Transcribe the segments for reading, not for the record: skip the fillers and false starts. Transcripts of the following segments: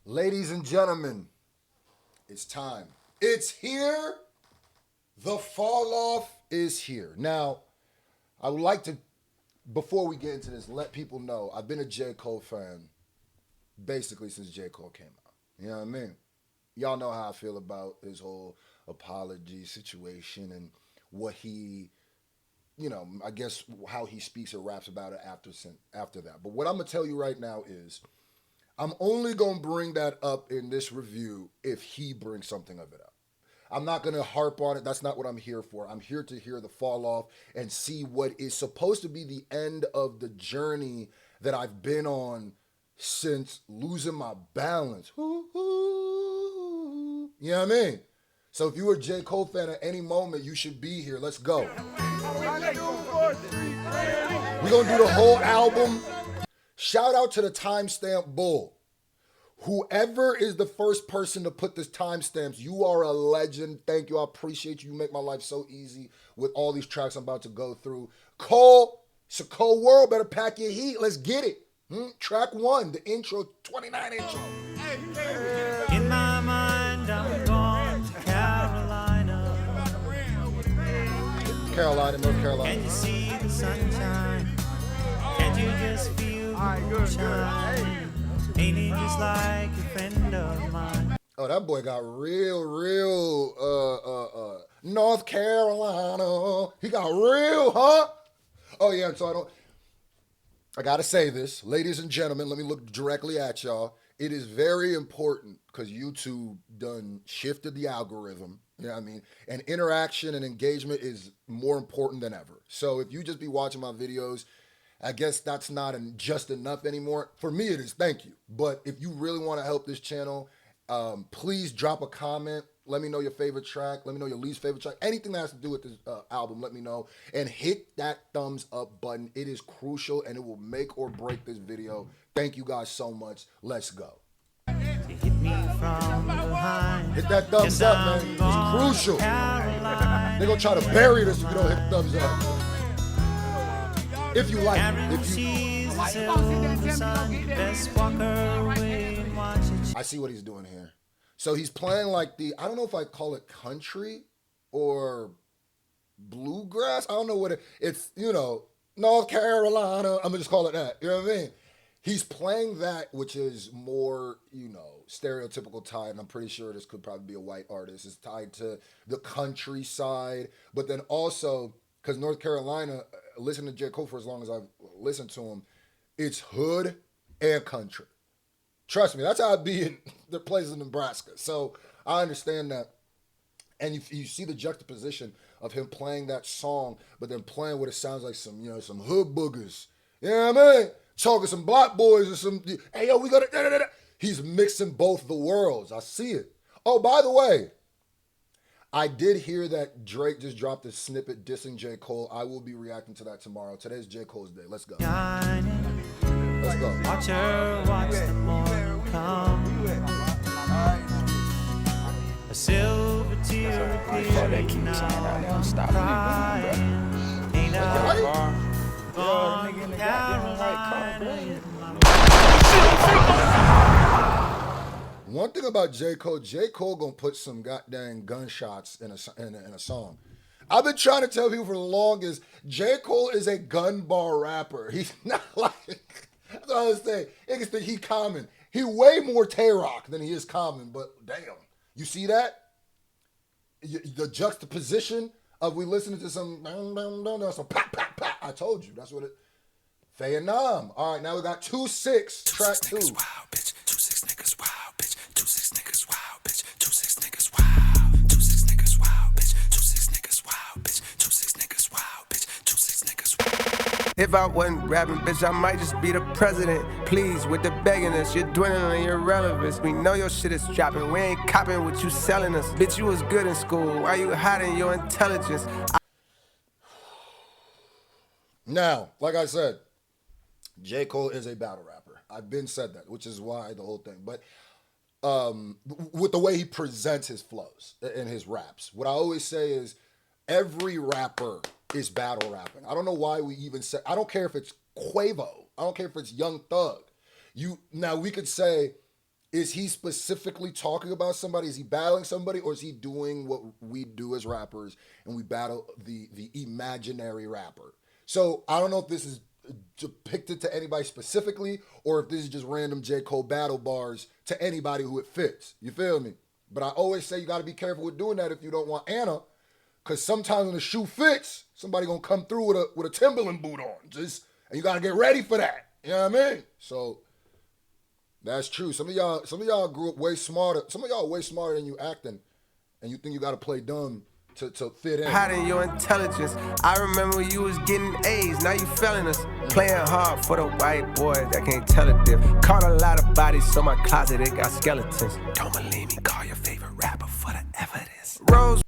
Ladies and gentlemen, it's time. It's here. The fall off is here. Now, I would like to, before we get into this, let people know I've been a J. Cole fan basically since J. Cole came out. You know what I mean? Y'all know how I feel about his whole apology situation and what he, I guess how he speaks or raps about it after that. But what I'm going to tell you right now is I'm only going to bring that up in this review if he brings something of it up. I'm not going to harp on it. That's not what I'm here for. I'm here to hear the fall off and see what is supposed to be the end of the journey that I've been on since losing my balance. You know what I mean? So if you're a J. Cole fan at any moment, you should be here. Let's go. We're going to do the whole album. Shout out to the timestamp bull. Whoever is the first person to put this timestamps, you are a legend. Thank you. I appreciate you. You make my life so easy with all these tracks I'm about to go through. Cole, it's a cold world. Better pack your heat. Let's get it. Track 1, the intro, 29 intro. In my mind, I'm going to Carolina. North Carolina. Can you see the sunshine? Can't you just feel the shine? Ain't it just like a friend of mine? Oh, that boy got real, North Carolina. He got real, huh? Oh, yeah, so I gotta say this. Ladies and gentlemen, let me look directly at y'all. It is very important because YouTube done shifted the algorithm, you know what I mean? And interaction and engagement is more important than ever. So if you just be watching my videos, I guess that's not just enough anymore. For me, it is. Thank you. But if you really want to help this channel, please drop a comment. Let me know your favorite track. Let me know your least favorite track. Anything that has to do with this album, let me know. And hit that thumbs up button. It is crucial, and it will make or break this video. Thank you guys so much. Let's go. Hit me from behind. Hit that thumbs up, man. It's crucial. They're going to try to bury this if you don't hit the thumbs up. If you like it. I see what he's doing here. So he's playing like I don't know if I call it country or bluegrass. I don't know what it's, North Carolina. I'm going to just call it that. You know what I mean? He's playing that, which is more, stereotypical tied. And I'm pretty sure this could probably be a white artist. It's tied to the countryside. But then also, because North Carolina, listening to J. Cole for as long as I've listened to him, it's hood and country. Trust me, that's how I'd be in the places in Nebraska. So I understand that. And you see the juxtaposition of him playing that song, but then playing what it sounds like some hood boogers. You know what I mean? Talking some black boys or some, hey, yo, we got to, He's mixing both the worlds. I see it. Oh, by the way, I did hear that Drake just dropped a snippet dissing J. Cole. I will be reacting to that tomorrow. Today's J. Cole's day. Let's go. Let's go. Watch her, watch the morning come. A silver tear clearing now. Crying. Ain't I gone Carolina? One thing about J. Cole gonna put some goddamn gunshots in a song. I've been trying to tell people for the longest, J. Cole is a gun bar rapper. He's not like, that's what I was saying. Niggas think he common. He way more Tay-Rock than he is common, but damn. You see that? The juxtaposition of we listening to some pop, pop, pop. I told you, that's what it, Vietnam. All right, now we got 2-6, track 2. Wow, bitch. 2-6 niggas, wow, bitch. 2-6 niggas, wow, bitch. 2-6 niggas, wow. 2-6 niggas, wow, bitch. 2-6 niggas, wow, bitch. 2-6 niggas, wow, bitch. 2-6 niggas, wow. If I wasn't rapping, bitch, I might just be the president. Please, with the begginess, you're dwindling your relevance. We know your shit is dropping. We ain't copping what you selling us. Bitch, you was good in school. Why you hiding your intelligence? Now, like I said, J. Cole is a battle rapper. I've been said that, which is why the whole thing. But with the way he presents his flows and his raps, what I always say is every rapper is battle rapping. I don't know why we even say, I don't care if it's Quavo. I don't care if it's Young Thug. Now we could say is he specifically talking about somebody? Is he battling somebody, or is he doing what we do as rappers and we battle the imaginary rapper? So I don't know if this is depicted to anybody specifically, or if this is just random J. Cole battle bars to anybody who it fits. You feel me? But I always say you got to be careful with doing that if you don't want Anna, because sometimes when the shoe fits, somebody gonna come through with a Timberland boot on. And you got to get ready for that. You know what I mean? So that's true. Some of y'all grew up way smarter. Some of y'all are way smarter than you acting, and you think you got to play dumb to fit in. Hiding your intelligence. I remember when you was getting A's, now you failing us. Playing hard for the white boy that can't tell a diff. Caught a lot of bodies, so my closet it got skeletons. Don't believe me, call your favorite rapper for the evidence. Rose.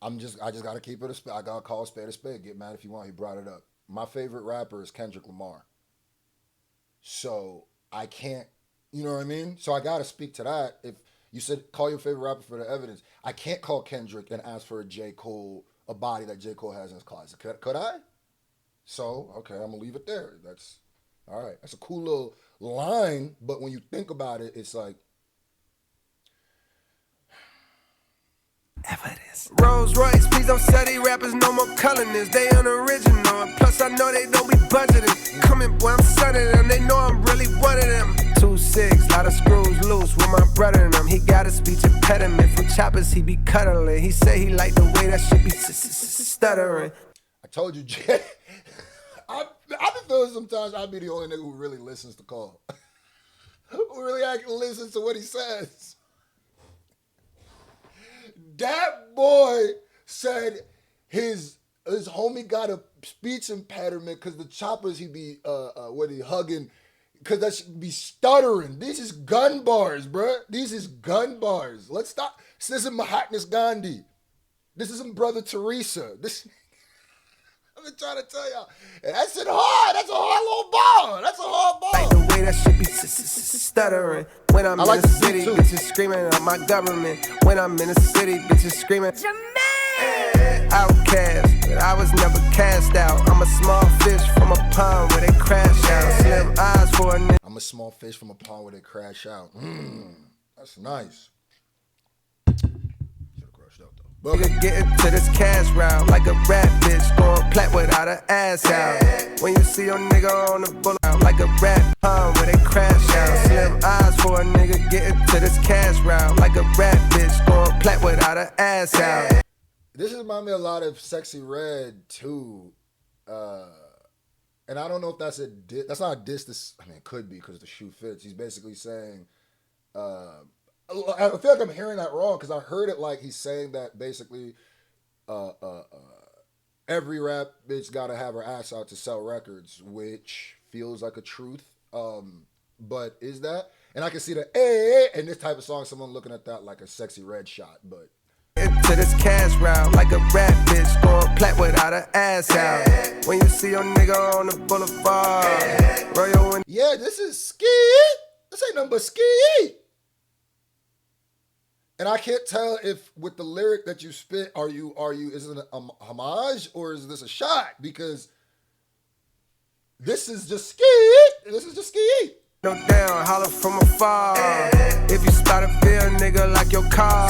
I just gotta keep it I gotta call a spade a spade. Get mad if you want. He brought it up. My favorite rapper is Kendrick Lamar. So I can't, you know what I mean? So I gotta speak to that. If you said call your favorite rapper for the evidence, I can't call Kendrick and ask for a J. Cole, a body that J. Cole has in his closet. Could I? So, okay, I'm gonna leave it there. That's all right. That's a cool little line, but when you think about it, it's like evidence. Rolls Royce, please don't sell these rappers no more colonists. They unoriginal, and plus I know they don't be budgeting. Coming, boy, I'm sunning them. They know I'm really one of them. 2-6, lot of screws loose with my brother and them. He got a speech impediment from choppers. He be cuddling. He say he like the way that shit be stuttering. I told you, Jay. I be feeling sometimes I'd be the only nigga who really listens to Cole. Who really actually listens to what he says. That boy said his homie got a speech impediment because the choppers he be hugging, because that should be stuttering. These is gun bars, bruh. These is gun bars. Let's stop. This isn't Mahatma Gandhi. This isn't Brother Teresa. This I've been trying to tell y'all. And that shit hard. That's a hard little ball. That's a hard ball. Like the way that shit be stuttering. When I'm in the city, bitches screaming at my government. When I'm in the city, bitches screaming outcast, but I was never cast out. I'm a small fish from a pond where they crash out. Slim eyes for a nigga. I'm a small fish from a pond where they crash out. That's nice. Nigga getting to this cash route like a rap bitch going plat without an ass out. When you see your nigga on the bullet like a rap pond where they crash out. Slim eyes for a nigga getting to this cash route like a rap bitch going plat without an ass out. This reminds me a lot of Sexy Red too, and I don't know if that's that's not a diss. I mean, it could be because the shoe fits. He's basically saying, I feel like I'm hearing that wrong because I heard it like he's saying that basically, every rap bitch got to have her ass out to sell records, which feels like a truth. But is that? And I can see the and this type of song, someone looking at that like a Sexy Red shot, but. Into this cash route like a rap bitch going plat without an ass out. When you see your nigga on the boulevard, roll your window. Yeah, this is ski. This ain't nothing but ski. And I can't tell if with the lyric that you spit, is it a homage or is this a shot? Because this is just ski. This is just ski. No down, holler from afar. If you start a Ville nigga like your car,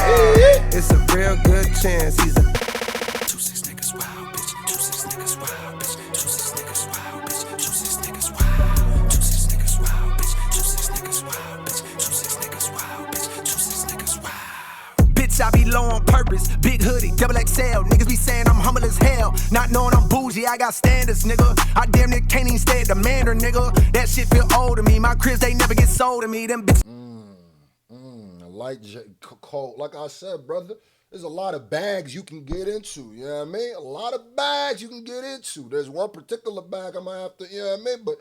it's a real good chance he's a 2-6 niggas wild, bitch. 2-6 niggas wild, bitch. 2-6 niggas wild, bitch. 2-6 niggas wild. 2-6 niggas wild, bitch. 2-6 niggas wild, bitch. 2-6 niggas wild, bitch. 2-6 niggas wild. bitch, I be low on purpose. Big hoodie, double XL. Niggas be saying I'm humble as hell. Not knowing I'm bougie, I got standards, nigga. I damn near can't even stay at the Mandarin, nigga. That shit feel old to me. My cribs, they never get sold to me. Them bitches. Like Cole, like I said, brother, there's a lot of bags you can get into. You know what I mean? A lot of bags you can get into. There's one particular bag I might have to, you know what I mean? But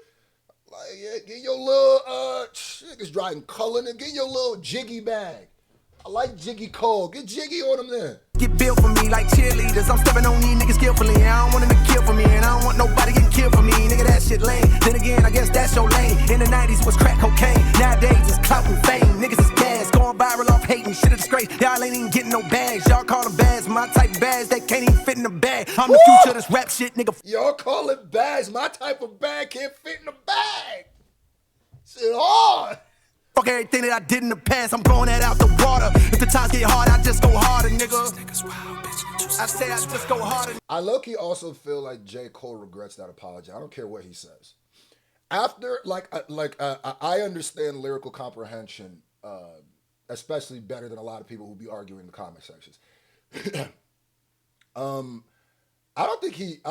like, yeah, get your little niggas driving color and get your little jiggy bag. I like Jiggy Cole. Get jiggy on them then. Get built for me like cheerleaders. I'm stepping on these niggas skillfully. I don't want them to kill for me, and I don't want nobody getting killed for me. Nigga, that shit lame. Then again, I guess that's your lane. In the 90s was crack cocaine. Nowadays it's clout and fame. Niggas is gas, going viral off hating. Shit a disgrace. Y'all ain't even getting no bags. Y'all call them bags. My type of bags that can't even fit in the bag. I'm the future, this rap shit, nigga. Y'all call it bags. My type of bag can't fit in a bag. Shit hard. Fuck everything that I did in the past, I'm blowing that out the water. If the times get hard, I just go harder, nigga. I say I just go harder. I low-key also feel like J. Cole regrets that apology. I don't care what he says. After, I understand lyrical comprehension, especially better than a lot of people who be arguing in the comment sections. I don't think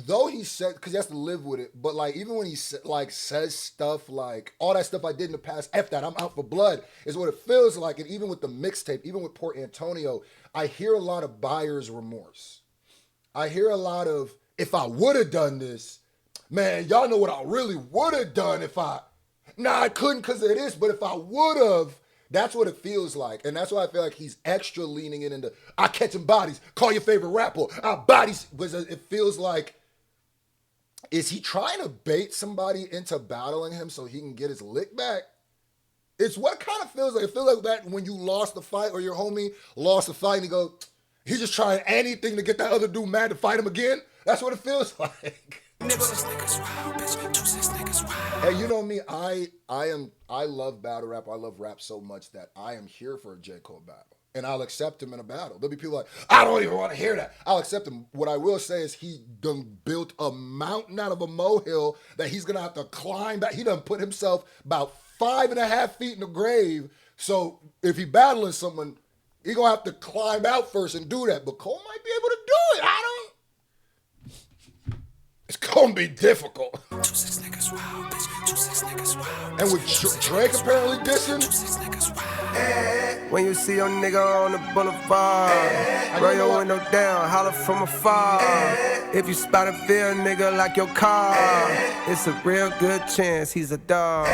though he said, because he has to live with it, but like even when he says stuff like all that stuff I did in the past, F that, I'm out for blood, is what it feels like. And even with the mixtape, even with Port Antonio, I hear a lot of buyer's remorse. I hear a lot of, if I would have done this, man, y'all know what I really would have done if I couldn't because of this, but if I would have, that's what it feels like. And that's why I feel like he's extra leaning into, I catching bodies, call your favorite rapper, I bodies, because it feels like, is he trying to bait somebody into battling him so he can get his lick back? It's what kind of feels like. It feels like that when you lost the fight or your homie lost the fight and he goes, he's just trying anything to get that other dude mad to fight him again. That's what it feels like. Hey, you know me, I love battle rap. I love rap so much that I am here for a J. Cole battle. And I'll accept him in a battle. There'll be people like, I don't even want to hear that. I'll accept him. What I will say is he done built a mountain out of a molehill that he's going to have to climb back. He done put himself about 5.5 feet in the grave. So if he battling someone, he going to have to climb out first and do that. But Cole might be able to do it. It's gonna be difficult. And with Drake apparently dissing. When you see your nigga on the boulevard, roll your window down, holler from afar. If you spot a Ville nigga like your car, it's a real good chance he's a dog.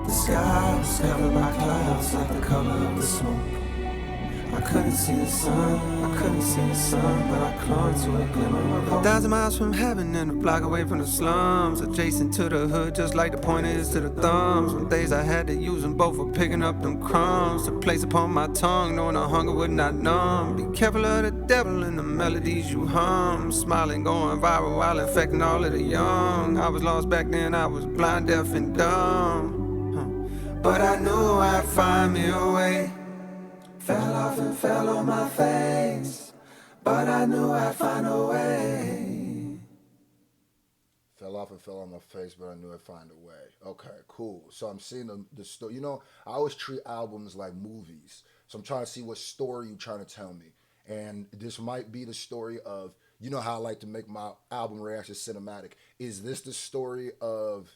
The sky was covered by clouds like the color of the smoke. I couldn't see the sun, but I clung to a glimmer of hope. 1,000 miles from heaven and a block away from the slums, adjacent to the hood, just like the pointers to the thumbs. Some days I had to use them both for picking up them crumbs to place upon my tongue, knowing the hunger would not numb. Be careful of the devil and the melodies you hum, smiling, going viral while infecting all of the young. I was lost back then, I was blind, deaf, and dumb, but I knew I'd find me a way. Fell off and fell on my face, but I knew I'd find a way. Fell off and fell on my face, but I knew I'd find a way. Okay, cool. So I'm seeing the story. You know, I always treat albums like movies. So I'm trying to see what story you're trying to tell me. And this might be the story of, you know how I like to make my album reactions cinematic. Is this the story of,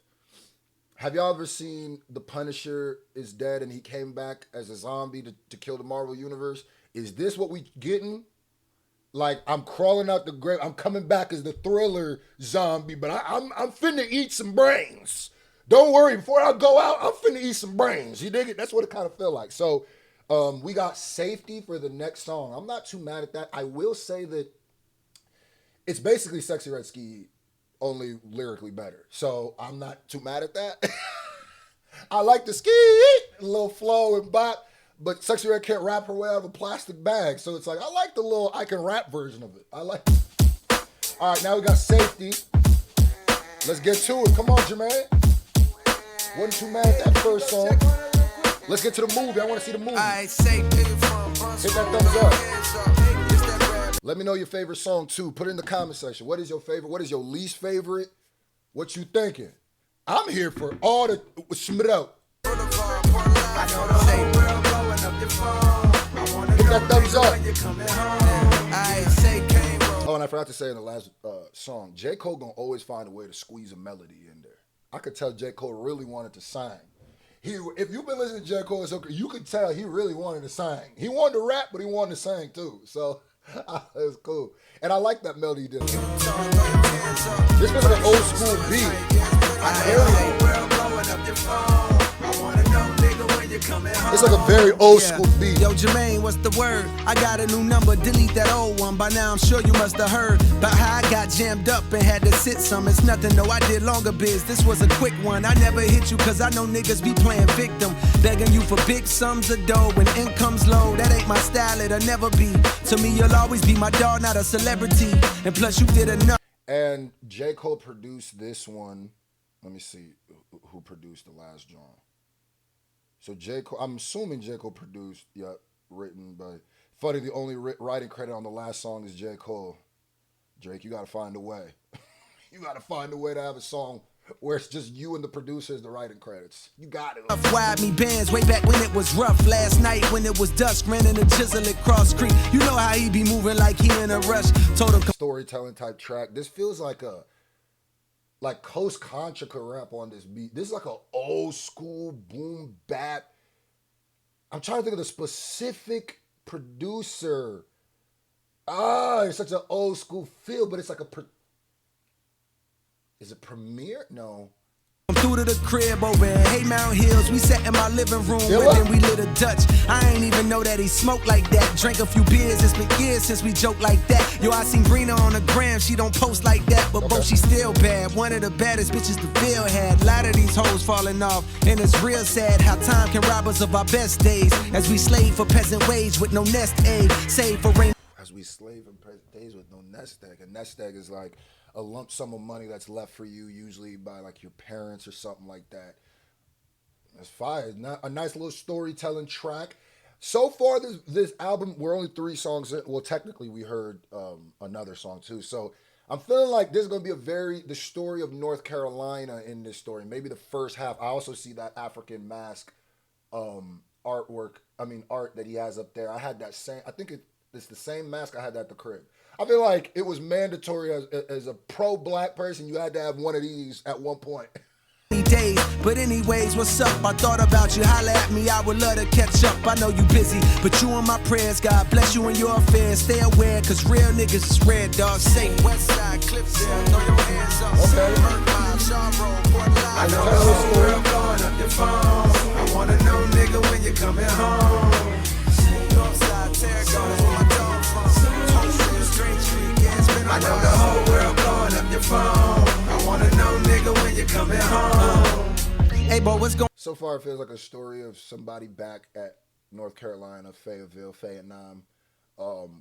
have y'all ever seen The Punisher is dead and he came back as a zombie to kill the Marvel Universe? Is this what we getting? Like, I'm crawling out the grave. I'm coming back as the Thriller zombie, but I'm finna eat some brains. Don't worry, before I go out, I'm finna eat some brains. You dig it? That's what it kind of felt like. So we got Safety for the next song. I'm not too mad at that. I will say that it's basically Sexy Red Ski, only lyrically better. So I'm not too mad at that. I like the ski, a little flow and bop, but Sexy Red can't rap her way out of a plastic bag. So it's like, I like the little I can rap version of it. I like it. All right, now we got Safety. Let's get to it. Come on, Jermaine. Wasn't too mad at that first song. Let's get to the movie. I want to see the movie. Hit that thumbs up. Let me know your favorite song too. Put it in the comment section. What is your favorite? What is your least favorite? What you thinking? I'm here for all the Schmidt out. Hit that thumbs up. Oh, and I forgot to say in the last song, J. Cole gonna always find a way to squeeze a melody in there. I could tell J. Cole really wanted to sing. If you've been listening to J.こyou could tell he really wanted to sing. He wanted to rap, but he wanted to sing too. So it was cool. And I like that melody he did. This was an old school beat. I hear it. when you're coming home. It's like a very old school beat. Yo, Jermaine, what's the word? I got a new number, delete that old one. By now I'm sure you must have heard about how I got jammed up and had to sit some. It's nothing, no, I did longer biz. This was a quick one. I never hit you cause I know niggas be playing victim. Begging you for big sums of dough when income's low. That ain't my style, it'll never be. To me, you'll always be my dog, not a celebrity. And plus you did enough. And J. Cole produced this one. Let me see who produced the last John. So J. Cole, I'm assuming J. Cole produced, written, but funny, the only writing credit on the last song is J. Cole. Drake, you gotta find a way. You gotta find a way to have a song where it's just you and the producers, the writing credits. You got it. Wide me bands way back when it was rough. Last night when it was dusk, ran in the chisel at Cross Creek. You know how he be moving like he in a rush. Told him Storytelling type track. This feels like Coast Contra could rap on this beat. This is like an old school boom bap. I'm trying to think of the specific producer. It's such an old school feel, but it's like is it Premier? No. through to the crib over in Haymount Hills. We sat in my living room and then we lit a Dutch. I ain't even know that he smoked like that. Drank a few beers, it's been years since we joked like that. Yo, I seen Brina on the gram, she don't post like that, but both she still bad. One of the baddest bitches the Ville had. A lot of these hoes falling off, and it's real sad how time can rob us of our best days. As we slave for peasant wage with no nest egg, save for rain. As we slave for peasant days with no nest egg. A nest egg is like a lump sum of money that's left for you, usually by like your parents or something like that. That's fire. A nice little storytelling track. So far, this album, we're only 3 songs in. Well, technically, we heard another song too. So I'm feeling like this is going to be the story of North Carolina in this story. Maybe the first half. I also see that African mask art that he has up there. I had that same, I think it's the same mask I had at the crib. I feel like it was mandatory as a pro-black person, you had to have one of these at one point. Days, but anyways, what's up? I thought about you, holla at me, I would love to catch up. I know you busy, but you on my prayers. God bless you and your affairs. Stay aware, cause real niggas is red, dog. Safe, Westside, Cliffside, throw your hands up. Okay. I know the whole world blowing up your phone. I wanna know, nigga, when you coming home. Northside, Terracotta, where my dog from. I know the whole world blowing up your phone. I wanna know, nigga, when you coming home. Hey, boy, what's going? So far, it feels like a story of somebody back at North Carolina, Fayetteville,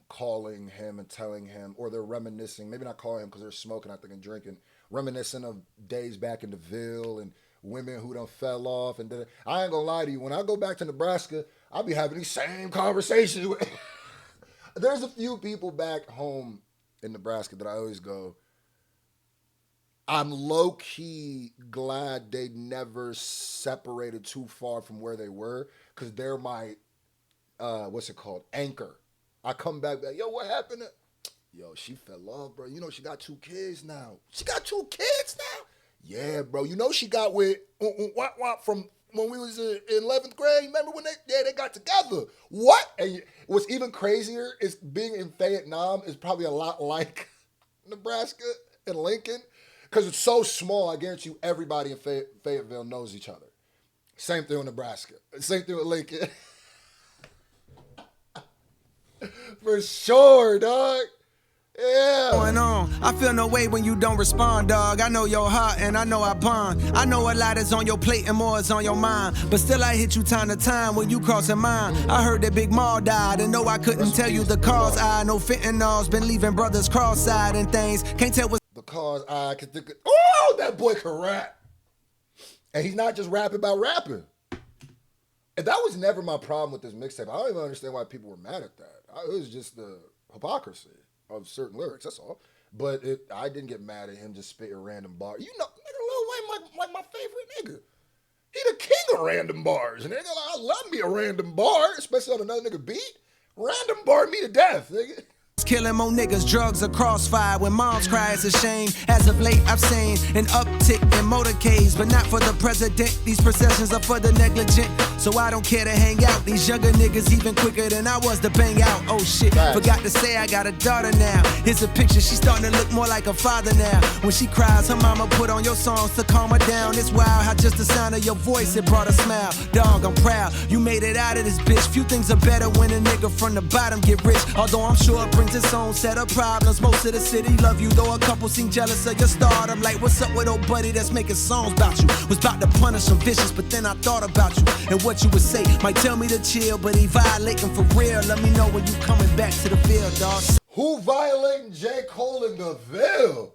calling him and telling him, or they're reminiscing, maybe not calling him because they're smoking, I think, and drinking, reminiscing of days back in the Ville and women who done fell off. And I ain't gonna lie to you, when I go back to Nebraska, I'll be having these same conversations with. There's a few people back home in Nebraska that I always go, I'm low-key glad they never separated too far from where they were, because they're my, anchor. I come back, yo, what happened? Yo, she fell off, bro. You know she got 2 kids now. She got 2 kids now? Yeah, bro. You know she got with from when we was in 11th grade. Remember when they got together? What? And what's even crazier is being in Vietnam is probably a lot like Nebraska and Lincoln, because it's so small. I guarantee you everybody in Fayetteville knows each other. Same thing with Nebraska. Same thing with Lincoln. For sure, dog. Yeah. Going on. I feel no way when you don't respond, dog. I know your heart and I know I bond. I know a lot is on your plate and more is on your mind, but still I hit you time to time when you crossing mine. I heard that Big Ma died and no, I couldn't tell you the cause. I know fentanyl's been leaving brothers cross-eyed and things. Can't tell what's the cause. I could think. Oh, that boy can rap, and he's not just rapping about rapping. And that was never my problem with this mixtape. I don't even understand why people were mad at that. It was just the hypocrisy of certain lyrics, that's all. But I didn't get mad at him just spitting random bars. You know, nigga, Lil Wayne like my favorite nigga. He the king of random bars. Nigga, I love me a random bar, especially on another nigga beat. Random bar me to death, nigga. killing more niggas, drugs, a crossfire. When moms cry, it's a shame. As of late, I've seen an uptick politic and motorcades, but not for the president. These processions are for the negligent, so I don't care to hang out. These younger niggas even quicker than I was to bang out. Oh shit, forgot to say I got a daughter now. Here's a picture, she's starting to look more like a father now. When she cries, her mama put on your songs to calm her down. It's wild how just the sound of your voice, it brought a smile. Dog, I'm proud, you made it out of this bitch. Few things are better when a nigga from the bottom get rich. Although I'm sure it brings its own set of problems. Most of the city love you, though a couple seem jealous of your stardom. Like, what's up with old buddy that's making songs about you? Was about to punish some vicious, but then I thought about you and what you would say. Might tell me to chill, but he violating for real. Let me know when you coming back to the Ville, dog. Who violating J. Cole in the Ville?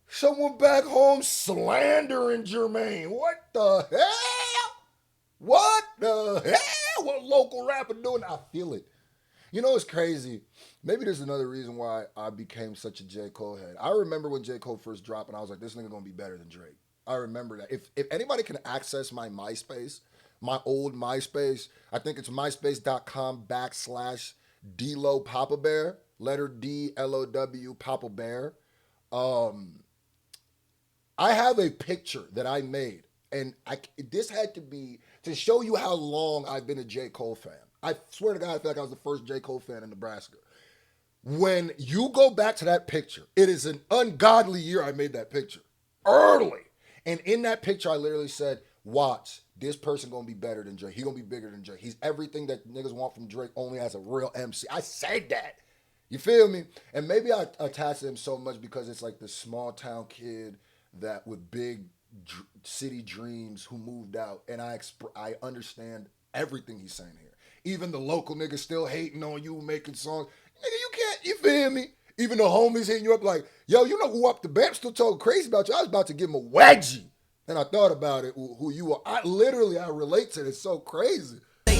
Someone back home slandering Jermaine. What the hell? What the hell? What local rapper doing? I feel it. You know, it's crazy. Maybe there's another reason why I became such a J. Cole head. I remember when J. Cole first dropped and I was like, this nigga gonna be better than Drake. I remember that. If anybody can access my MySpace, my old MySpace, I think it's myspace.com/DLow Papa Bear, letter D, LOW, Papa Bear. I have a picture that I made, and this had to be to show you how long I've been a J. Cole fan. I swear to God, I feel like I was the first J. Cole fan in Nebraska. When you go back to that picture, it is an ungodly year I made that picture. Early. And in that picture, I literally said, watch, this person gonna be better than Drake. He gonna be bigger than Drake. He's everything that niggas want from Drake, only as a real MC. I said that. You feel me? And maybe I attach to him so much because it's like this small town kid that with big city dreams who moved out. And I understand everything he's saying here. Even the local niggas still hating on you making songs. Nigga, you can't, you feel me? Even the homies hitting you up like, yo, you know who up the band still talking crazy about you? I was about to give him a wedgie. And I thought about it, who you are. I relate to it. It's so crazy. Yeah,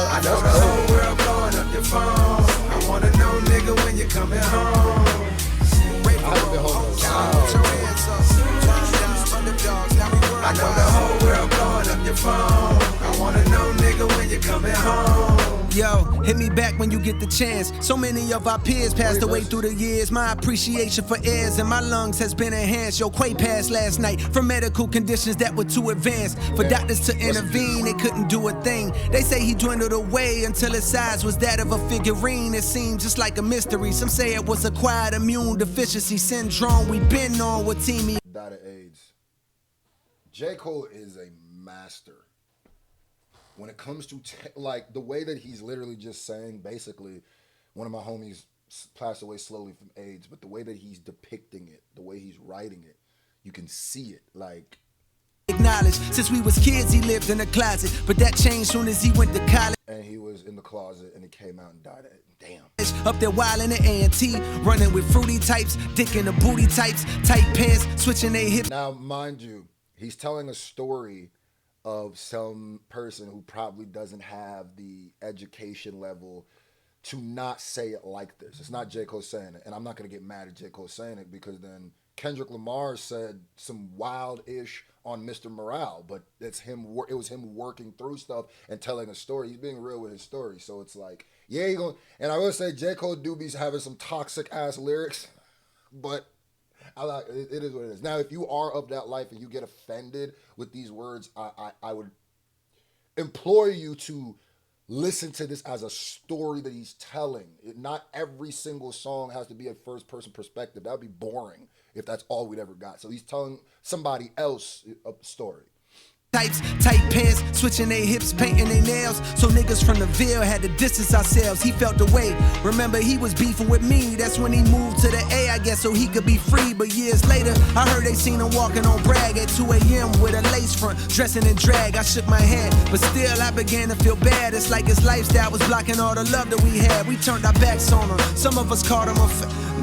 I know the whole world blowing up your phone. I wanna know, nigga, when you coming home. I know the whole world blowing up your phone. I wanna know, nigga, when you coming home. Yo, hit me back when you get the chance. So many of our peers passed away through the years. My appreciation for airs and my lungs has been enhanced. Yo, Quik passed last night from medical conditions that were too advanced. For doctors to intervene, they couldn't do a thing. They say he dwindled away until his size was that of a figurine. It seemed just like a mystery. Some say it was acquired immune deficiency syndrome. We been on with Teamy. Died of AIDS. J. Cole is a master. When it comes to like the way that he's literally just saying, basically, one of my homies passed away slowly from AIDS, but the way that he's depicting it, the way he's writing it, you can see it. Like, acknowledge, since we was kids, he lived in a closet, but that changed soon as he went to college. And he was in the closet, and he came out and died of it. Damn. Up there wild in the A&T, running with fruity types, dick in the booty types, tight pants, switching they hip. Now, mind you, he's telling a story of some person who probably doesn't have the education level to not say it like this. It's not J. Cole saying it, and I'm not going to get mad at J. Cole saying it because then Kendrick Lamar said some wild-ish on Mr. Morale, but it's him. It was him working through stuff and telling a story. He's being real with his story, so it's like, yeah, he going. And I will say J. Cole do be having some toxic-ass lyrics, but it is what it is. Now, if you are of that life and you get offended with these words, I would implore you to listen to this as a story that he's telling. Not every single song has to be a first-person perspective. That would be boring if that's all we'd ever got. So he's telling somebody else a story. Types, tight pants, switching their hips, painting their nails. So niggas from the Ville had to distance ourselves. He felt the way. Remember, he was beefing with me. That's when he moved to the A, I guess, so he could be free. But years later, I heard they seen him walking on Bragg at 2 a.m. with a lace front, dressing in drag. I shook my head, but still I began to feel bad. It's like his lifestyle was blocking all the love that we had. We turned our backs on him. Some of us called him a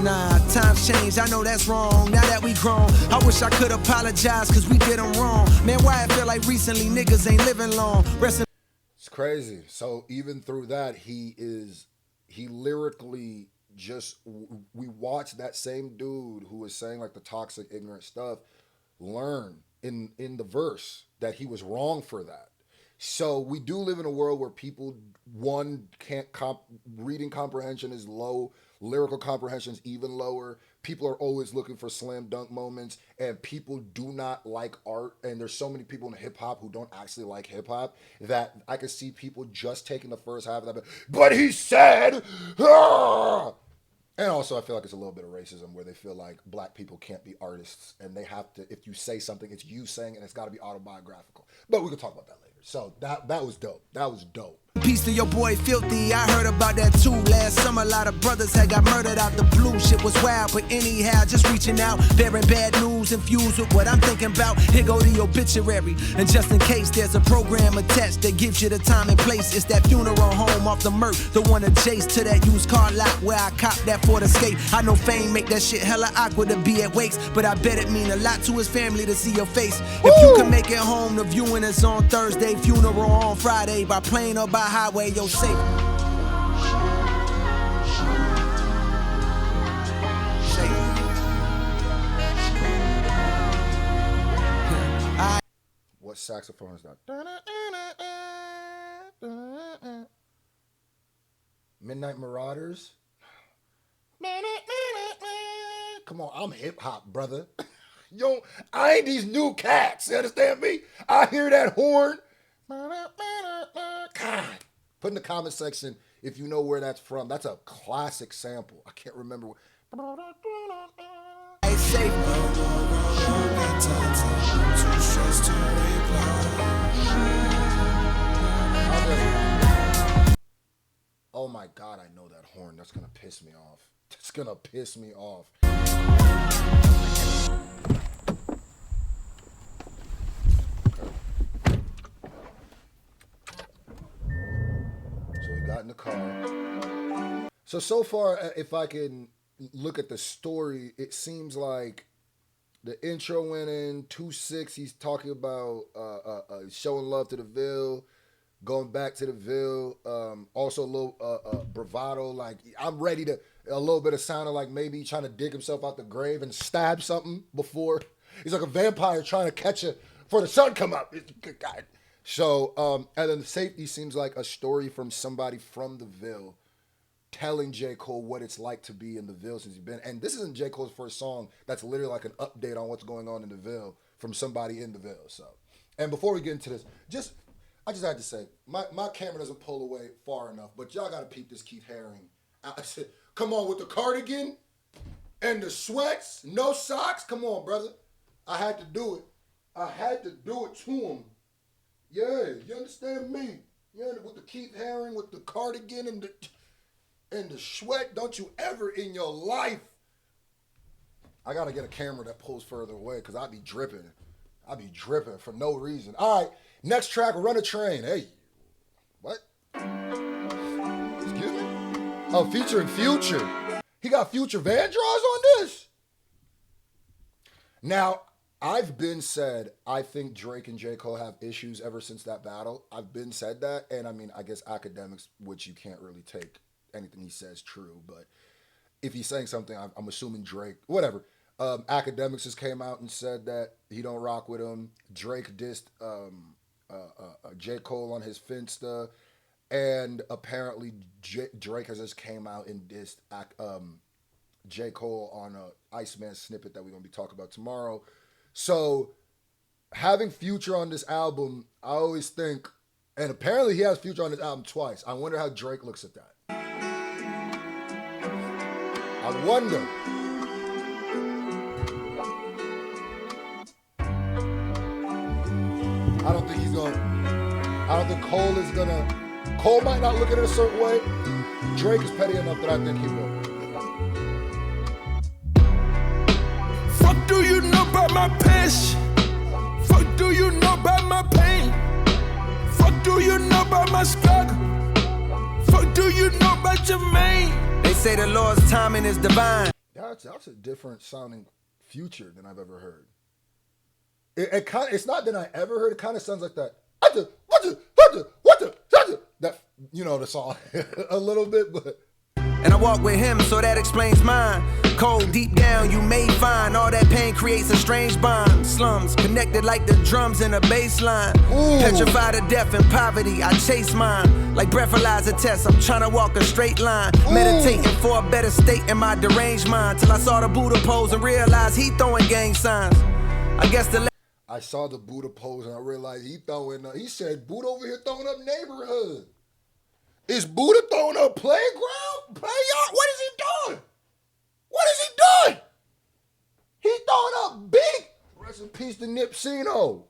Nah, times changed, I know that's wrong. Now that we grown, I wish I could apologize, cause we did him wrong. Man, why I feel like recently niggas ain't living long. It's crazy. So even through that, he lyrically just, we watched that same dude who was saying like the toxic, ignorant stuff, learn in the verse that he was wrong for that. So we do live in a world where people, one, reading comprehension is low. lyrical comprehension's even lower. People are always looking for slam dunk moments, and people do not like art. And there's so many people in hip hop who don't actually like hip hop that I could see people just taking the first half of that. But he said, ah! And also I feel like it's a little bit of racism where they feel like black people can't be artists and they have to, if you say something, it's you saying, and it's got to be autobiographical. But we can talk about that later. So that was dope. That was dope. Peace to your boy Filthy, I heard about that too. Last summer, a lot of brothers had got murdered out the blue. Shit was wild, but anyhow, just reaching out, bearing bad news, infused with what I'm thinking about. Here go the obituary, and just in case there's a program attached that gives you the time and place. It's that funeral home off the Merc, the one adjacent to that used car lot where I copped that Ford Escape. I know fame make that shit hella awkward to be at wakes, but I bet it mean a lot to his family to see your face. If you can make it home, the viewing is on Thursday, funeral on Friday, by plane or by highway, you're safe. What saxophone is that? Midnight Marauders? Come on, I'm hip hop, brother. Yo, I ain't these new cats, you understand me? I hear that horn. God. Put in the comment section if you know where that's from. That's a classic sample. I can't remember. It's safe. Oh my God, I know that horn. That's gonna piss me off. That's gonna piss me off. So we got in the car. So far, if I can look at the story, it seems like the intro went in 2-6. He's talking about showing love to the Ville, going back to the Ville. Also a little bravado, like I'm ready to, a little bit of sounding like maybe trying to dig himself out the grave and stab something before. He's like a vampire trying to catch it before the sun come up. God. So, and then the safety seems like a story from somebody from the Ville telling J. Cole what it's like to be in the Ville since he's been. And this isn't J. Cole's first song. That's literally like an update on what's going on in the Ville from somebody in the Ville. So, and before we get into this, I just had to say, my camera doesn't pull away far enough, but y'all got to peep this Keith Haring. I said, come on, with the cardigan and the sweats, no socks. Come on, brother. I had to do it. I had to do it to him. Yeah, you understand me? Yeah, with the Keith Haring, with the cardigan and the sweat. Don't you ever in your life. I got to get a camera that pulls further away because I be dripping. I be dripping for no reason. All right, next track, Run a Train. Hey, what? Excuse me? Oh, featuring Future. He got Future Vandross on this? Now, I've been said, I think Drake and J. Cole have issues ever since that battle. I've been said that, and I mean, I guess academics, which you can't really take anything he says true, but if he's saying something, I'm assuming Drake, whatever. Academics just came out and said that he don't rock with him. Drake dissed J. Cole on his Finsta, and apparently Drake has just came out and dissed J. Cole on a Iceman snippet that we're going to be talking about tomorrow. So having Future on this album, I always think, and apparently he has Future on this album twice. I wonder how Drake looks at that. I wonder. I don't think Cole is gonna, Cole might not look at it a certain way. Drake is petty enough that I think he will. Fuck do you know about my passion? Fuck do you know about my pain? Fuck do you know about my struggle? Fuck do you know about Jermaine? They say the Lord's timing is divine. That's a different sounding Future than I've ever heard. It's not that I ever heard. It kind of sounds like that. That, you know the song a little bit, but. And I walk with him, so that explains mine. cold deep down, you may find all that pain creates a strange bond. Slums connected like the drums in a bass line. Petrified of death and poverty, I chase mine. Like breathalyzer tests, I'm trying to walk a straight line. Meditating for a better state in my deranged mind. Till I saw the Buddha pose and realized he throwing gang signs. I guess I saw the Buddha pose and I realized he said Buddha over here throwing up neighborhood. Is Buddha throwing up playground? What is he doing? What is he doing? He throwing up big. Rest in peace to Nipsino.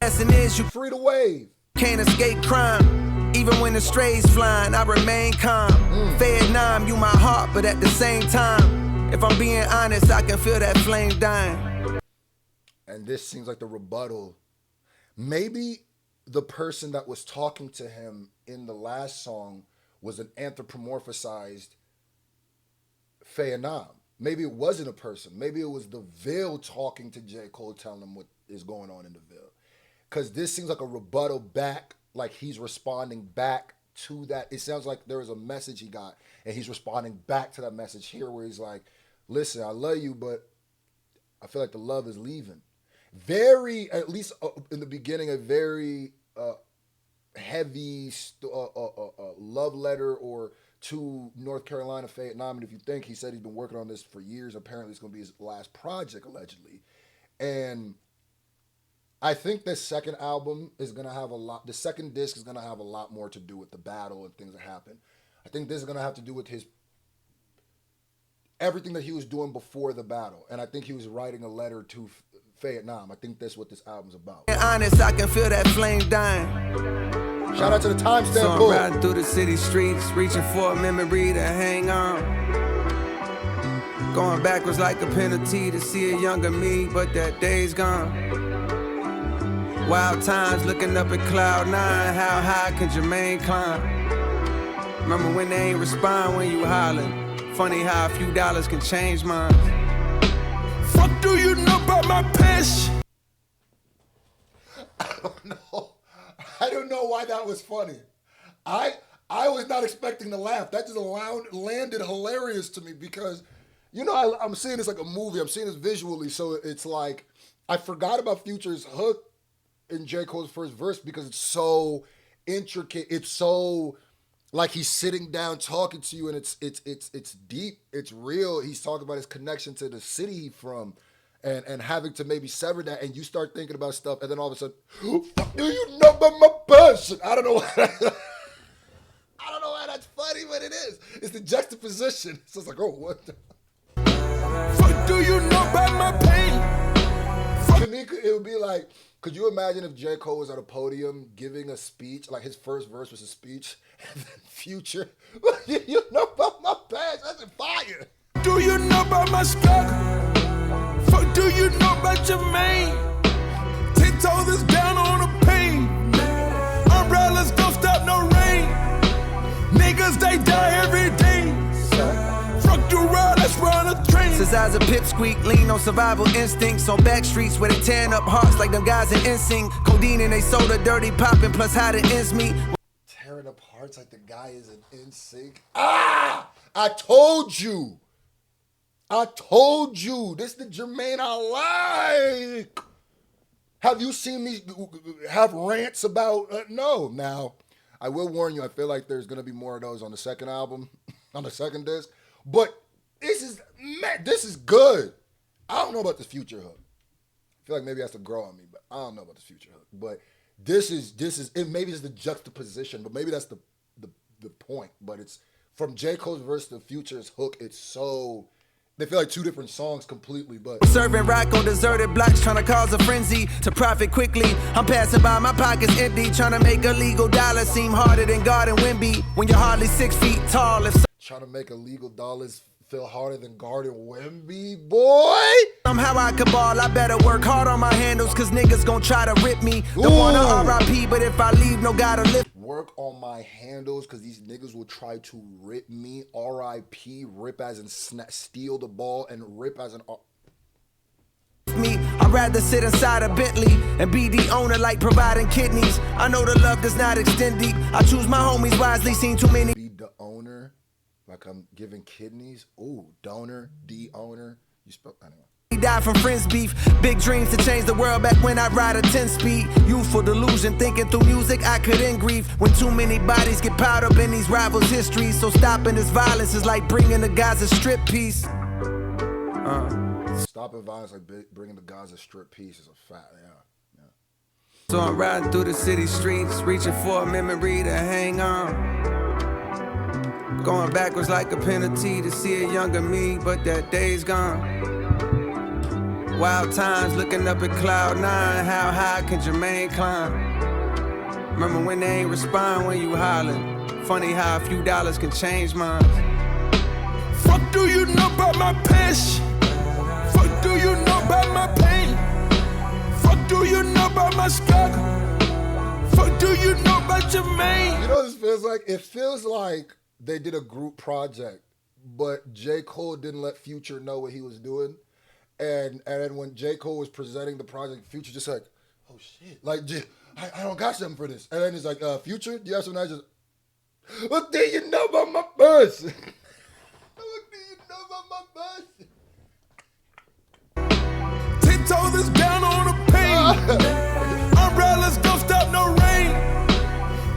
lesson is you Free the wave. can't escape crime. Even when the strays flying, I remain calm. Vietnam, you my heart, but at the same time, if I'm being honest, I can feel that flame dying. And this seems like the rebuttal. Maybe the person that was talking to him in the last song was an anthropomorphized Vietnam. Maybe it wasn't a person. Maybe it was the Ville talking to J. Cole, telling him what is going on in the Ville. Because this seems like a rebuttal back, like he's responding back to that. It sounds like there was a message he got, and he's responding back to that message here where he's like, listen, I love you, but I feel like the love is leaving. Very, at least in the beginning, a very heavy love letter or to North Carolina, Vietnam. And if you think, he said he's been working on this for years. Apparently it's going to be his last project, allegedly. And I think this second album is going to have the second disc is going to have a lot more to do with the battle and things that happen. I think this is going to have to do with everything that he was doing before the battle. And I think he was writing a letter to Vietnam. I think that's what this album's about. Honest, I can feel that flame dying. Shout out to the timestamp. So I'm riding through the city streets, reaching for a memory to hang on. Going backwards like a penalty to see a younger me, but that day's gone. Wild times looking up at cloud nine, how high can Jermaine climb? Remember when they ain't respond when you hollering? Funny how a few dollars can change minds. Fuck do you know about my passion? I don't know. I don't know why that was funny. I was not expecting to laugh. That just landed hilarious to me because, I'm seeing this like a movie. I'm seeing this visually. So it's like, I forgot about Future's hook in J. Cole's first verse because it's so intricate. It's so like he's sitting down talking to you and it's deep. It's real. He's talking about his connection to the city he's from. And having to maybe sever that, and you start thinking about stuff, and then all of a sudden, fuck do you know about my passion? I don't know why that's funny, but it is. It's the juxtaposition. It's just like, oh, what the? Fuck do you know about my pain? To me, it would be like, could you imagine if J. Cole was at a podium giving a speech, like his first verse was a speech, and then Future, what do you know about my passion? That's fire. Do you know about my struggle? Fuck do you know about your man? 10 toes is down on the pain. Umbrellas don't stop no rain. Niggas, they die every day. Fuck you ride, let's run a train. Since I was a pipsqueak, lean on survival instincts. On back streets where they tearing up hearts like them guys in NSYNC. Codeine and they soda, dirty popping, plus how the ends meet. Tearing up hearts like the guy is in NSYNC. I told you. This is the Jermaine I like. Have you seen me have rants about? No. Now, I will warn you, I feel like there's going to be more of those on the second album, on the second disc. But this is good. I don't know about this Future hook. I feel like maybe it has to grow on me, but I don't know about this Future hook. But this is it. Maybe it's the juxtaposition, but maybe that's the point. But it's from J. Cole's verse to Future's hook. It's so. They feel like two different songs completely, but... Serving rock on deserted blocks, trying to cause a frenzy to profit quickly. I'm passing by, my pockets empty, trying to make a legal dollar seem harder than Garden Wimby when you're hardly 6 feet tall. Trying to make illegal dollars feel harder than Garden Wimby, boy! Somehow I could ball, I better work hard on my handles, cause niggas gon' try to rip me. Don't wanna RIP, but if I leave, no gotta lift. Work on my handles, cause these niggas will try to rip me. RIP, rip as in steal the ball, and rip as in... Me, I'd rather sit inside a Bentley and be the owner like providing kidneys. I know the love does not extend deep. I choose my homies wisely, seen too many. Be the owner Like I'm giving kidneys. Ooh, donor, D-owner. You spell anyway. He died from friends beef. Big dreams to change the world back when I ride a 10-speed. Youthful delusion, thinking through music I could end grief. When too many bodies get piled up in these rivals' histories. So stopping this violence is like bringing the guys a strip piece. Stopping violence like bringing the Gaza Strip piece is a fact. Yeah. So I'm riding through the city streets, reaching for a memory to hang on. Going backwards like a penalty to see a younger me, but that day's gone. Wild times looking up at cloud 9, how high can Jermaine climb? Remember when they ain't respond when you hollering? Funny how a few dollars can change minds. Fuck do you know about my passion? Fuck do you know about my pain? Fuck do you know about my struggle? Fuck do you know about Jermaine? You know what this feels like? It feels like they did a group project, but J. Cole didn't let Future know what he was doing. And then when J. Cole was presenting the project, Future just like, oh shit, like, I don't got something for this. And then he's like, Future, do you have something? I just, what do you know about my bus? What do you know about my bus? 10 toes is down on the pain. Umbrellas don't stop no rain.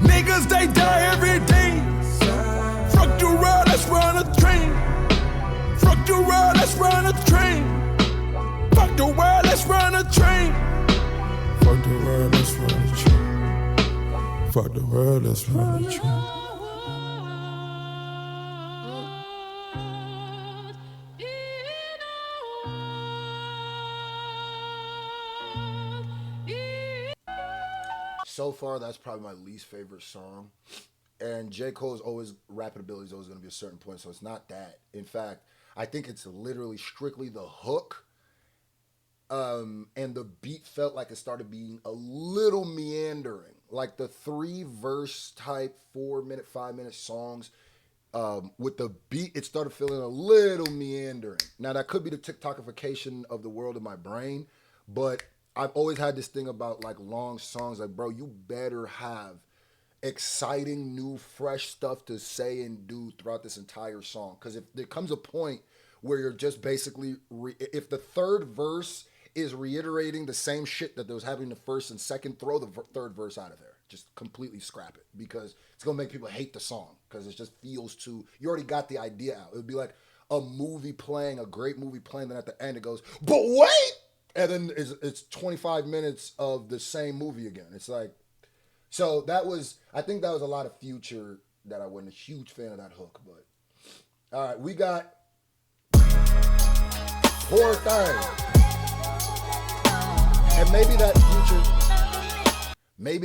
Niggas, they die every day. Fuck the world, let's run a train. Fuck the world, let's run a train. Fuck the world, let's run a train. Fuck the world, let's run a train. Fuck the world, let's run a train. So far, that's probably my least favorite song. And J. Cole's rapping ability is always going to be a certain point, so it's not that. In fact, I think it's literally strictly the hook. And the beat felt like it started being a little meandering. Like the 3-verse type 4-minute, 5-minute songs, with the beat, it started feeling a little meandering. Now, that could be the TikTokification of the world in my brain, but I've always had this thing about like long songs. Like, bro, you better have exciting, new, fresh stuff to say and do throughout this entire song. Because if there comes a point where you're just basically, if the third verse is reiterating the same shit that was happening in the first and second, throw the third verse out of there. Just completely scrap it, because it's going to make people hate the song, because it just feels too, you already got the idea out. It would be like a movie playing, a great movie playing, then at the end it goes, but wait! And then it's 25 minutes of the same movie again. It's like, so I think that was a lot of Future that I wasn't a huge fan of that hook, but. All right, we got Poor Thing. And maybe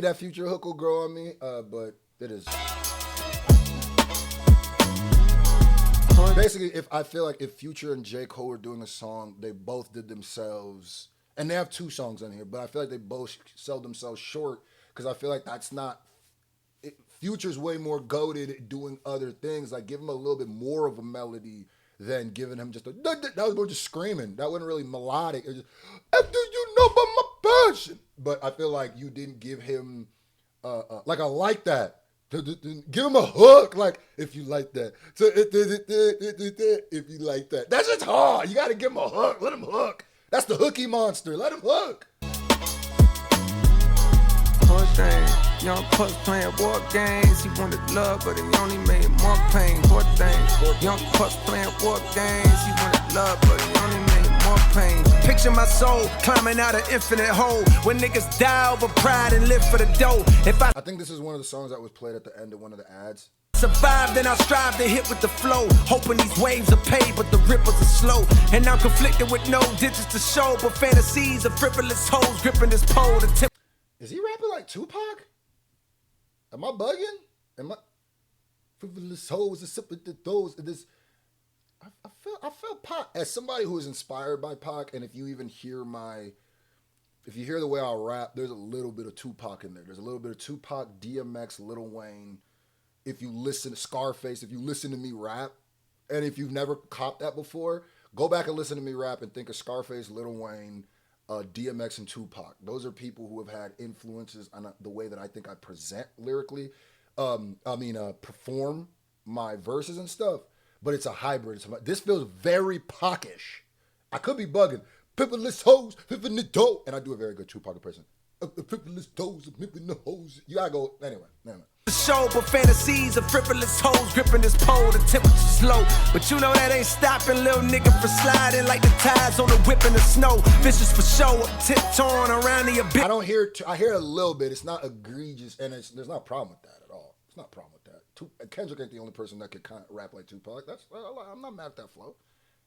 that Future hook will grow on me, but it is. Basically, if I feel like if Future and J. Cole were doing a song, they both did themselves, and they have 2 songs on here, but I feel like they both sell themselves short, because I feel like that's not, Future's way more goated at doing other things. Like, give him a little bit more of a melody than giving him just that was more just screaming. That wasn't really melodic. It was just, after you know about my passion. But I feel like you didn't give him, like, I like that. Give him a hook, like, if you like that. So if you like that. That's just hard. You got to give him a hook. Let him hook. That's the hooky monster. Let him hook. Poor thing, young puss playing war games. He wanted love, but he only made more pain. Poor thing, young puss playing war games. He wanted love, but he only made more pain. Picture my soul climbing out an infinite hole. When niggas die over pride and live for the dough. If I think this is one of the songs that was played at the end of one of the ads. survive, then I'll strive to hit with the flow. Hoping these waves are paid, but the ripples are slow. And I'm conflicted with no digits to show, but fantasies of frivolous hoes gripping this pole to tip. Is he rapping like Tupac? Am I bugging? Am I frivolous hoes? Those. This. I feel Pac as somebody who is inspired by Pac, and if you hear the way I rap, there's a little bit of Tupac in there. There's a little bit of Tupac, DMX, Lil Wayne. If you listen to Scarface, if you listen to me rap, and if you've never copped that before, go back and listen to me rap and think of Scarface, Lil Wayne, DMX, and Tupac. Those are people who have had influences on the way that I think I present lyrically. Perform my verses and stuff. but it's a hybrid. This feels very Pac-ish. I could be bugging. Pipperless hoes, pippin' the dough. And I do a very good Tupac impression. Pipperless toes, pippin' the hoes. You gotta go, anyway. Show, but fantasies of frivolous hoes gripping this pole, the temperature's low. But you know that ain't stopping little nigga from sliding like the tides on the whip in the snow. Vicious for show, tiptoeing around the abyss. I don't hear it, I hear it a little bit. It's not egregious, and there's not a problem with that at all. It's not a problem with that. Kendrick ain't the only person that could kind of rap like Tupac. I'm not mad at that flow.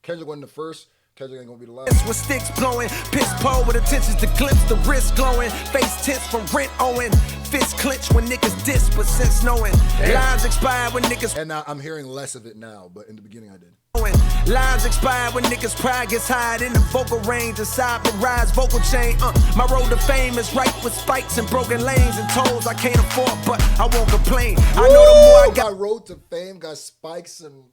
Kendrick wasn't the first. Kendrick ain't gonna be the last. With sticks blowing, piss pole with intentions to glimpse the wrist glowing. Face tense from rent owing. Fist clench when niggas diss, but since knowing. Lives expire when niggas. And now I'm hearing less of it now, but in the beginning I did. Lives expire when niggas' pride gets high in the vocal range. Aside the rise, vocal chain. My road to fame is right with spikes and broken lanes and tolls I can't afford, but I won't complain. I know the more I got. My road to fame got spikes and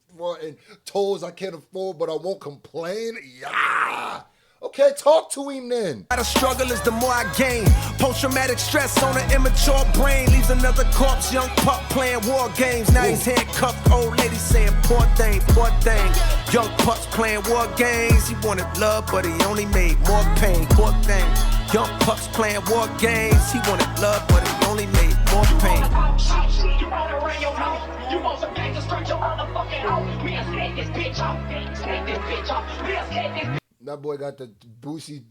tolls I can't afford, but I won't complain. Yeah. Okay, talk to him then. The struggle is the more I gain. Post-traumatic stress on an immature brain leaves another corpse. Young pup playing war games. Now he's handcuffed. Old lady saying poor thing, poor thing. Young pups playing war games. He wanted love, but he only made more pain. Poor thing. Young pups playing war games. He wanted love, but he only made more pain. You wanna run your mouth? You want some gangsters, stretch your motherfucking out. Me and snake this bitch off. Snake this bitch off. Me and snake this. That boy got the Boosie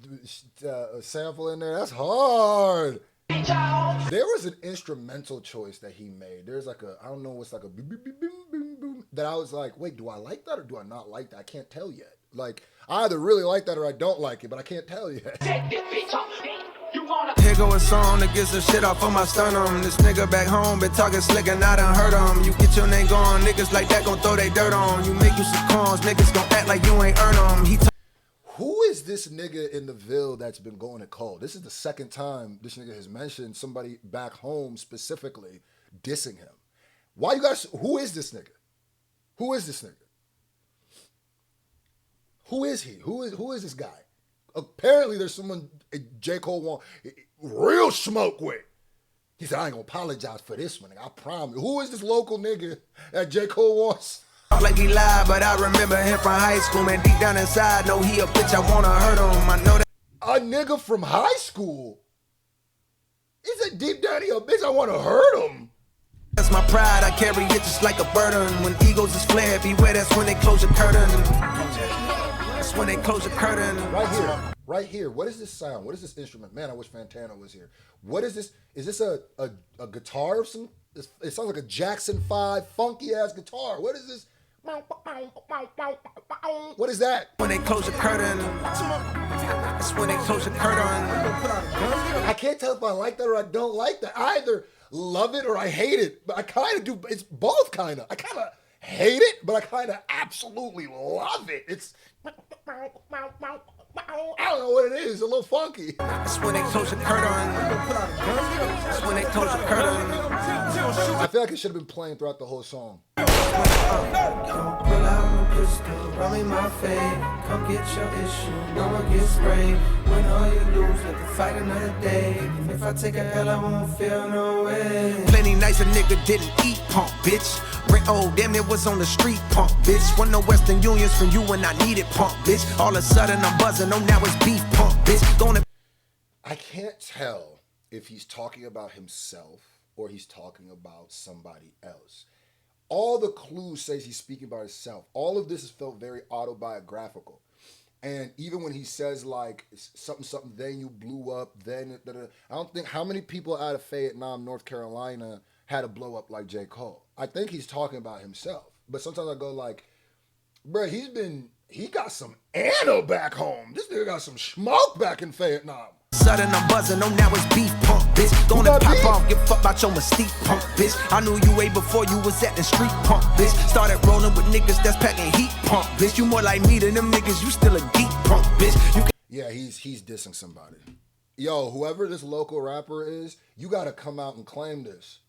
sample in there. That's hard. There was an instrumental choice that he made. There's like I don't know what's like a boom, boom, boom, boom, boom, boom, that I was like, wait, do I like that or do I not like that? I can't tell yet. Like, I either really like that or I don't like it, but I can't tell yet. Here go a song to get some shit off of my sternum. This nigga back home been talking slick and I done heard him. You get your name gone, niggas like that gon' throw they dirt on. You make you some cons, niggas gon' act like you ain't earn them. Who is this nigga in the Ville that's been going to cold? This is the second time this nigga has mentioned somebody back home specifically dissing him. Why you guys? Who is this nigga? Who is this nigga? Who is he? Who is this guy? Apparently there's someone J. Cole want real smoke with. He said, I ain't gonna apologize for this one, nigga. I promise. Who is this local nigga that J. Cole wants? Like he lied, but I remember him from high school. Man, deep down inside, know he a bitch, I wanna hurt him. I know that. A nigga from high school? He said, deep down, he a bitch, I wanna hurt him. That's my pride, I carry it just like a burden. When egos is flared, beware, that's when they close the curtain. That's when they close the curtain. Right here. What is this sound? What is this instrument? Man, I wish Fantano was here. What is this? Is this a guitar of some? It sounds like a Jackson 5 funky ass guitar. What is this? What is that? When they close the curtain. That's when they close the curtain. I can't tell if I like that or I don't like that. I either love it or I hate it. But I kind of do. It's both kind of. I kind of hate it, but I kind of absolutely love it. It's. I don't know what it is. It's a little funky. That's when they close the curtain. That's when they close the curtain. I feel like it should have been playing throughout the whole song. Pull out my pistol, run me my fade. Come get your issue, no one gets sprayed. Win or you lose, let the fight another day. If I take a L, I won't feel no way. Plenty nice a nigga didn't eat, punk bitch. Rent old, damn it was on the street, punk bitch. Want no Western Unions from you when I needed, punk bitch. All of a sudden I'm buzzing, oh now it's beef, punk bitch. Gonna. I can't tell if he's talking about himself or he's talking about somebody else. All the clues says he's speaking about himself. All of this has felt very autobiographical. And even when he says like something, then you blew up, then I don't think how many people out of Vietnam, North Carolina had a blow up like J. Cole. I think he's talking about himself. But sometimes I go like, bro, he got some Anna back home. This nigga got some smoke back in Vietnam. Sudden I'm buzzing, oh now it's beef, punk bitch. Gonna pop beef? Off, give fuck about your mystique, punk bitch. I knew you way before you was at the street, punk bitch. Started rolling with niggas that's packing heat, punk bitch. You more like me than them niggas, you still a geek, punk bitch. Yeah, he's dissing somebody. Yo, whoever this local rapper is, you gotta come out and claim this.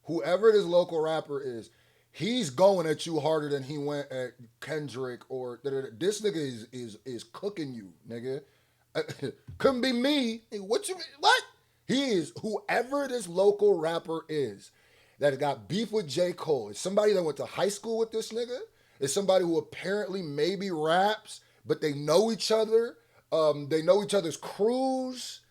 Whoever this local rapper is, he's going at you harder than he went at Kendrick or this nigga is cooking you, nigga. Couldn't be me. What? He is whoever this local rapper is that got beef with J. Cole. Is somebody that went to high school with this nigga? is somebody who apparently maybe raps, but they know each other. They know each other's crews.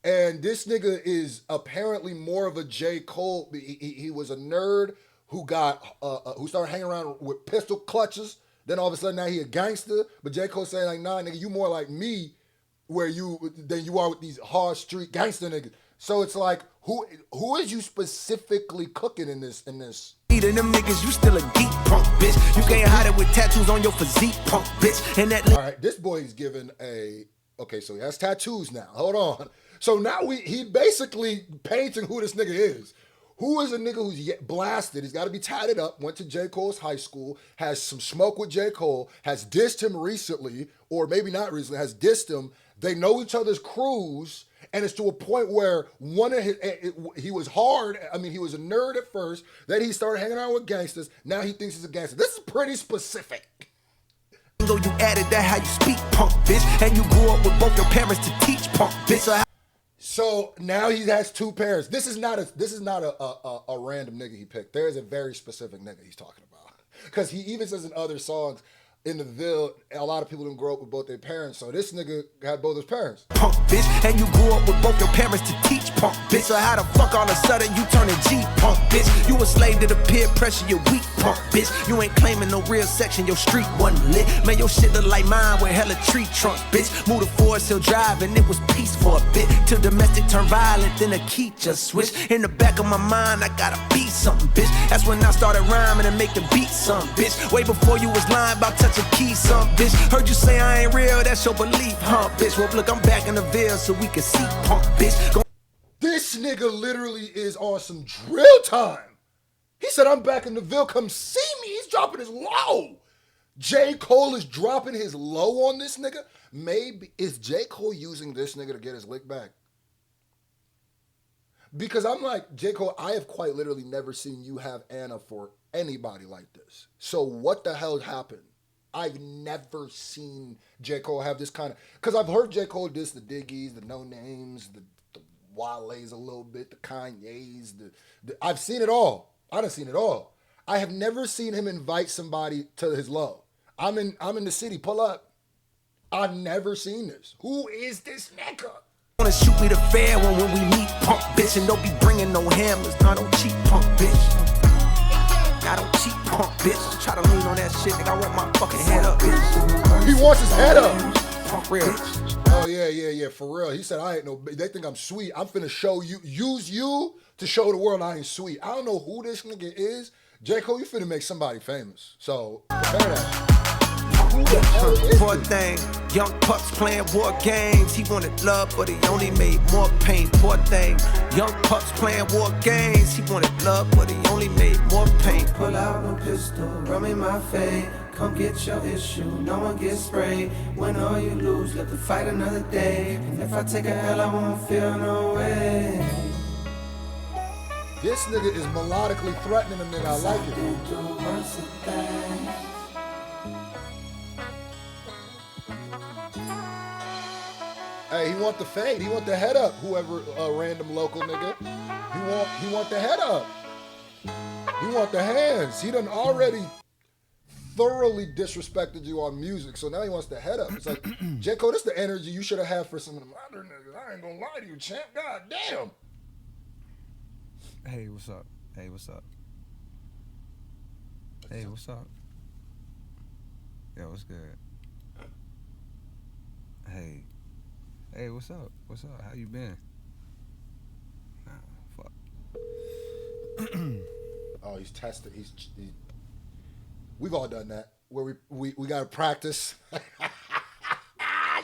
And this nigga is apparently more of a J. Cole. He was a nerd who got who started hanging around with pistol clutches. Then all of a sudden now he a gangster. But J. Cole saying like, nah, nigga, you more like me than you are with these hard street gangster niggas. So it's like, who is you specifically cooking in this? Eating them niggas, you still a geek punk, bitch. You can't hide it with tattoos on your physique, punk, bitch. And that. All right, this boy's given okay, so he has tattoos now. Hold on. So now he basically painting who this nigga is. Who is a nigga who's yet blasted? He's got to be tatted up, went to J. Cole's high school, has some smoke with J. Cole, has dissed him recently, or maybe not recently, has dissed him. They know each other's crews, and it's to a point where he was hard. I mean, he was a nerd at first. Then he started hanging out with gangsters. Now he thinks he's a gangster. This is pretty specific. Though you added that how you speak, punk, bitch. And you grew up with both your parents to teach, punk, bitch. So now he has two parents. This is not a random nigga he picked. There is a very specific nigga he's talking about. Because he even says in other songs, in the Ville, a lot of people didn't grow up with both their parents. So this nigga had both his parents. Punk, bitch. And you grew up with both your parents to teach, punk, bitch. So how the fuck all of a sudden you turning G, punk, bitch? You a slave to the peer pressure, you weak, punk, bitch. You ain't claiming no real section, your street wasn't lit. Man, your shit look like mine with hella tree trunks, bitch. Moved to Forest Hill Drive and it was peace for a bit. Till domestic turned violent, then the key just switched. In the back of my mind, I gotta be something, bitch. That's when I started rhyming and making beats, something, bitch. Way before you was lying about touching keys, some bitch. Heard you say I ain't real, that's your belief, huh, bitch? Well, look, I'm back in the Ville so we can see, punk, bitch. This nigga literally is on some drill time. He said, I'm back in the Ville, come see me. He's dropping his low. J. Cole is dropping his low on this nigga. Maybe, is J. Cole using this nigga to get his lick back? Because I'm like, J. Cole, I have quite literally never seen you have Anna for anybody like this. So what the hell happened? I've never seen J. Cole have this kind of... Because I've heard J. Cole diss the Diggies, the No Names, the Wale's a little bit, the Kanye's. I've seen it all. I done seen it all. I have never seen him invite somebody to his low. I'm in the city, pull up. I've never seen this. Who is this nigga? Wanna shoot me the fair one when we meet, punk, bitch. And don't be bringing no hammers. I don't cheat, punk, bitch. I don't cheat, punk, bitch. Try to lean on that shit, nigga. I want my fucking head up, bitch. He wants his head up. Punk, real. Oh, yeah, for real. He said, I ain't no... They think I'm sweet. I'm finna show you... Use you to show the world I ain't sweet. I don't know who this nigga is. J. Cole, you finna make somebody famous. So, prepare that. Who the hell is Poor this? thing, young pups playing war games. He wanted love, but he only made more pain. Poor thing, young pups playing war games. He wanted love, but he only made more pain. Pull out no pistol, run me my fade. Come get your issue, no one gets sprayed. Win or you lose, let the fight another day. And if I take a L, I won't feel no way. This nigga is melodically threatening him, nigga. I like it. Do worse things. Hey, he want the fade. He want the head up. Whoever, random local nigga. He want the head up. He want the hands. He done already thoroughly disrespected you on music, so now he wants the head up. It's like, J. Cole, this the energy you should have had for some of them other niggas. I ain't gonna lie to you, champ. God damn. Hey, what's up? Hey, what's up? Hey, what's up? Yo, what's good? Hey. Hey, what's up? What's up? How you been? Nah, fuck. Oh, he's tested. We've all done that. Where we gotta practice. You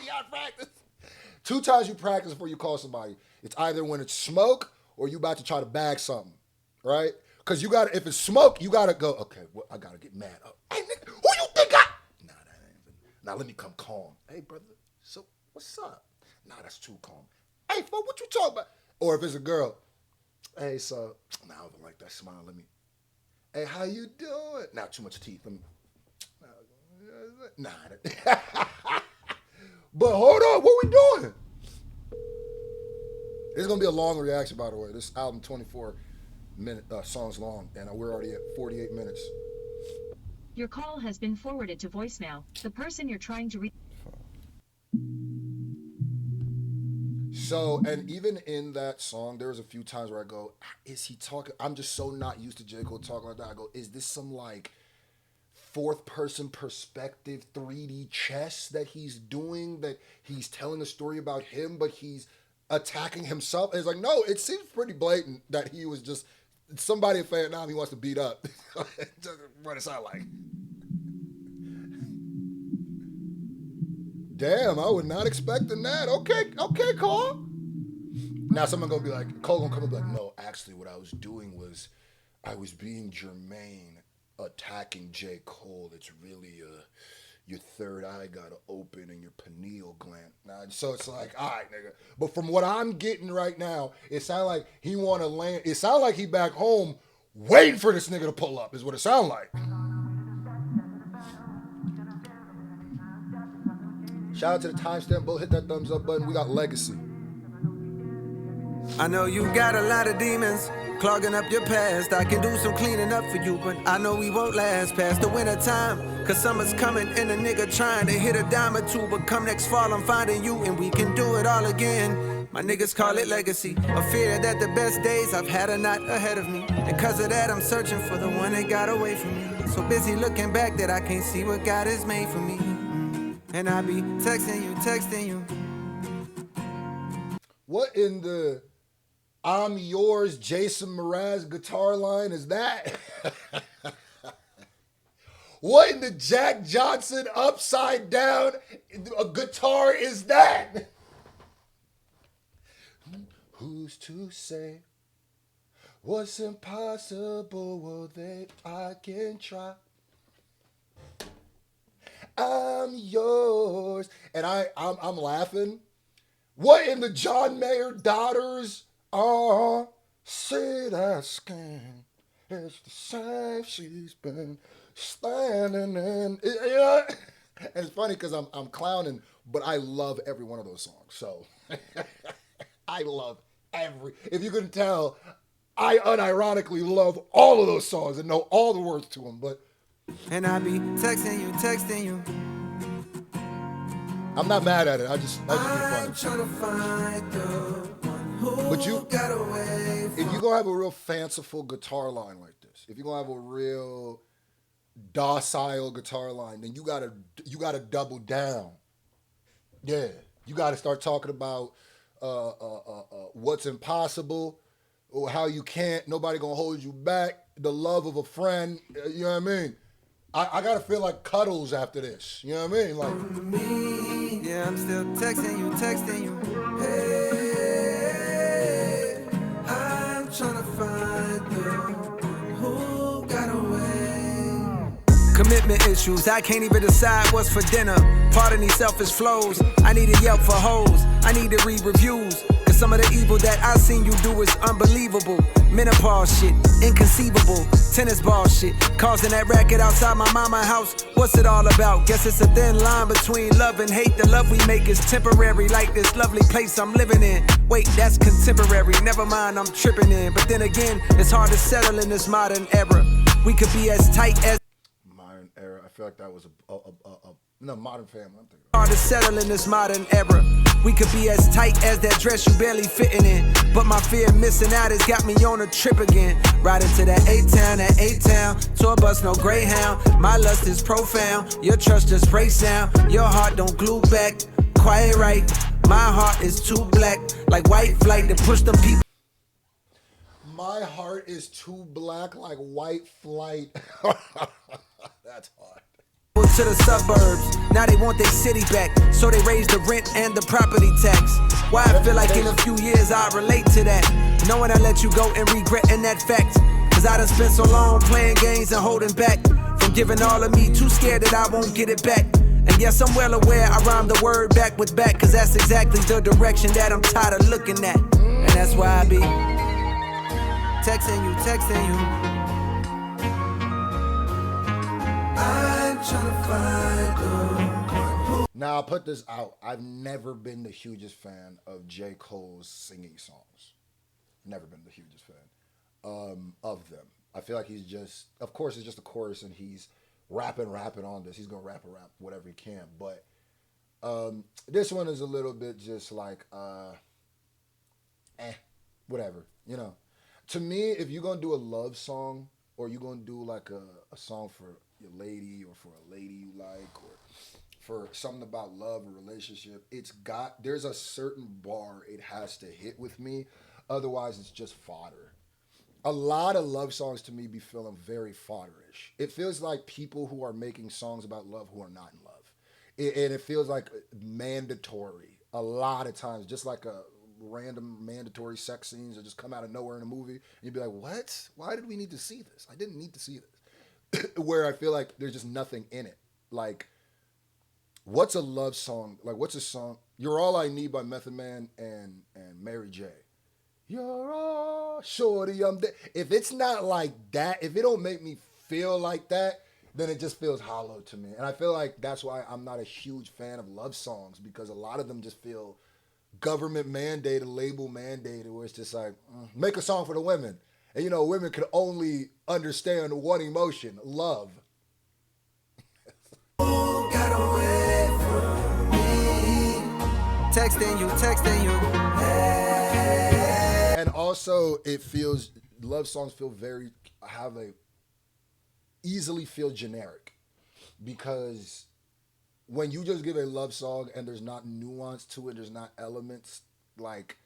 gotta practice. 2 times you practice before you call somebody. It's either when it's smoke or you about to try to bag something, right? Because you gotta, if it's smoke, you gotta go, okay, well, I gotta get mad. Oh, hey, nigga, who you think I... Nah, that ain't... Now let me come calm. Hey, brother, so what's up? Nah, that's too calm. Hey, fuck, what you talking about? Or if it's a girl, hey, so, nah, I don't like that smile. Let me, hey, how you doing? Nah, too much teeth. Let me, nah. But hold on, what we doing? It's gonna be a long reaction, by the way. This album 24 songs long, and we're already at 48 minutes. Your call has been forwarded to voicemail. The person you're trying to reach. So, and even in that song, there was a few times where I go, is he talking? I'm just so not used to J. Cole talking like that. I go, is this some like fourth person perspective 3D chess that he's doing, that he's telling a story about him, but he's attacking himself? And it's like, no, it seems pretty blatant that he was just somebody in Vietnam he wants to beat up. What it sound like. Damn, I was not expecting that. Okay, Cole. Now someone gonna be like, Cole gonna come and be like, no, actually what I was doing was I was being germane, attacking J. Cole. It's really your third eye gotta open and your pineal gland. Now, so it's like, all right, nigga. But from what I'm getting right now, it sounds like he wanna land. It sounds like he back home waiting for this nigga to pull up, is what it sounds like. Shout out to the timestamp, Bill. Hit that thumbs up button. We got legacy. I know you got a lot of demons clogging up your past. I can do some cleaning up for you, but I know we won't last past the winter time. Cause summer's coming and a nigga trying to hit a dime or two. But come next fall, I'm finding you and we can do it all again. My niggas call it legacy. A fear that the best days I've had are not ahead of me. And cause of that, I'm searching for the one that got away from me. So busy looking back that I can't see what God has made for me. And I be texting you. What in the I'm yours, Jason Mraz guitar line is that? What in the Jack Johnson upside down a guitar is that? Who's to say what's impossible? Well, I can try. I'm yours. And I'm laughing. What in the John Mayer Daughters? See that skin. It's the same she's been standing in. Yeah. And it's funny because I'm clowning, but I love every one of those songs. So I love if you couldn't tell, I unironically love all of those songs and know all the words to them. But and I be texting you. I'm not mad at it. I just be funny. Trying to find the one who But you got away. If you're gonna have a real fanciful guitar line like this, if you're gonna have a real docile guitar line, then you gotta double down. Yeah, you gotta start talking about what's impossible, or how you can't. Nobody gonna hold you back. The love of a friend. You know what I mean? I gotta feel like Cuddles after this. You know what I mean? Like, yeah, I'm still texting you. Hey, I'm trying to find the one who got away. Commitment issues, I can't even decide what's for dinner. Pardon these selfish flows, I need a Yelp for hoes. I need to read reviews, cause some of the evil that I seen you do is unbelievable. Menopause shit, inconceivable. Tennis ball shit, causing that racket outside my mama's house. What's it all about? Guess it's a thin line between love and hate. The love we make is temporary, like this lovely place I'm living in. Wait, that's contemporary, never mind, I'm tripping in. But then again, it's hard to settle in this modern era. We could be as tight as modern era. I feel like that was no, Modern Family. I'm thinking hard to settle in this modern era. We could be as tight as that dress you barely fitting in. But my fear of missing out has got me on a trip again. Riding to that A-Town, tour bus, no Greyhound. My lust is profound, your trust just breaks down. Your heart don't glue back, quiet right. My heart is too black, like white flight to push them people. My heart is too black like white flight. That's hard. To the suburbs, now they want their city back, so they raise the rent and the property tax. Why I feel like in a few years I relate to that, knowing I let you go and regretting that fact. Cause I done spent so long playing games and holding back from giving all of me, too scared that I won't get it back. And yes, I'm well aware I rhyme the word back with back, cause that's exactly the direction that I'm tired of looking at. And that's why I be texting you. I'm trying to find the one who. Now, I'll put this out. I've never been the hugest fan of J. Cole's singing songs. Never been the hugest fan of them. I feel like he's just, of course, it's just a chorus and he's rapping on this. He's gonna rap whatever he can. But this one is a little bit just like whatever, you know. To me, if you're gonna do a love song or you're gonna do like a song for your lady or for a lady you like or for something about love or relationship, there's a certain bar it has to hit with me. Otherwise, it's just fodder. A lot of love songs to me be feeling very fodderish. It feels like people who are making songs about love who are not in love. And it feels like mandatory a lot of times, just like a random mandatory sex scenes that just come out of nowhere in a movie. And you'd be like, what? Why did we need to see this? I didn't need to see this. Where I feel like there's just nothing in it. Like, what's a love song? Like, what's a song? You're All I Need by Method Man and Mary J. You're all shorty, I'm dead. If it's not like that, if it don't make me feel like that, then it just feels hollow to me. And I feel like that's why I'm not a huge fan of love songs, because a lot of them just feel government mandated, label mandated, where it's just like, make a song for the women. And you know, women can only understand one emotion, love. Got away from me. Texting you. Hey. And also, love songs easily feel generic, because when you just give a love song and there's not nuance to it, there's not elements, like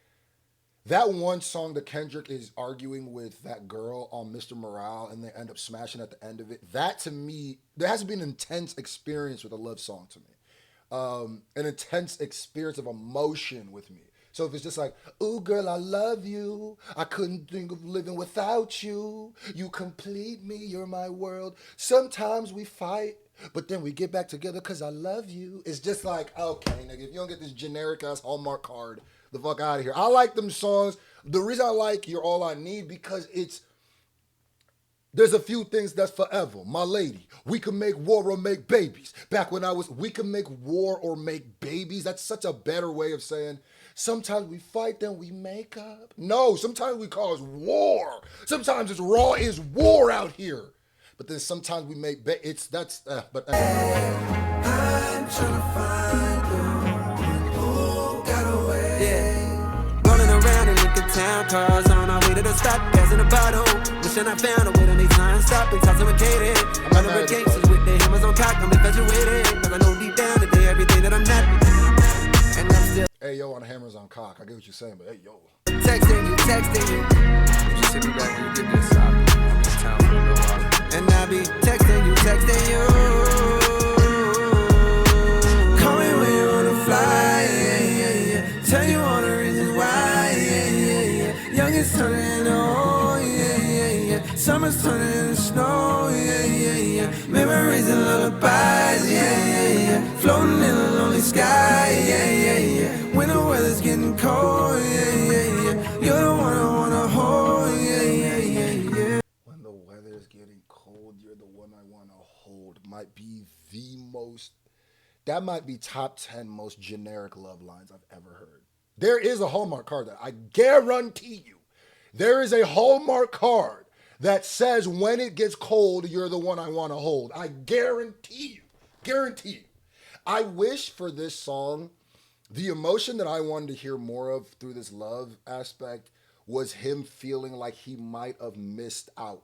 that one song that Kendrick is arguing with that girl on Mr. Morale and they end up smashing at the end of it, that to me, there has to be an intense experience with a love song to me. An intense experience of emotion with me. So if it's just like, ooh, girl, I love you. I couldn't think of living without you. You complete me. You're my world. Sometimes we fight, but then we get back together because I love you. It's just like, okay, nigga, if you don't get this generic-ass Hallmark card, the fuck out of here. I like them songs. The reason I like You're All I Need, because there's a few things that's forever. My lady, we can make war or make babies. Back when we can make war or make babies. That's such a better way of saying, sometimes we fight, then we make up. No, sometimes we cause war. Sometimes it's war out here. But then sometimes we make, I'm trying to find you. Who got away? Yeah. Rolling around in Lincoln Town, cars on our way to the stop, passing a bottle. Wishing I found a way to make time stop and intoxicated. Running with gangsters with their hammers on cock, I'm infatuated. Cause I know deep down today everything that I'm not. And I'm still. Hey, yo, on hammers on cock. I get what you're saying, but hey, yo. Texting you. You should be back when you get this out. I'm in town for a little while. And I be texting you. Call me when you wanna fly, yeah. Tell you all the reasons why, yeah. Youngest turning into old, yeah. Summer's turning into snow, yeah. Memories and lullabies, yeah. Floating in a lonely sky, yeah. When the weather's getting cold, yeah. You're the one I wanna hold, yeah. When the weather's getting cold, you're the one I want to hold. Might be that might be top 10 most generic love lines I've ever heard. There is a Hallmark card that I guarantee you. There is a Hallmark card that says when it gets cold, you're the one I want to hold. I guarantee you. I wish for this song, the emotion that I wanted to hear more of through this love aspect was him feeling like he might have missed out.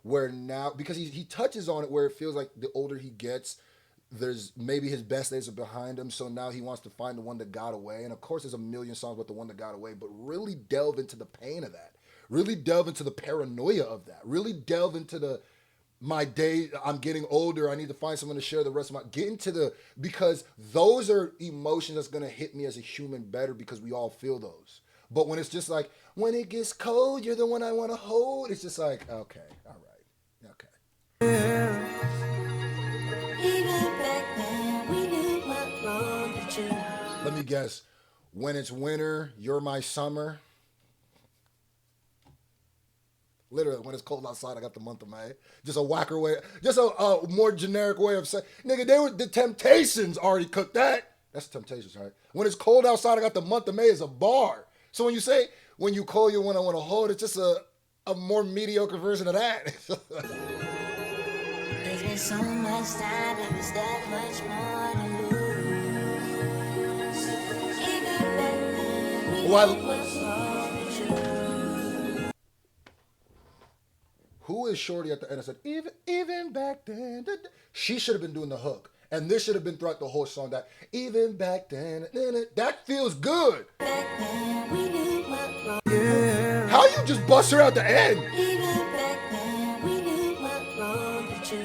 Where now, because he touches on it where it feels like the older he gets, there's maybe his best days are behind him, so now he wants to find the one that got away. And of course, there's a million songs about the one that got away, but really delve into the pain of that. Really delve into the paranoia of that. Really delve into my day, I'm getting older, I need to find someone to share the rest of because those are emotions that's going to hit me as a human better, because we all feel those. But when it's just like, when it gets cold, you're the one I want to hold, it's just like, okay, all right, okay. Even back then, we knew what wrong with you. Let me guess. When it's winter, you're my summer. Literally, when it's cold outside, I got the month of May. Just a whacker way, just a more generic way of saying, nigga, the Temptations already cooked that. That's the Temptations, right? When it's cold outside, I got the month of May as a bar. So when you say, when you call you when I want to hold, it's just a more mediocre version of that. There's been so much time, and it's that much more to lose. Even back then, we knew what was wrong with you. Who is Shorty at the end? I said, even back then. She should have been doing the hook. And this should have been throughout the whole song. That even back then. That feels good. Back then, we knew what wrong. Yeah. How you just bust her out the end? Even back then, we knew what wrong with you.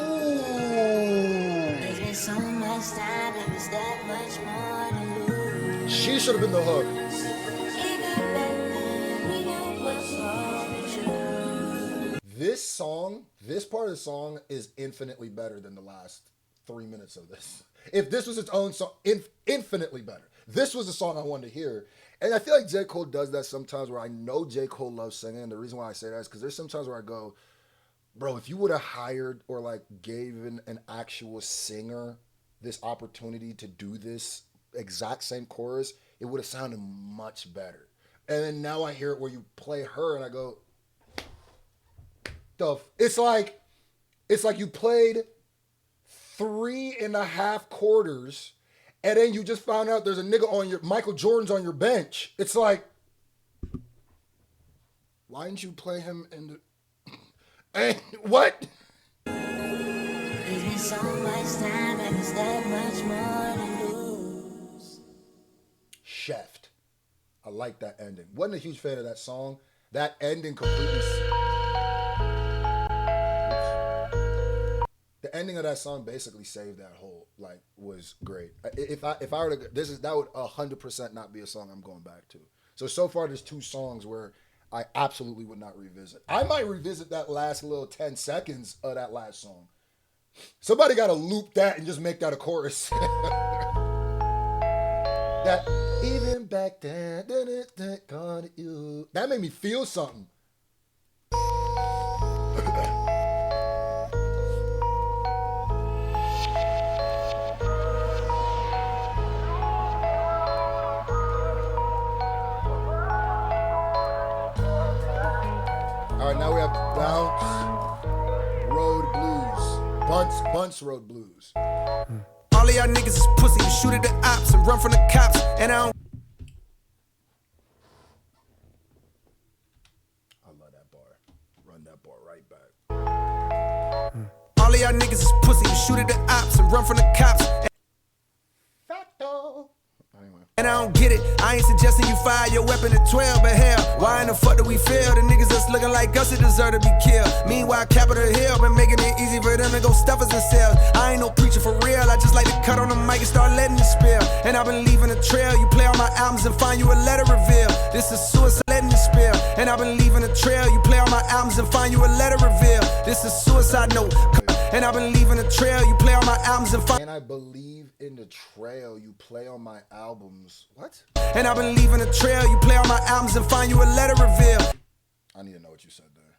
Ooh. There's been so much time, and it's that much more to lose. She should have been the hook. Even back then, we knew what's wrong with you. This song, this part of the song is infinitely better than the last 3 minutes of this. If this was its own song, infinitely better. This was the song I wanted to hear. And I feel like J. Cole does that sometimes where I know J. Cole loves singing. And the reason why I say that is because there's sometimes where I go, bro, if you would have hired or like gave an actual singer this opportunity to do this exact same chorus, it would have sounded much better. And then now I hear it where you play her and I go, it's like you played 3.5 quarters and then you just found out there's a nigga on your Michael Jordan's on your bench. It's like, why didn't you play him in the and what? There's been so much time, and it's that much more to lose. Chefed. I like that ending. Wasn't a huge fan of that song. That ending completely. The ending of that song basically saved that whole, like, was great. If I were to, that would 100% not be a song I'm going back to. So far there's 2 songs where I absolutely would not revisit. I might revisit that last little 10 seconds of that last song. Somebody got to loop that and just make that a chorus. That even back then, that made me feel something. All right, now we have Bunce Road Blues. Bunce Road Blues. All of y'all niggas is pussy. You shoot at the ops and run from the cops. And I don't. I love that bar. Run that bar right back. All of y'all niggas is pussy. You shoot at the ops and run from the cops. Facto. Anyway. And I don't get it. I ain't suggesting you fire your weapon at 12, but hell, why in the fuck do we fail? The niggas that's looking like us that deserve to be killed. Meanwhile, Capitol Hill been making it easy for them to go stuff us in cells. I ain't no preacher for real. I just like to cut on the mic and start letting it spill. And I've been leaving a trail. You play on my albums and find you a letter reveal. This is suicide, letting it spill. And I've been leaving a trail. You play on my albums and find you a letter reveal. This is suicide note. And I've been leaving a trail. You play on my albums and find. And I believe in the trail you play on my albums. What? And I've been leaving a trail. You play on my albums and find you a letter reveal. I need to know what you said there.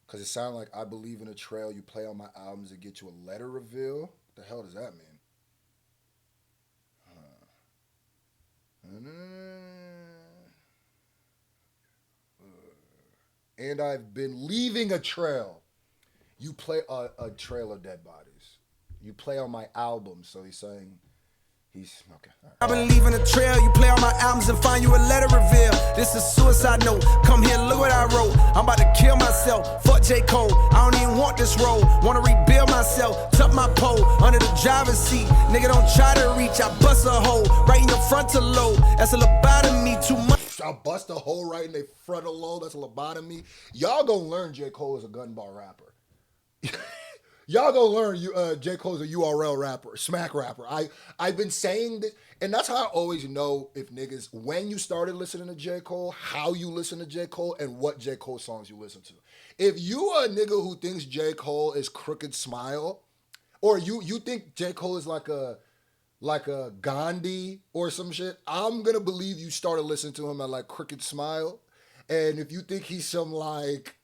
Because it sounded like I believe in a trail you play on my albums and get you a letter reveal. What the hell does that mean? And I've been leaving a trail. You play a trail of dead bodies. You play on my album, so he's saying he's okay. Right. I've been leaving a trail. You play on my albums and find you a letter reveal. This is suicide note. Come here, look what I wrote. I'm about to kill myself. Fuck J. Cole. I don't even want this role. Wanna rebuild myself. Tuck my pole under the driver's seat. Nigga, don't try to reach. I bust a hole right in your frontal lobe. That's a lobotomy. Too much. I bust a hole right in their frontal lobe. That's a lobotomy. Y'all gonna learn J. Cole is a gun bar rapper. Y'all gonna learn J. Cole's a URL rapper, smack rapper. I've been saying that, and that's how I always know if niggas, when you started listening to J. Cole, how you listen to J. Cole, and what J. Cole songs you listen to. If you a nigga who thinks J. Cole is Crooked Smile, or you think J. Cole is like a Gandhi or some shit, I'm gonna believe you started listening to him at like Crooked Smile. And if you think he's some like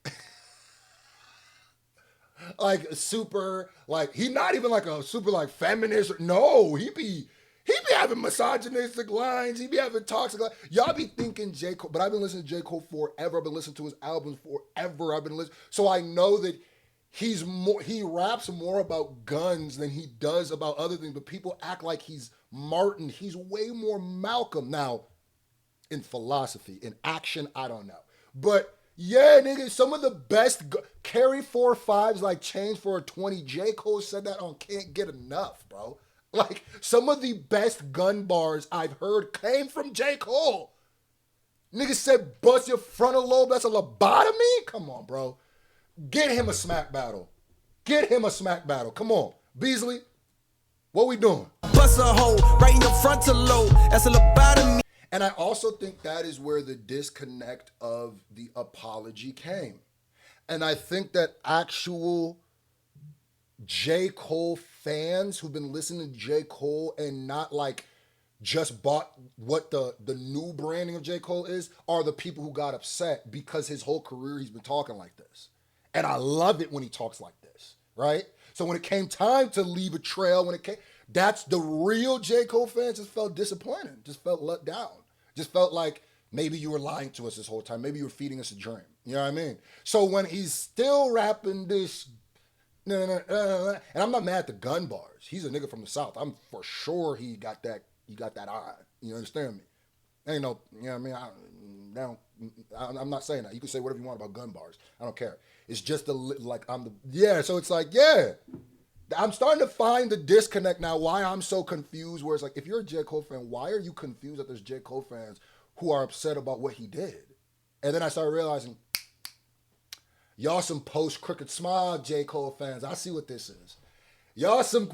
super, like, he not even like a super like feminist. No, he be having misogynistic lines. He be having toxic lines. Y'all be thinking J. Cole, but I've been listening to J. Cole forever. I've been listening to his albums forever. So I know that he raps more about guns than he does about other things, but people act like he's Martin. He's way more Malcolm. Now, in philosophy, in action, I don't know. But yeah, nigga, some of the best carry 4-5s like change for a 20. J. Cole said that on Can't Get Enough, bro. Like, some of the best gun bars I've heard came from J. Cole. Nigga said, bust your frontal lobe, that's a lobotomy? Come on, bro. Get him a smack battle. Get him a smack battle. Come on. Beasley, what we doing? Bust a hole right in your frontal lobe. That's a lobotomy. And I also think that is where the disconnect of the apology came. And I think that actual J. Cole fans who've been listening to J. Cole and not like just bought what the new branding of J. Cole is are the people who got upset because his whole career he's been talking like this. And I love it when he talks like this, right? So when it came time to leave a trail, that's the real J. Cole fans just felt disappointed, just felt let down, just felt like maybe you were lying to us this whole time. Maybe you were feeding us a dream. You know what I mean? So when he's still rapping this, and I'm not mad at the gun bars. He's a nigga from the South. I'm for sure he got that eye. You understand me? Ain't no, you know what I mean? I'm not saying that. You can say whatever you want about gun bars. I don't care. It's just so it's like, yeah. I'm starting to find the disconnect now, why I'm so confused, where it's like, if you're a J. Cole fan, why are you confused that there's J. Cole fans who are upset about what he did? And then I started realizing, y'all some post-Crooked Smile J. Cole fans. I see what this is. Y'all some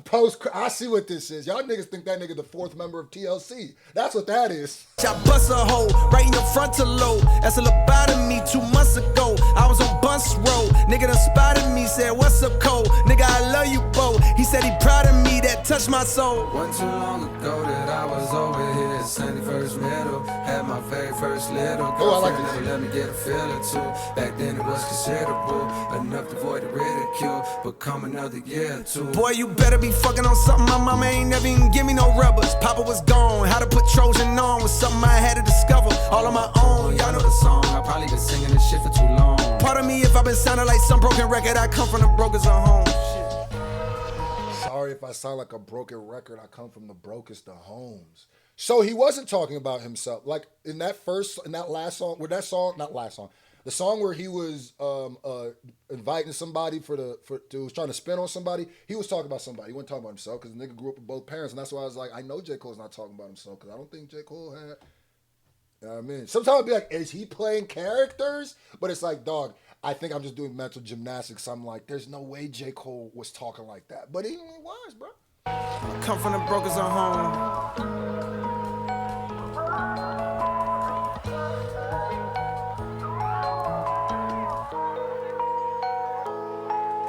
I see what this is. Y'all niggas think that nigga the fourth member of TLC. That's what that is. I bust a hole right in your frontal lobe. That's a lobotomy 2 months ago. I was on Bunce Road. Nigga done spotted me, said, what's up, Cole? Nigga, I love you, Bo. He said he proud of me, that touched my soul. Wasn't too long ago that I was over here at 71st Middle. Had my very first little girlfriend, never let me get a feel or two. Back then it was considerable, enough to avoid the ridicule. But come another year or two. Boy, you better be fucking on something. My mama ain't never even give me no rubbers. Papa was gone. How to put Trojan on was something I had to discover all on my own. Y'all know the song. I probably been singing this shit for too long. Pardon me if I've been sounding like some broken record. I come from the brokers at home. Sorry if I sound like a broken record. I come from the brokest of homes. So he wasn't talking about himself. Like in that last song, the song where he was inviting somebody was trying to spin on somebody, he was talking about somebody. He wasn't talking about himself because the nigga grew up with both parents. And that's why I was like, I know J. Cole's not talking about himself because I don't think J. Cole had, you know what I mean? Sometimes I'd be like, is he playing characters? But it's like, dog, I think I'm just doing mental gymnastics. I'm like, there's no way J. Cole was talking like that. But he was, bro. I come from the brokers at home.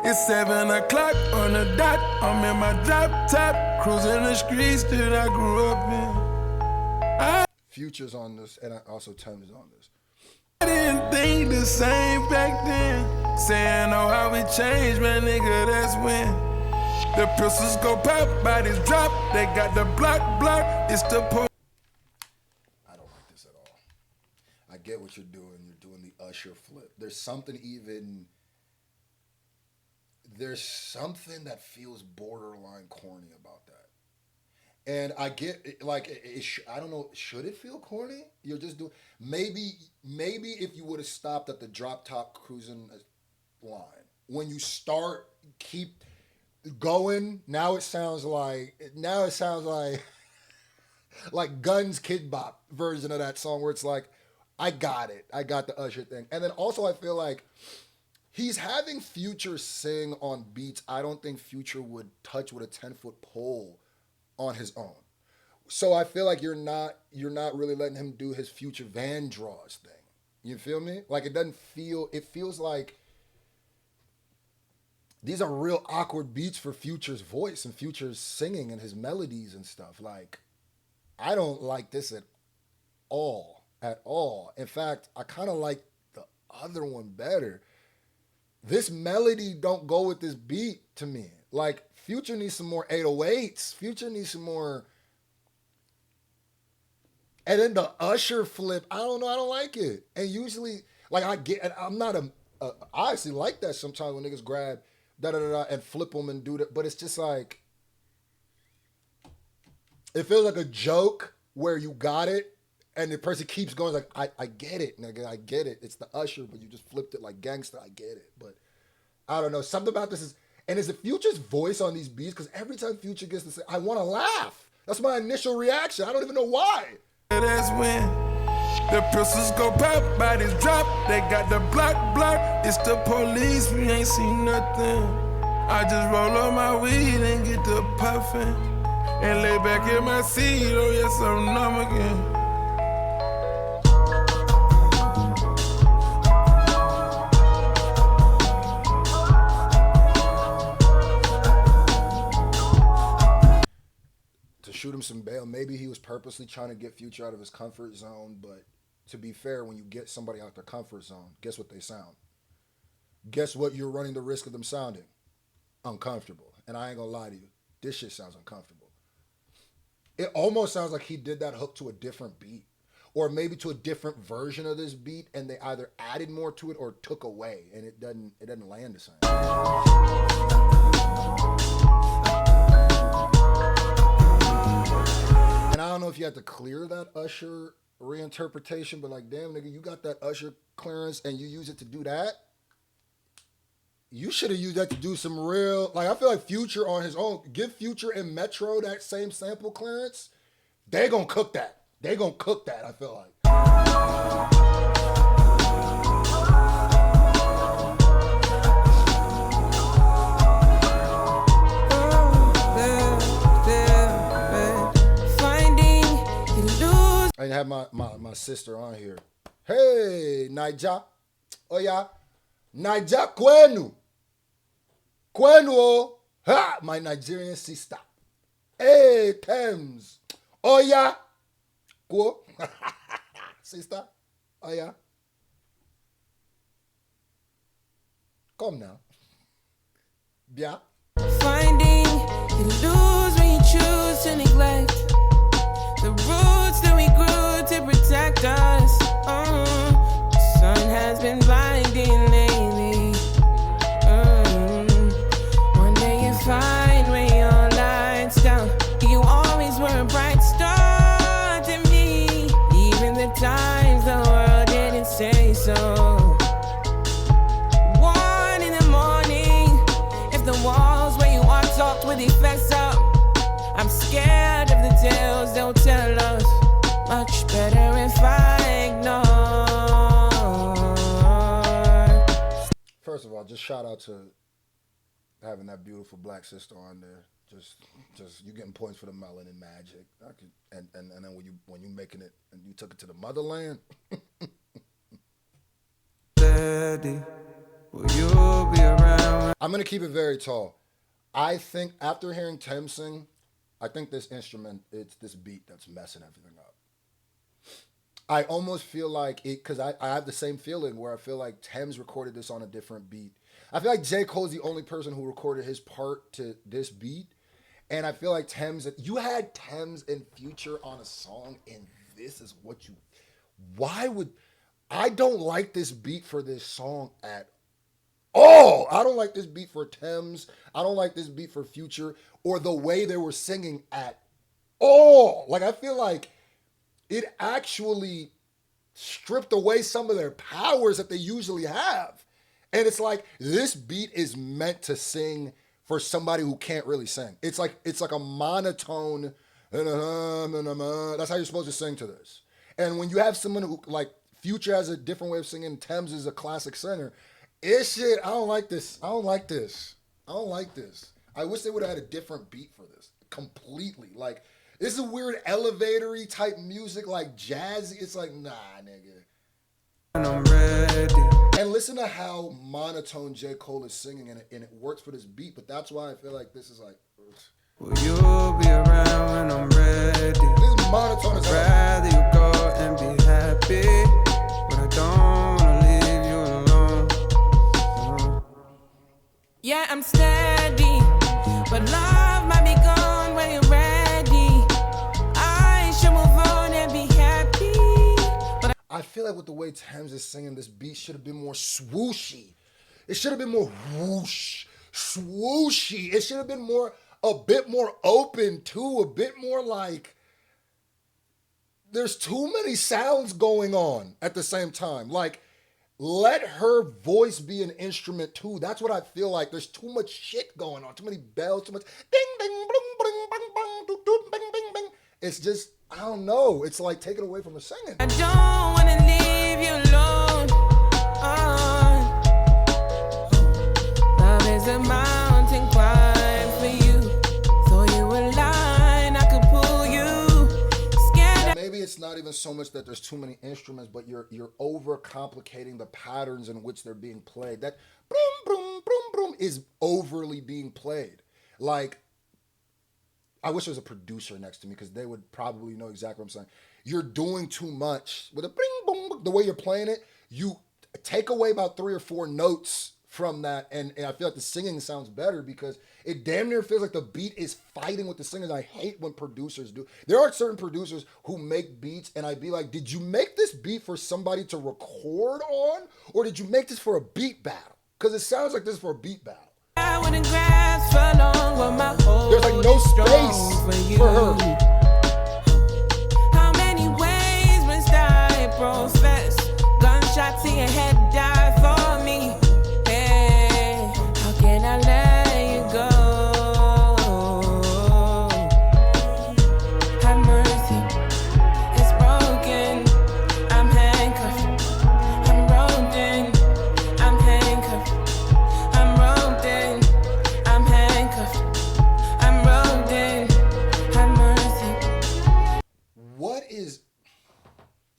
It's 7 o'clock on the dot. I'm in my drop top, cruising the streets that I grew up in. Future's on this, and also Tim is on this. I didn't think the same back then. Saying, oh, how we changed, man, nigga, that's when. The pistols go pop, bodies drop. They got the block. It's the po. I don't like this at all. I get what you're doing. You're doing the Usher flip. There's something that feels borderline corny about that. And I get it, like, I don't know, should it feel corny? You're just doing, maybe if you would have stopped at the drop top cruising line, when you keep going, now it sounds like like Guns Kid Bop version of that song where it's like, I got the Usher thing. And then also I feel like he's having Future sing on beats I don't think Future would touch with a 10-foot pole on his own. So I feel like you're not really letting him do his Future Vandross thing. You feel me? Like it feels like these are real awkward beats for Future's voice and Future's singing and his melodies and stuff. Like, I don't like this at all. In fact, I kind of like the other one better. This melody don't go with this beat to me. Like, Future needs some more 808s. Future needs some more. And then the Usher flip, I don't know, I don't like it. And usually, like, I actually like that sometimes when niggas grab da da da da, and flip them and do that. But it's just like, it feels like a joke where you got it, and the person keeps going like, I get it, nigga, I get it. It's the Usher, but you just flipped it like gangster. I get it, but I don't know. Something about this is, and it's the Future's voice on these beats, because every time Future gets to say, I want to laugh. That's my initial reaction. I don't even know why. That's when the pistols go pop, bodies drop. They got the block. It's the police, we ain't seen nothing. I just roll up my weed and get the puffin'. And lay back in my seat, oh yes, I'm numb again. Shoot him some bail. Maybe he was purposely trying to get Future out of his comfort zone, but to be fair, when you get somebody out their comfort zone, guess what they sound? Guess what you're running the risk of them sounding? Uncomfortable. And I ain't gonna lie to you, this shit sounds uncomfortable. It almost sounds like he did that hook to a different beat, or maybe to a different version of this beat, and they either added more to it or took away, and it doesn't land the same. And I don't know if you had to clear that Usher reinterpretation, but like, damn, nigga, you got that Usher clearance and you use it to do that? You should have used that to do some real, like, I feel like Future on his own, give Future and Metro that same sample clearance, they gonna cook that. They gonna cook that, I feel like. I have my sister on here. Hey, Naija. Oh yeah. Naija kwenu. Kwenu. Ha, my Nigerian sister. Hey, Thames. Oh yeah. Go. Sister. Oh yeah. Come now. Bien. Finding you lose when you choose to neglect the roots that we grew to protect us. The sun has been blinding lately. One day you find where your lights down. You always were a bright star to me, even the times the world didn't say so. 1 in the morning, if the walls where you are talked with effects up, I'm scared of the tales they'll tell us. Much better if I ignore. First of all, just shout out to having that beautiful black sister on there. Just you getting points for the melanin magic. And then when you making it and you took it to the motherland. Daddy, will you be around? I'm gonna keep it very tall. I think after hearing Tim sing, I think this instrument, it's this beat that's messing everything up. I almost feel like it, because I have the same feeling where I feel like Thames recorded this on a different beat. I feel like J. Cole's the only person who recorded his part to this beat. And I feel like you had Thames and Future on a song, and this is what you, I don't like this beat for this song at all. I don't like this beat for Thames. I don't like this beat for Future, or the way they were singing at all. Like, I feel like it actually stripped away some of their powers that they usually have. And it's like, this beat is meant to sing for somebody who can't really sing. It's like a monotone, that's how you're supposed to sing to this. And when you have someone who, like, Future has a different way of singing, Thames is a classic singer, it's shit, I don't like this. I don't like this. I wish they would have had a different beat for this. Completely. Like, this is a weird elevator-y type music, like jazzy. It's like, nah, nigga. And I'm ready. And listen to how monotone J. Cole is singing, and it works for this beat, but that's why I feel like this is like, will you be around when I'm ready? This is monotone as hell. Rather you go and be happy, but I don't wanna leave you alone. Yeah, I'm steady, but love might be gone when you're ready. I should move on and be happy. But I feel like with the way Thames is singing, this beat should have been more swooshy. It should have been more whoosh, swooshy. It should have been a bit more open too, a bit more like there's too many sounds going on at the same time. Like, let her voice be an instrument too. That's what I feel like. There's too much shit going on, too many bells, too much ding, ding, bling, bling, bang, bang, doo, doo, bing, bing, bing. It's just, I don't know. It's like taken away from her singing. I don't wanna leave you alone. Love is a mountain climb for you. Throw you a line, I could pull you. Scared. Maybe it's not even so much that there's too many instruments, but you're overcomplicating the patterns in which they're being played. That boom, boom, boom, boom is overly being played. Like, I wish there was a producer next to me because they would probably know exactly what I'm saying. You're doing too much with a bing, boom, the way you're playing it. You take away about 3 or 4 notes from that, and I feel like the singing sounds better because it damn near feels like the beat is fighting with the singers. I hate when producers do. There are certain producers who make beats, and I'd be like, did you make this beat for somebody to record on, or did you make this for a beat battle? Because it sounds like this is for a beat battle. When the grass fell long, well, my whole there's like no space for her. How many ways must I profess? Gunshots in your head die for me. Hey, how can I let you go? Have mercy, it's broken. I'm handcuffed, I'm roped in. I'm handcuffed, I'm roped in. I'm handcuffed, I'm roped in. Have mercy. What is...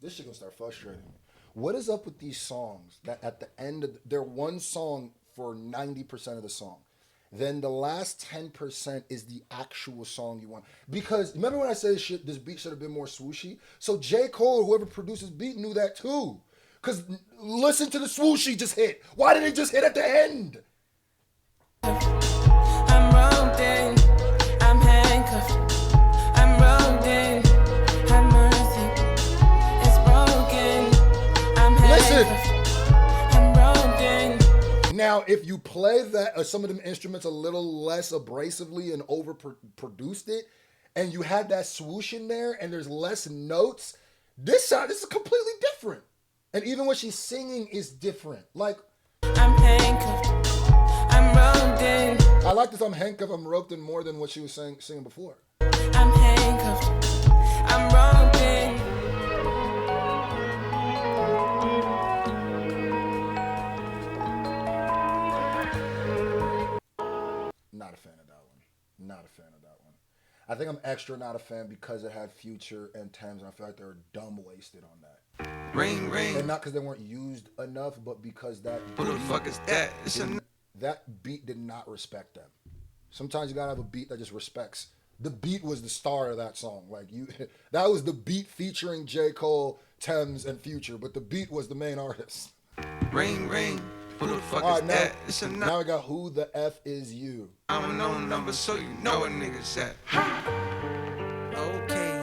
This shit gonna start frustrating me. What is up with these songs that at the end of... They're one song for 90% of the song. Then the last 10% is the actual song you want. Because remember when I said this beat should have been more swooshy? So J. Cole or whoever produced this beat knew that too. Because listen to the swoosh he just hit. Why did it just hit at the end? I'm roped in, I'm handcuffed, I'm roped in. Have mercy, it's broken. I'm handcuffed, I'm roped in. Now, if you play that some of them instruments a little less abrasively and overproduced it, and you had that swoosh in there, and there's less notes, this is completely different. And even what she's singing is different. Like, I'm handcuffed, I'm roped in. I like this I'm handcuffed, I'm roped in more than what she was singing before. I'm handcuffed, I'm roped in. Not a fan of that one. Not a fan of that one. I think I'm extra not a fan because it had Future and Thames, and I feel like they were dumb wasted on that. Ring, ring. And not because they weren't used enough, but because that... Who the fuck is that? That beat did not respect them. Sometimes you gotta have a beat that just respects. The beat was the star of that song. Like that was the beat featuring J. Cole, Thames, and Future, but the beat was the main artist. Ring, ring. Who the fuck All is right, that? Now we got Who the F Is You. I don't know numbers, so you know what niggas at. Okay.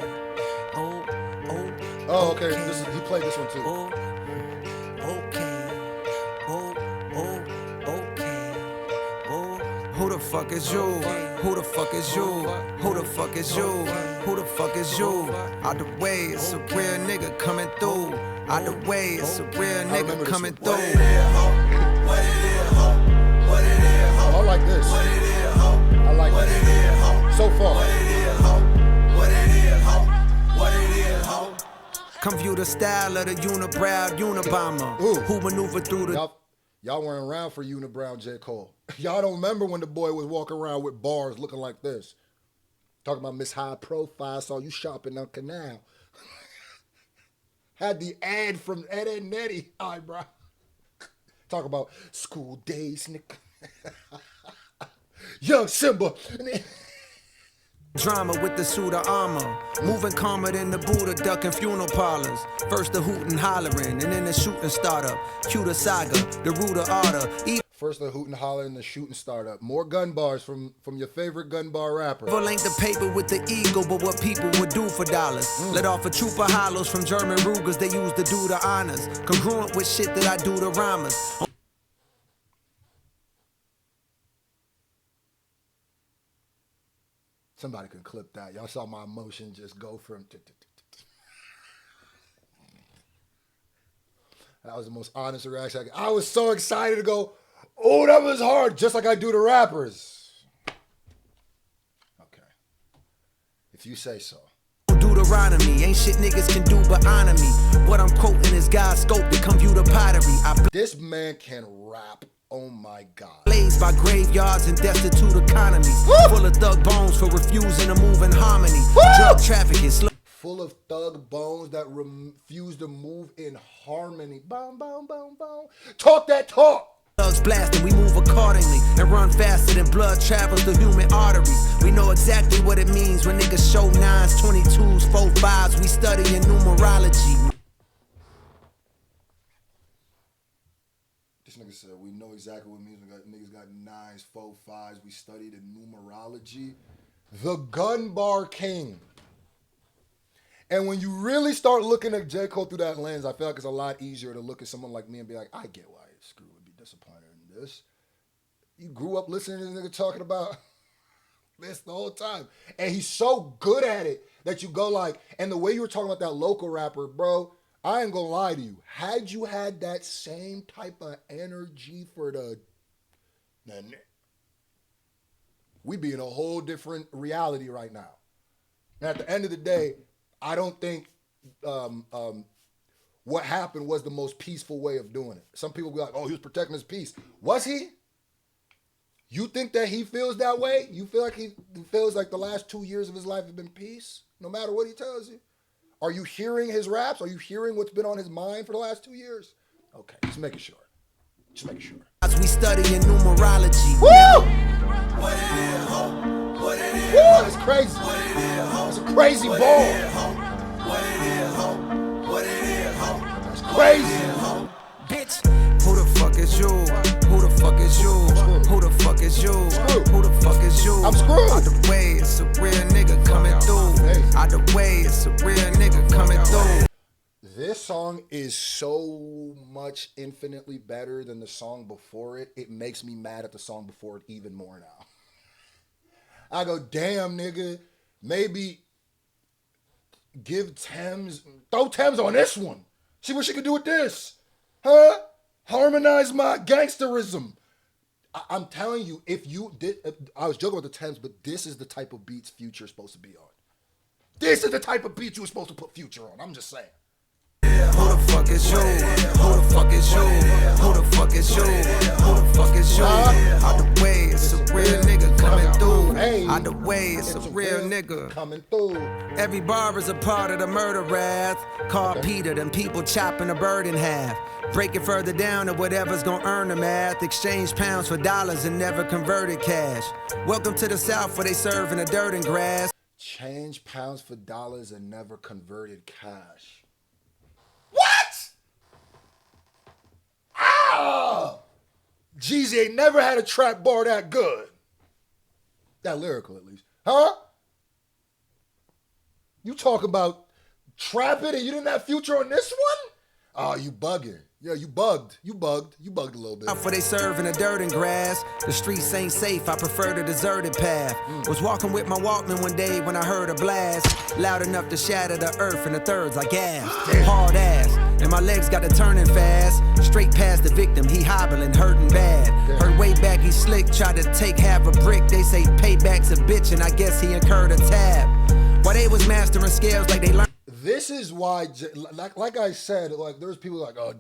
Oh, okay. He played this one too. Who the fuck is you? Who the fuck is you? Who the fuck is you? Who the fuck is you? Out the way, it's a real nigga coming through. Out the way, it's a real nigga coming through. Oh, I like this. I like this. So far. Come view the style of the unibrow Unabomber. Who maneuver through the... Y'all weren't around for Unibrow J. Cole. Y'all don't remember when the boy was walking around with bars looking like this. Talking about Miss High Profile, saw you shopping on Canal. Had the ad from Ed and Nettie eyebrow. Talk about school days, nigga. Young Simba. Drama with the suit of armor. Moving calmer than the Buddha, ducking funeral parlors. First the hootin' hollering, and then the shooting startup. Cue the saga, the root of order. First the hootin' hollering and the shooting startup. More gun bars from your favorite gun bar rapper. Full length of paper with the ego, but what people would do for dollars. Let off a troop of hollows from German Rugers they used to do the honors. Congruent with shit that I do to rhymers. Somebody can clip that. Y'all saw my emotion just go from. That was the most honest reaction. I was so excited to go, oh, that was hard, just like I do to rappers. Okay. If you say so. Deuteronomy, ain't shit niggas can do but honor me. What I'm quoting is God's scope to computer pottery. This man can rap. Oh my God. Blazed by graveyards and destitute economies. Woo! Full of thug bones for refusing to move in harmony. Woo! Drug trafficking. Full of thug bones that refuse to move in harmony. Boom, boom, boom, boom. Talk that talk. Thugs blasting, we move accordingly and run faster than blood travels through human arteries. We know exactly what it means when niggas show 9s, 22s, 4-5s. We study in numerology. This nigga said, we know exactly what it means. Niggas got 9s, 4-5s. We studied in numerology. The gun bar king. And when you really start looking at J. Cole through that lens, I feel like it's a lot easier to look at someone like me and be like, I get why Screw would be disappointed in this. You grew up listening to this nigga talking about this the whole time. And he's so good at it that you go like, and the way you were talking about that local rapper, bro, I ain't gonna lie to you. Had you had that same type of energy for we'd be in a whole different reality right now. And at the end of the day, I don't think what happened was the most peaceful way of doing it. Some people be like, oh, he was protecting his peace. Was he? You think that he feels that way? You feel like he feels like the last 2 years of his life have been peace, no matter what he tells you? Are you hearing his raps? Are you hearing what's been on his mind for the last 2 years? Okay, just making sure. Just making sure. As we study in numerology. Woo! What it is, ho? What it is? Woo! It's crazy. What it is, ho? It's a crazy ball. What it is, ho? What it is, ho? It's crazy. Bitch, who the fuck is you? Who the fuck is you? Who the fuck is you? Who the fuck is you? I'm screwed. Out the way, it's a real nigga coming through. Out the way, it's a real nigga coming through. This song is so much infinitely better than the song before it. It makes me mad at the song before it even more now. I go, damn, nigga, maybe give throw Thames on this one. See what she can do with this. Huh? Harmonize my gangsterism. I'm telling you, if you did, I was joking about the Thames, but this is the type of beats Future is supposed to be on. This is the type of beats you were supposed to put Future on. I'm just saying. Who the fuck is you? Who the fuck is you? Who the fuck is you? Who the fuck is you? Out the way, it's a real nigga coming through. Out the way, it's a real nigga coming through. Every bar is a part of the murder wrath. Call Peter, them people chopping a bird in half. Break it further down to whatever's gonna earn the math. Exchange pounds for dollars and never converted cash. Welcome to the South where they serving the dirt and grass. Change pounds for dollars and never converted cash. What? Ah! Jeezy ain't never had a trap bar that good. That lyrical, at least. Huh? You talk about trap it and you didn't have Future on this one? Oh, you bugging. Yeah, you bugged. You bugged a little bit. For they serving the dirt and grass. The streets ain't safe, I prefer the deserted path. Was walking with my Walkman one day when I heard a blast. Loud enough to shatter the earth in the thirds, I gasped. Hard ass, and my legs got to turning fast. Straight past the victim, he hobbling, hurting bad. Heard way back he slick, tried to take half a brick. They say payback's a bitch, and I guess he incurred a tab. While they was mastering scales like they learned. This is why, like I said, like there's people like, oh,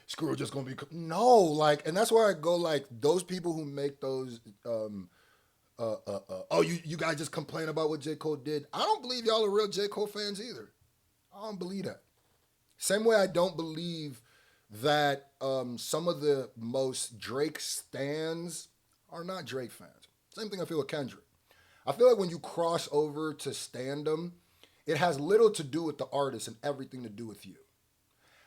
Screw just gonna be no, like, and that's where I go, like those people who make those oh, you guys just complain about what J. Cole did. I don't believe y'all are real J. Cole fans either. I don't believe that. Same way I don't believe that some of the most Drake stans are not Drake fans. Same thing I feel with Kendrick. I feel like when you cross over to standom, it has little to do with the artist and everything to do with you.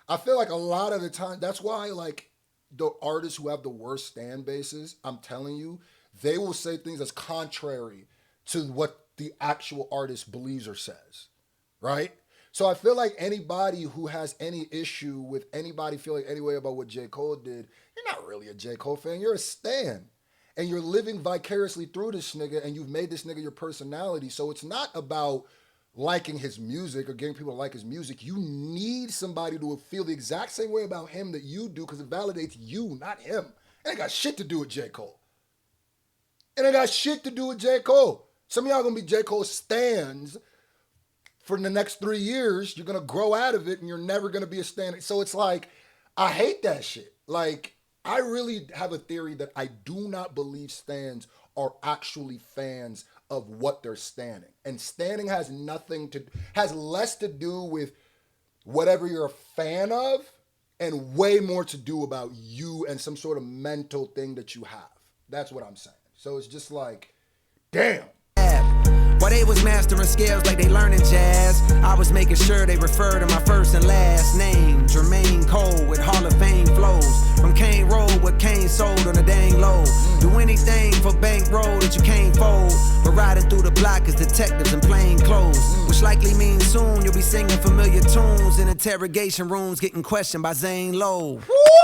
I feel like a lot of the time, that's why like the artists who have the worst stan bases, I'm telling you, they will say things that's contrary to what the actual artist believes or says, right? So I feel like anybody who has any issue with anybody feeling any way about what J. Cole did, you're not really a J. Cole fan, you're a stan. and you're living vicariously through this nigga, and you've made this nigga your personality. So it's not about liking his music or getting people to like his music. You need somebody to feel the exact same way about him that you do, because it validates you, not him. It ain't got shit to do with J. Cole. It ain't got shit to do with J. Cole. Some of y'all gonna be J. Cole stans for the next 3 years. You're gonna grow out of it and you're never gonna be a stan. So it's like, I hate that shit. Like, I really have a theory that I do not believe stans are actually fans of what they're standing. And standing has less to do with whatever you're a fan of and way more to do about you and some sort of mental thing that you have. That's what I'm saying. So it's just like, damn. While they was mastering scales like they learning jazz, I was making sure they refer to my first and last name. Jermaine Cole with Hall of Fame flows. From Kane Road, what Kane sold on the dang low. Do anything for bankroll that you can't fold. But riding through the block as detectives in plain clothes. Which likely means soon you'll be singing familiar tunes in interrogation rooms getting questioned by Zane Lowe. What?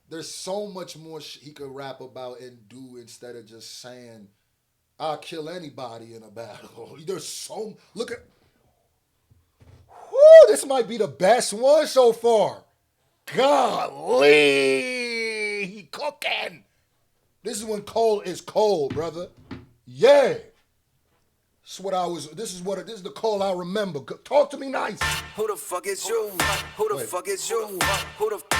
There's so much more he could rap about and do instead of just saying, I'll kill anybody in a battle. There's so, look at, whoo, this might be the best one so far. Golly, he cooking. This is when Cole is cold, brother. Yeah. This is the Cole I remember. Talk to me nice. Who the fuck is you? Who the fuck is you? Who the fuck?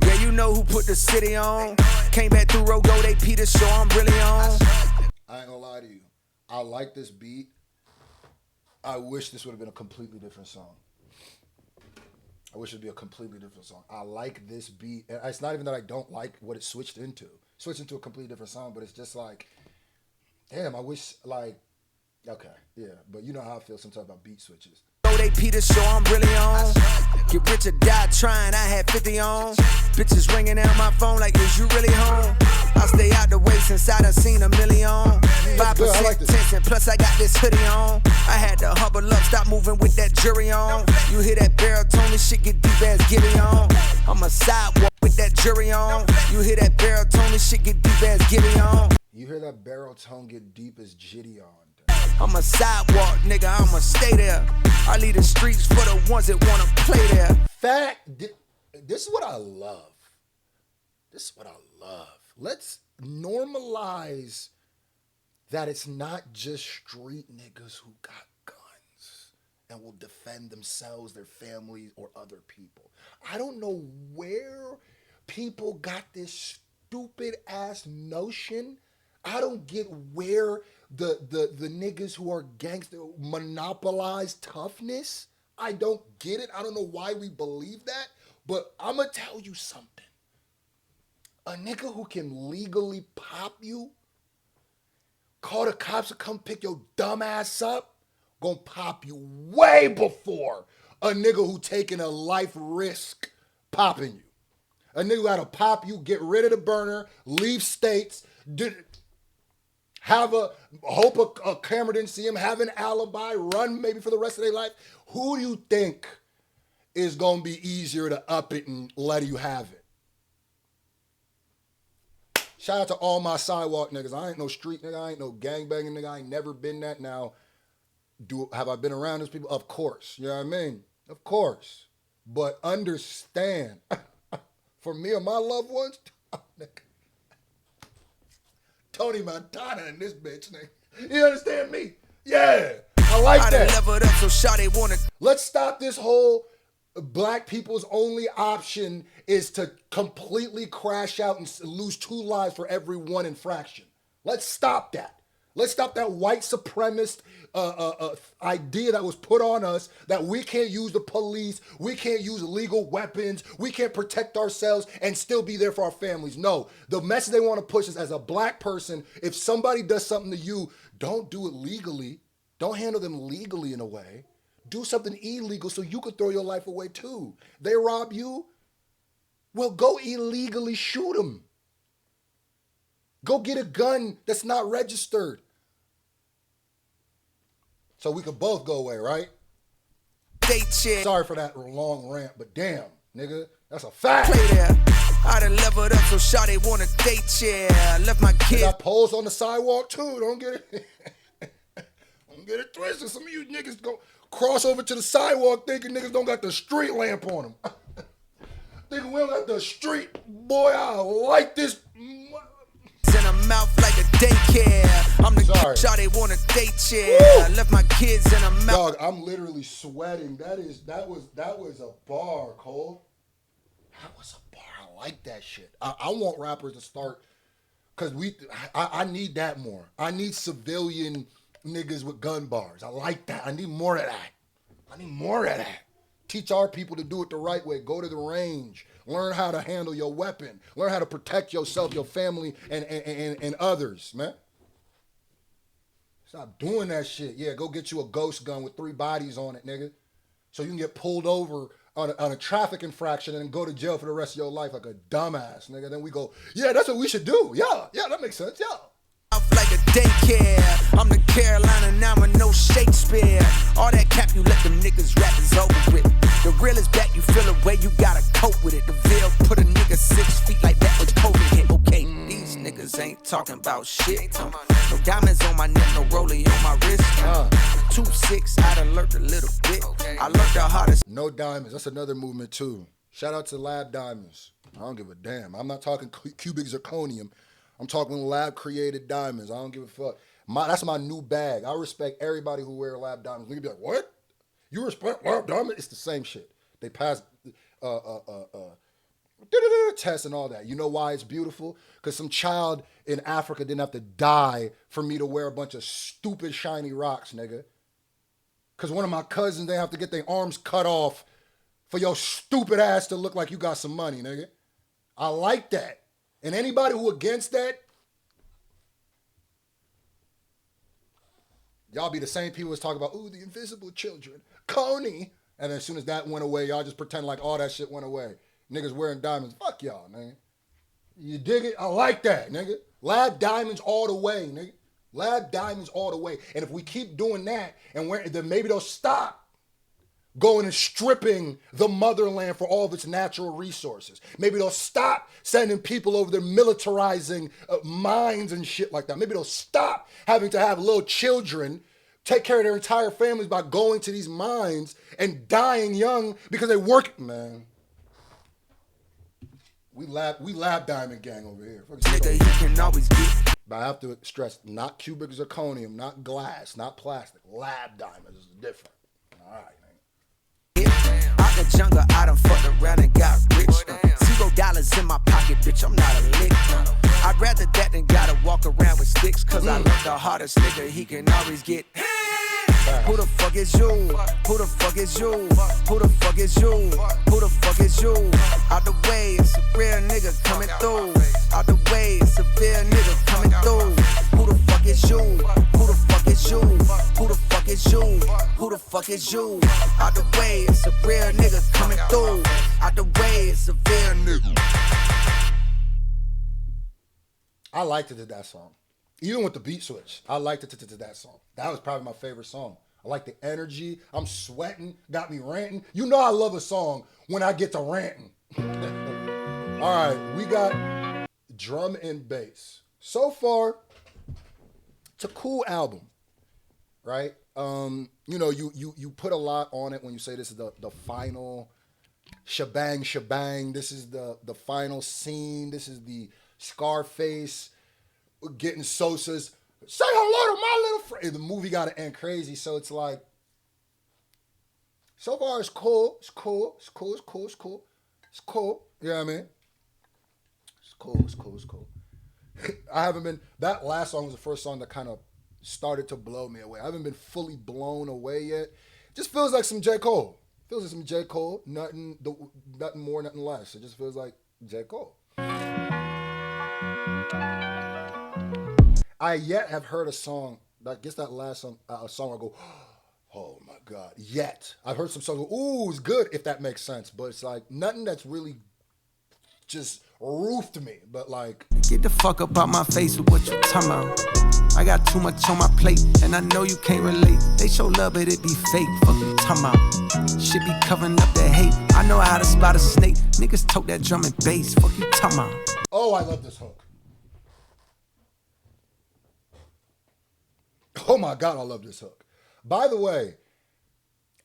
Yeah, you know who put the city on. Came back through Rogo, they Peter show I'm really on. I ain't gonna lie to you. I like this beat. I wish this would have been a completely different song. I wish it'd be a completely different song. I like this beat. And it's not even that I don't like what it switched into. Switched into a completely different song, but it's just like, damn, I wish, like, okay, yeah. But you know how I feel sometimes about beat switches. They Peter show I'm really on. Get rich or die trying, I had 50 on. Bitches ringing out my phone like, is you really home? I stay out the way since I done seen a million. 5% like tension, plus I got this hoodie on. I had to hubble up, stop moving with that jury on. You hear that baritone, this shit get deep as Giddy on. I'm a sidewalk with that jury on. You hear that baritone, this shit get deep as Giddy on. You hear that baritone get deep as Giddy on. I'm a sidewalk, nigga, I'ma stay there. I leave the streets for the ones that wanna play there. This is what I love. Let's normalize that it's not just street niggas who got guns and will defend themselves, their families, or other people. I don't know where people got this stupid ass notion. I don't get where the niggas who are gangster monopolize toughness. I don't get it. I don't know why we believe that, but I'm going to tell you something. A nigga who can legally pop you, call the cops to come pick your dumb ass up, gonna pop you way before a nigga who taking a life risk popping you. A nigga who had to pop you, get rid of the burner, leave states, hope a camera didn't see him, have an alibi, run maybe for the rest of their life. Who do you think is going to be easier to up it and let you have it? Shout out to all my sidewalk niggas. I ain't no street nigga. I ain't no gangbanging nigga. I ain't never been that. Now, have I been around those people? Of course. You know what I mean? Of course. But understand, for me and my loved ones, Tony Montana and this bitch, nigga. You understand me? Yeah, I like that. Leveled up, so shawty wanna. Let's stop this whole black people's only option is to completely crash out and lose 2 lives for every 1 infraction. Let's stop that. Let's stop that white supremacist idea that was put on us that we can't use the police, we can't use illegal weapons, we can't protect ourselves and still be there for our families. No, the message they want to push is, as a black person, if somebody does something to you, don't do it legally. Don't handle them legally in a way. Do something illegal so you could throw your life away too. They rob you, well, go illegally shoot them. Go get a gun that's not registered. So we could both go away, right? Sorry for that long rant, but damn, nigga. That's a fact. Play there. I done leveled up so shawty wanna date, yeah. Left my kids. Got poles on the sidewalk too. Don't get it. Don't get it twisted. Some of you niggas go cross over to the sidewalk thinking niggas don't got the street lamp on them. Thinking we don't got the street. Boy, I like this. In a mouth like a daycare. I'm the shawty wanna date, yeah. Left my kids in a mouth. Dog, I'm literally sweating. That was a bar, Cole. That was a bar. I like that shit. I want rappers to start, cause I need that more. I need civilian niggas with gun bars. I like that. I need more of that. Teach our people to do it the right way. Go to the range. Learn how to handle your weapon. Learn how to protect yourself, your family, and others, man. Stop doing that shit. Yeah, go get you a ghost gun with 3 bodies on it, nigga. So you can get pulled over on a traffic infraction and go to jail for the rest of your life like a dumbass, nigga. Then we go, yeah, that's what we should do. Yeah, that makes sense, yeah. Like a daycare. I'm the Carolina now with no Shakespeare. All that cap you let them niggas rap is over with. The real is back, you feel a way, you gotta cope with it. The Ville put a nigga 6 feet like that with COVID hit. Okay, these niggas ain't talking about shit. No diamonds on my neck, no rollie on my wrist. 2-6, I done learned a little bit. I learned the hardest. No diamonds, that's another movement too. Shout out to Lab Diamonds. I don't give a damn. I'm not talking cubic zirconium. I'm talking lab created diamonds. I don't give a fuck. That's my new bag. I respect everybody who wear lab diamonds. Nigga be like, what? You respect lab diamonds? It's the same shit. They pass tests and all that. You know why it's beautiful? Because some child in Africa didn't have to die for me to wear a bunch of stupid shiny rocks, nigga. Because one of my cousins, they have to get their arms cut off for your stupid ass to look like you got some money, nigga. I like that. And anybody who against that, y'all be the same people that's talking about, ooh, the invisible children, Coney. And as soon as that went away, y'all just pretend like all that shit went away. Niggas wearing diamonds, fuck y'all, nigga. You dig it? I like that, nigga. Lab diamonds all the way, nigga. Lab diamonds all the way. And if we keep doing that, then maybe they'll stop going and stripping the motherland for all of its natural resources. Maybe they'll stop sending people over there militarizing mines and shit like that. Maybe they'll stop having to have little children take care of their entire families by going to these mines and dying young because they work. Man, we lab diamond gang over here. Nigga, he can always get. But I have to stress, not cubic zirconium, not glass, not plastic. Lab diamonds is different. All right. Out the jungle, I done fucked around and got rich. $0 in my pocket, bitch, I'm not a lick. I'd rather that than gotta walk around with sticks. Cause I learned the hardest nigga, he can always get. Who the fuck is you? Who the fuck is you? Who the fuck is you? Who the fuck is you? Out the way, it's a real nigga coming through. Out the way, it's a real nigga coming through. Who the fuck is you? Who the fuck is you? Who the fuck is you? Who the fuck is you? Out the way, it's a real nigga coming through. Out the way, it's a real nigga. I liked it to that song. Even with the beat switch, I liked it to that song. That was probably my favorite song. I like the energy. I'm sweating. Got me ranting. You know I love a song when I get to ranting. All right, we got drum and bass. So far, it's a cool album, right? You know, you put a lot on it when you say this is the final shebang. This is the final scene. This is the Scarface getting Sosa's say hello to my little friend. The movie got to end crazy, so it's like, so far it's cool. It's cool. You know what I mean? It's cool. I haven't been, that last song was the first song that kind of started to blow me away. I haven't been fully blown away yet. Just feels like some J. Cole. Nothing more, nothing less. It just feels like J. Cole. I yet have heard a song, I guess that last song, I go, oh my God, yet. I've heard some songs go, ooh, it's good, if that makes sense. But it's like, nothing that's really just roofed me, but like. Get the fuck up out my face with what you talking about. I got too much on my plate, and I know you can't relate. They show love, but it be fake, fuck you talking about. Shit be covering up that hate. I know how to spot a snake. Niggas tote that drum and bass. Fuck you talking about? Oh, I love this hook. Oh my God, I love this hook. By the way,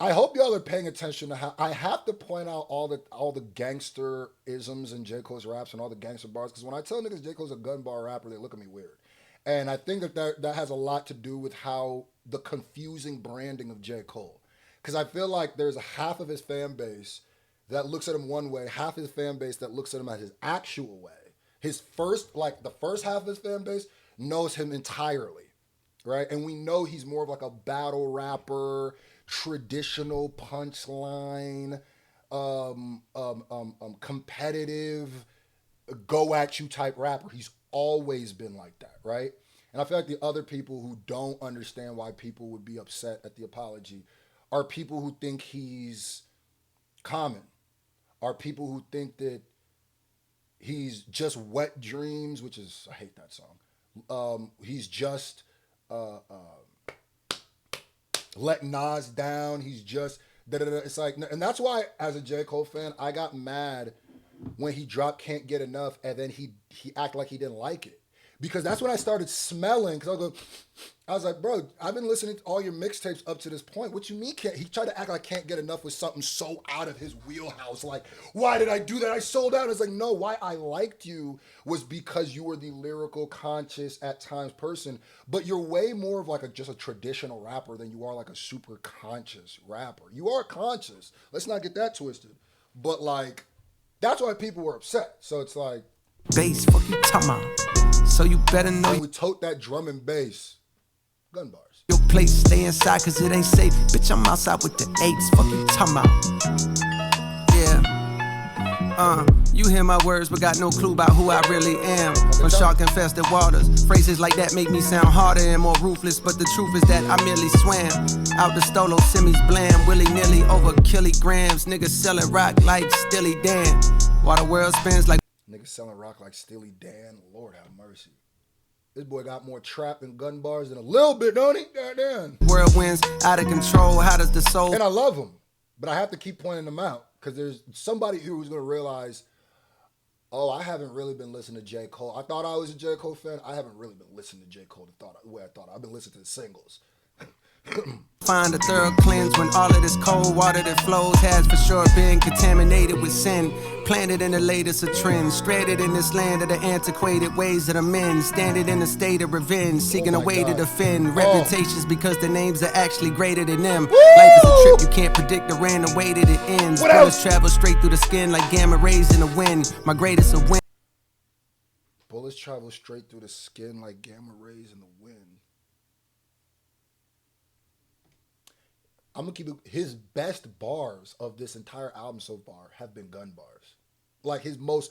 I hope y'all are paying attention to how I have to point out all the gangster isms in J. Cole's raps and all the gangster bars, because when I tell niggas J. Cole's a gun bar rapper, they look at me weird. And I think that has a lot to do with how the confusing branding of J. Cole. Because I feel like there's a half of his fan base that looks at him one way, half his fan base that looks at him as his actual way. The first half of his fan base knows him entirely, right? And we know he's more of like a battle rapper, traditional punchline, competitive, go at you type rapper. He's always been like that, right? And I feel like the other people who don't understand why people would be upset at the apology are people who think he's common, are people who think that he's just wet dreams, which is, I hate that song. He's just let Nas down. He's just da-da-da. It's like, and that's why as a J. Cole fan, I got mad when he dropped Can't Get Enough and then he acted like he didn't like it. Because that's when I started smelling, because I was like, bro, I've been listening to all your mixtapes up to this point. What you mean can't? He tried to act like Can't Get Enough was something so out of his wheelhouse. Like, why did I do that? I sold out. It's like, no, why I liked you was because you were the lyrical, conscious, at times person. But you're way more of like just a traditional rapper than you are like a super conscious rapper. You are conscious. Let's not get that twisted. But like, that's why people were upset. So it's like, bass, fuck you talking about? So you better know we tote that drum and bass. Gun bars. Your place, stay inside cause it ain't safe. Bitch, I'm outside with the apes. Fuck you talking about? Yeah. You hear my words but got no clue about who I really am. From shark infested waters. Phrases like that make me sound harder and more ruthless, but the truth is that I merely swam out the stolo, semis blam, willy-nilly over kilograms. Niggas selling rock like Stilly Dan. While the world spins like niggas selling rock like Steely Dan. Lord have mercy. This boy got more trap and gun bars than a little bit, don't he? Goddamn. Whirlwinds out of control. How does the soul? And I love him, but I have to keep pointing them out because there's somebody here who's going to realize, oh, I haven't really been listening to J. Cole. I thought I was a J. Cole fan. I haven't really been listening to J. Cole the way I thought. I've been listening to the singles. Find a thorough cleanse when all of this cold water that flows has for sure been contaminated with sin. Planted in the latest of trends, stranded in this land of the antiquated ways of the men, standing in a state of revenge, seeking a way to defend reputations because the names are actually greater than them. Life is a trip, you can't predict the random way that it ends. Bullets travel straight through the skin like gamma rays in the wind. My greatest of win. Bullets travel straight through the skin like gamma rays in the wind. I'm gonna keep it. His best bars of this entire album so far have been gun bars. Like his most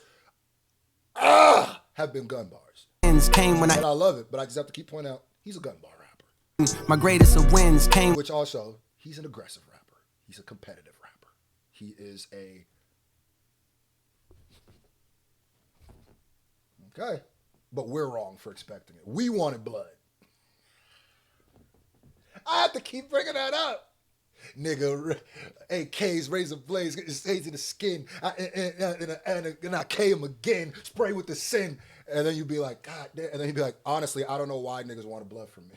have been gun bars. Came when and I love it, but I just have to keep pointing out he's a gun bar rapper. My greatest of wins came, which also he's an aggressive rapper. He's a competitive rapper. He is a okay, but we're wrong for expecting it. We wanted blood. I have to keep bringing that up. Nigga, AKs, razor blades, get stays in the skin, and I K him again, spray with the sin, and then you be like, God damn, and then you be like, honestly, I don't know why niggas wanted blood from me.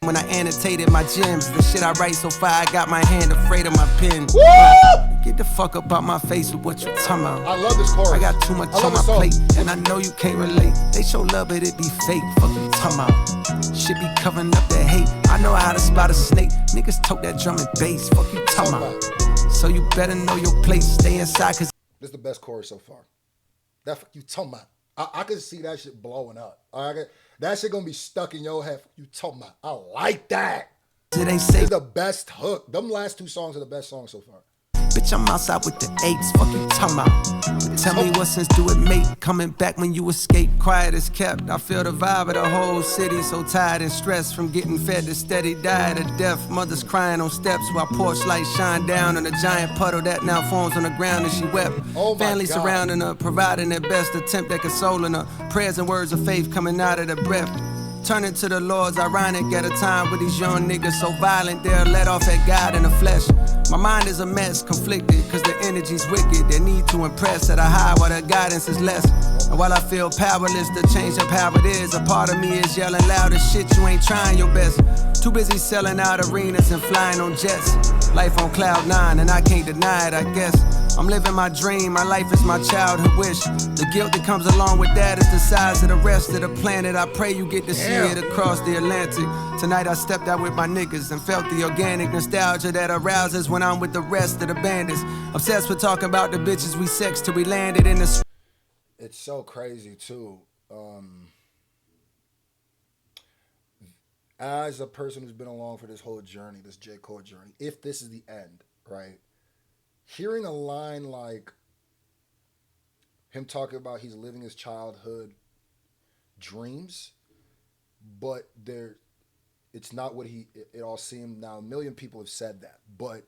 When I annotated my gems, the shit I write so far, I got my hand afraid of my pen. Get the fuck up out my face with what you talking about. I love this chorus. I got too much on my plate, and I know you can't relate. They show love, but it be fake. Fuck you talking about. Shit be covering up the hate. I know how to spot a snake. Niggas tote that drum and bass. Fuck you talking about. So you better know your place. Stay inside, cause this is the best chorus so far. That fuck you talking about. I can see that shit blowing up. That shit gonna be stuck in your head. You talking about? I like that. It ain't safe. It's the best hook. Them last two songs are the best songs so far. Bitch, I'm outside with the apes. Fuck you talking about? Tell me what sense do it make? Coming back when you escape. Quiet as kept. I feel the vibe of the whole city. So tired and stressed from getting fed to steady diet of death. Mothers crying on steps while porch lights shine down on a giant puddle that now forms on the ground and she wept. Family surrounding her, providing their best attempt at consoling her. Prayers and words of faith coming out of the breath. Turning to the Lord's ironic at a time where these young niggas so violent, they'll let off at God in the flesh. My mind is a mess, conflicted, cause the energy's wicked. They need to impress at a high while the guidance is less. And while I feel powerless to change up how it is, a part of me is yelling loud as shit, you ain't trying your best. Too busy selling out arenas and flying on jets. Life on cloud 9 and I can't deny it, I guess. I'm living my dream, my life is my childhood wish. The guilt that comes along with that is the size of the rest of the planet. I pray you get to see it across the Atlantic. Tonight I stepped out with my niggas and felt the organic nostalgia that arouses when I'm with the rest of the bandits. Obsessed with talking about the bitches we sex till we landed in the... It's so crazy too. As a person who's been along for this whole journey, this J. Cole journey, if this is the end, right? Hearing a line like him talking about he's living his childhood dreams, but it's not what it all seemed. Now, a million people have said that, but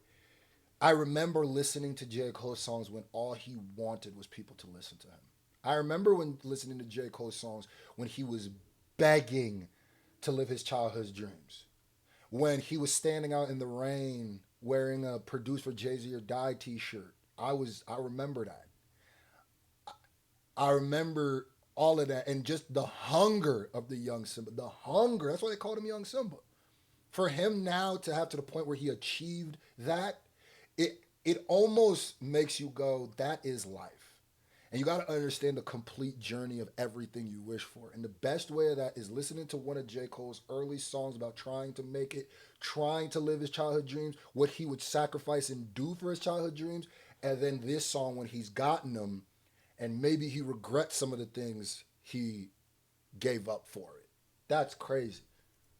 I remember listening to J. Cole's songs when all he wanted was people to listen to him. I remember when listening to J. Cole's songs when he was begging to live his childhood dreams. When he was standing out in the rain wearing a Produce for Jay-Z or Die t-shirt. I remember that. I remember all of that and just the hunger of the young Simba. The hunger, that's why they called him Young Simba. For him now to have to the point where he achieved that, it almost makes you go, that is life. And you got to understand the complete journey of everything you wish for. And the best way of that is listening to one of J. Cole's early songs about trying to make it, trying to live his childhood dreams, what he would sacrifice and do for his childhood dreams. And then this song when he's gotten them and maybe he regrets some of the things he gave up for it. That's crazy.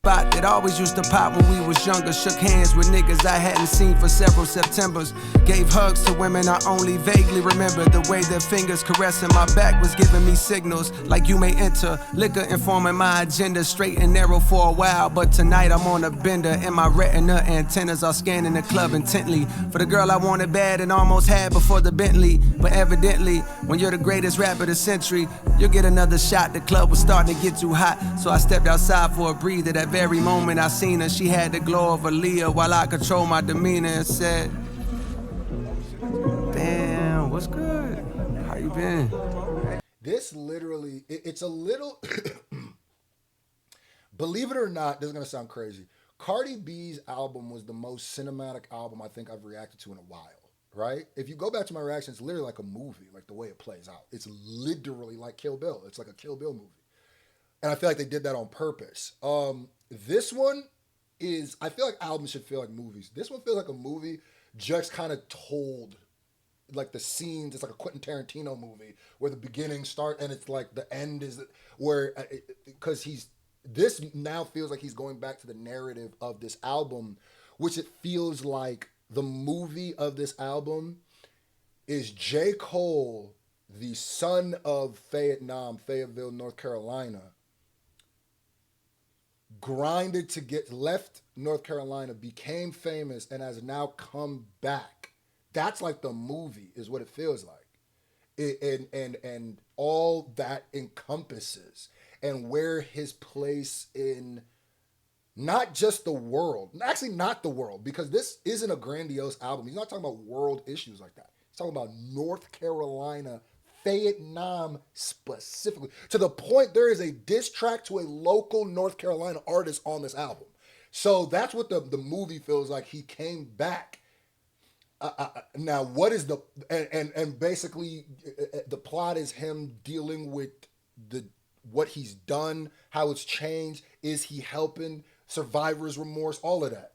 That always used to pop when we was younger. Shook hands with niggas I hadn't seen for several Septembers. Gave hugs to women I only vaguely remember. The way their fingers caressing my back was giving me signals like you may enter. Liquor informing my agenda, straight and narrow for a while. But tonight I'm on a bender and my retina antennas are scanning the club intently. For the girl I wanted bad and almost had before the Bentley. But evidently, when you're the greatest rapper of the century, you'll get another shot. The club was starting to get too hot, so I stepped outside for a breather. That very moment I seen her, she had the glow of Aaliyah while I control my demeanor and said, damn, what's good? How you been? This literally, it's a little, believe it or not, this is going to sound crazy. Cardi B's album was the most cinematic album I think I've reacted to in a while, right? If you go back to my reaction, it's literally like a movie, like the way it plays out. It's literally like Kill Bill. It's like a Kill Bill movie. And I feel like they did that on purpose. This one is, I feel like albums should feel like movies. This one feels like a movie just kind of told, like the scenes, it's like a Quentin Tarantino movie where the beginning start and it's like the end is where, because this now feels like he's going back to the narrative of this album, which it feels like the movie of this album is J. Cole, the son of Fayetteville, North Carolina, grinded to get left North Carolina, became famous, and has now come back. That's like the movie is what it feels like. And all that encompasses and where his place in not just the world, actually not the world, because this isn't a grandiose album. He's not talking about world issues like that. He's talking about North Carolina, Vietnam specifically, to the point there is a diss track to a local North Carolina artist on this album. So that's what the movie feels like. He came back. Now, what is the and basically the plot is him dealing with what he's done, how it's changed. Is he helping? Survivor's remorse, all of that.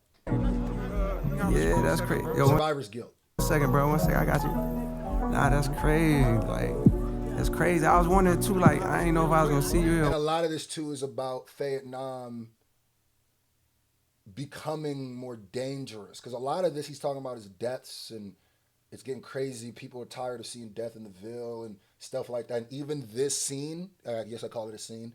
Yeah, that's crazy. Yo, Survivor's guilt. 1 second, bro. 1 second, I got you. Nah, that's crazy. Like, that's crazy. I was wondering too, like, I didn't know if I was gonna see you. And a lot of this too is about Vietnam becoming more dangerous. Because a lot of this he's talking about is deaths and it's getting crazy. People are tired of seeing death in the Ville and stuff like that. And even this scene, I guess I call it a scene,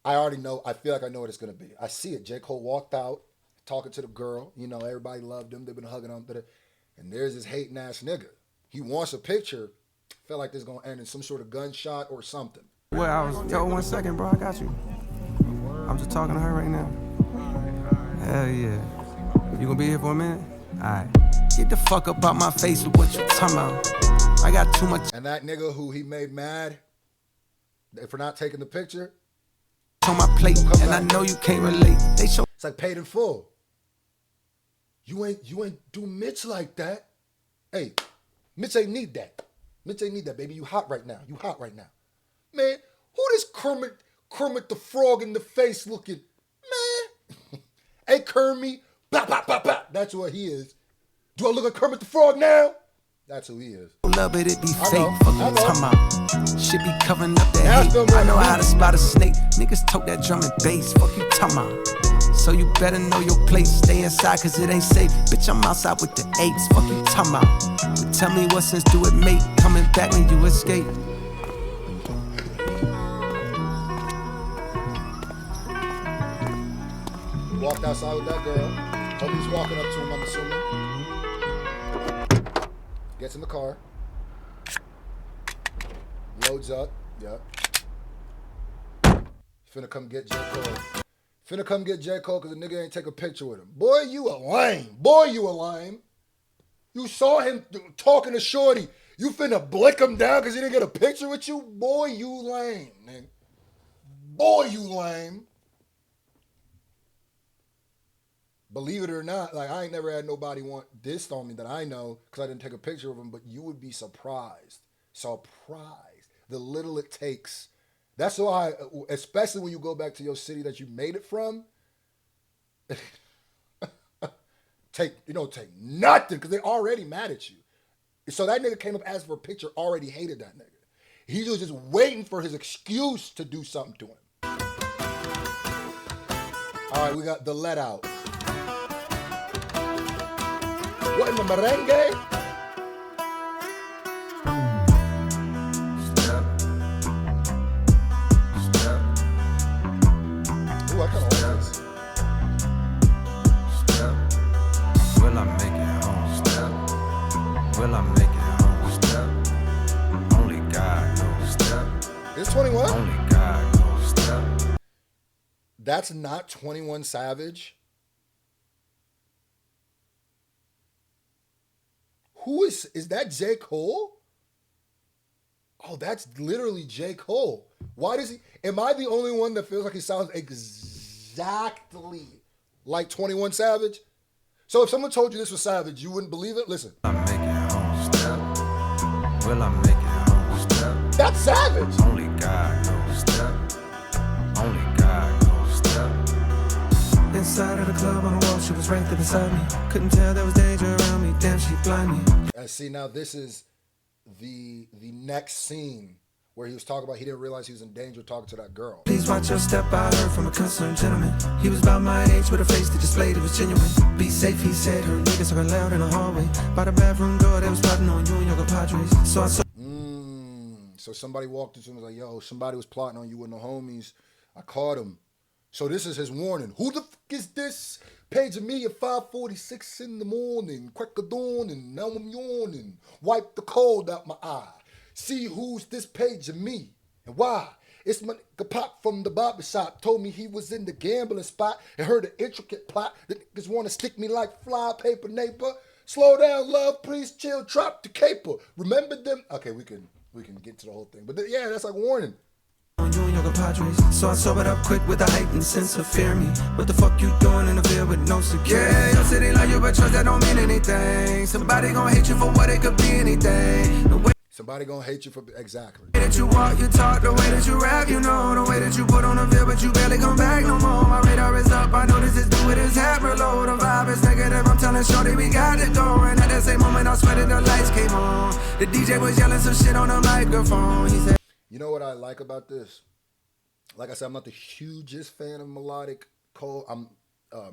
I already know, I feel like I know what it's gonna be. I see it. J. Cole walked out, talking to the girl. You know, everybody loved him. They've been hugging him. And there's this hating ass nigga. He wants a picture. Felt like this is gonna end in some sort of gunshot or something. Well, yo, 1 second, bro. I got you. I'm just talking to her right now. Hell yeah. You gonna be here for a minute? Alright. Get the fuck up out my face with what you talking about. I got too much. And that nigga who he made mad for not taking the picture on my plate, and I know you can't relate. They show it's like paid in full. You ain't do Mitch like that. Hey, Mitch ain't need that. Mitch ain't need that, baby. You hot right now. You hot right now. Man, who this Kermit the Frog in the face looking? Man. Hey, Kermit. Blah, blah, blah, blah. That's what he is. Do I look like Kermit the Frog now? That's who he is. Love it, it be fake. Fuck you talking about. Shit be covering up that hate. I know how to spot a snake. Niggas tote that drum and bass. Fuck you talking about. So you better know your place. Stay inside cause it ain't safe. Bitch, I'm outside with the eights. Fuck you talking about. But tell me what sense do it make? Coming back when you escape. Walked outside with that girl. Homie's walking up to him, I'm assuming. Gets in the car. Loads up. Yep. Finna come get J. Cole. Finna come get J. Cole because the nigga ain't take a picture with him. Boy, you a lame. Boy, you a lame. You saw him talking to Shorty. You finna blick him down because he didn't get a picture with you? Boy, you lame, nigga. Boy, you lame. Believe it or not, like I ain't never had nobody want dissed on me that I know because I didn't take a picture of him, but you would be surprised. Surprised. The little it takes. That's why, especially when you go back to your city that you made it from, take nothing because they're already mad at you. So that nigga came up asking for a picture, already hated that nigga. He was just waiting for his excuse to do something to him. All right, we got the let out. What in the merengue? Ooh, I kind of like this. Will I make it home? Will I make it home? Only God knows. It's 21? Only God knows. That's not 21 Savage. Who is that J. Cole? Oh, that's literally J. Cole. Why does he, am I the only one that feels like he sounds exactly like 21 Savage? So if someone told you this was Savage, you wouldn't believe it? Listen. Will I make it home? Will I make it home? That's Savage. Only God knows. Only God knows. Inside of the club on the wall, she was right there beside me. Couldn't tell there was danger around me. Damn, she blind me. And see, now this is the next scene where he was talking about he didn't realize he was in danger talking to that girl. Please watch your step, I heard from a concerned gentleman. He was about my age with a face that displayed it was genuine. Be safe, he said. Her niggas talking loud in the hallway. By the bathroom door, they was plotting on you and your compadres. So I saw. So somebody walked into him and was like, yo, somebody was plotting on you and the homies. I caught him. So this is his warning. Who the fuck is this? Paging me at 5:46 in the morning. Crack of dawn and now I'm yawning. Wipe the cold out my eye. See who's this paging me and why. It's my nigga Pop from the barbershop. Told me he was in the gambling spot and heard an intricate plot. The niggas want to stick me like fly paper neighbor. Slow down, love, please chill, drop the caper. Remember them? Okay, we can get to the whole thing. But yeah, that's like a warning. You and your compadres. So I sobered up quick with a heightened sense of fear me. What the fuck you doing in the Ville with no security? Yeah, your city like you, but trust that don't mean anything. Somebody gonna hate you for what it could be anything. The way somebody gonna hate you for exactly. The way that you walk, you talk, the way that you rap, you know, the way that you put on the Ville, but you barely come back no more. My radar is up, I know this is due with his hat reload. The vibe is negative, I'm telling Shorty we got it going. At that same moment, I sweated the lights came on. The DJ was yelling some shit on the microphone. He said, you know what I like about this? Like I said, I'm not the hugest fan of melodic Cole. I'm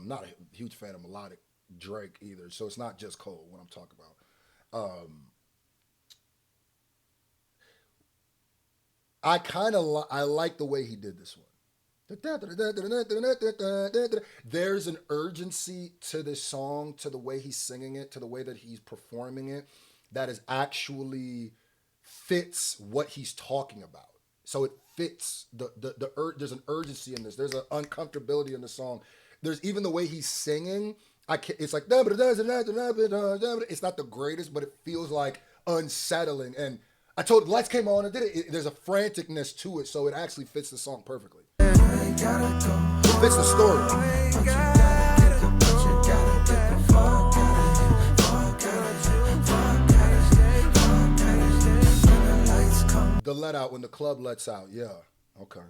not a huge fan of melodic Drake either. So it's not just Cole what I'm talking about. I like the way he did this one. There's an urgency to this song, to the way he's singing it, to the way that he's performing it, that is actually fits what he's talking about. So it fits there's an urgency in this. There's an uncomfortability in the song. There's even the way he's singing. It's like, it's not the greatest, but it feels like unsettling. And I told the lights came on and did it. There's a franticness to it, so it actually fits the song perfectly. It fits the story. The let out when the club lets out, yeah, okay.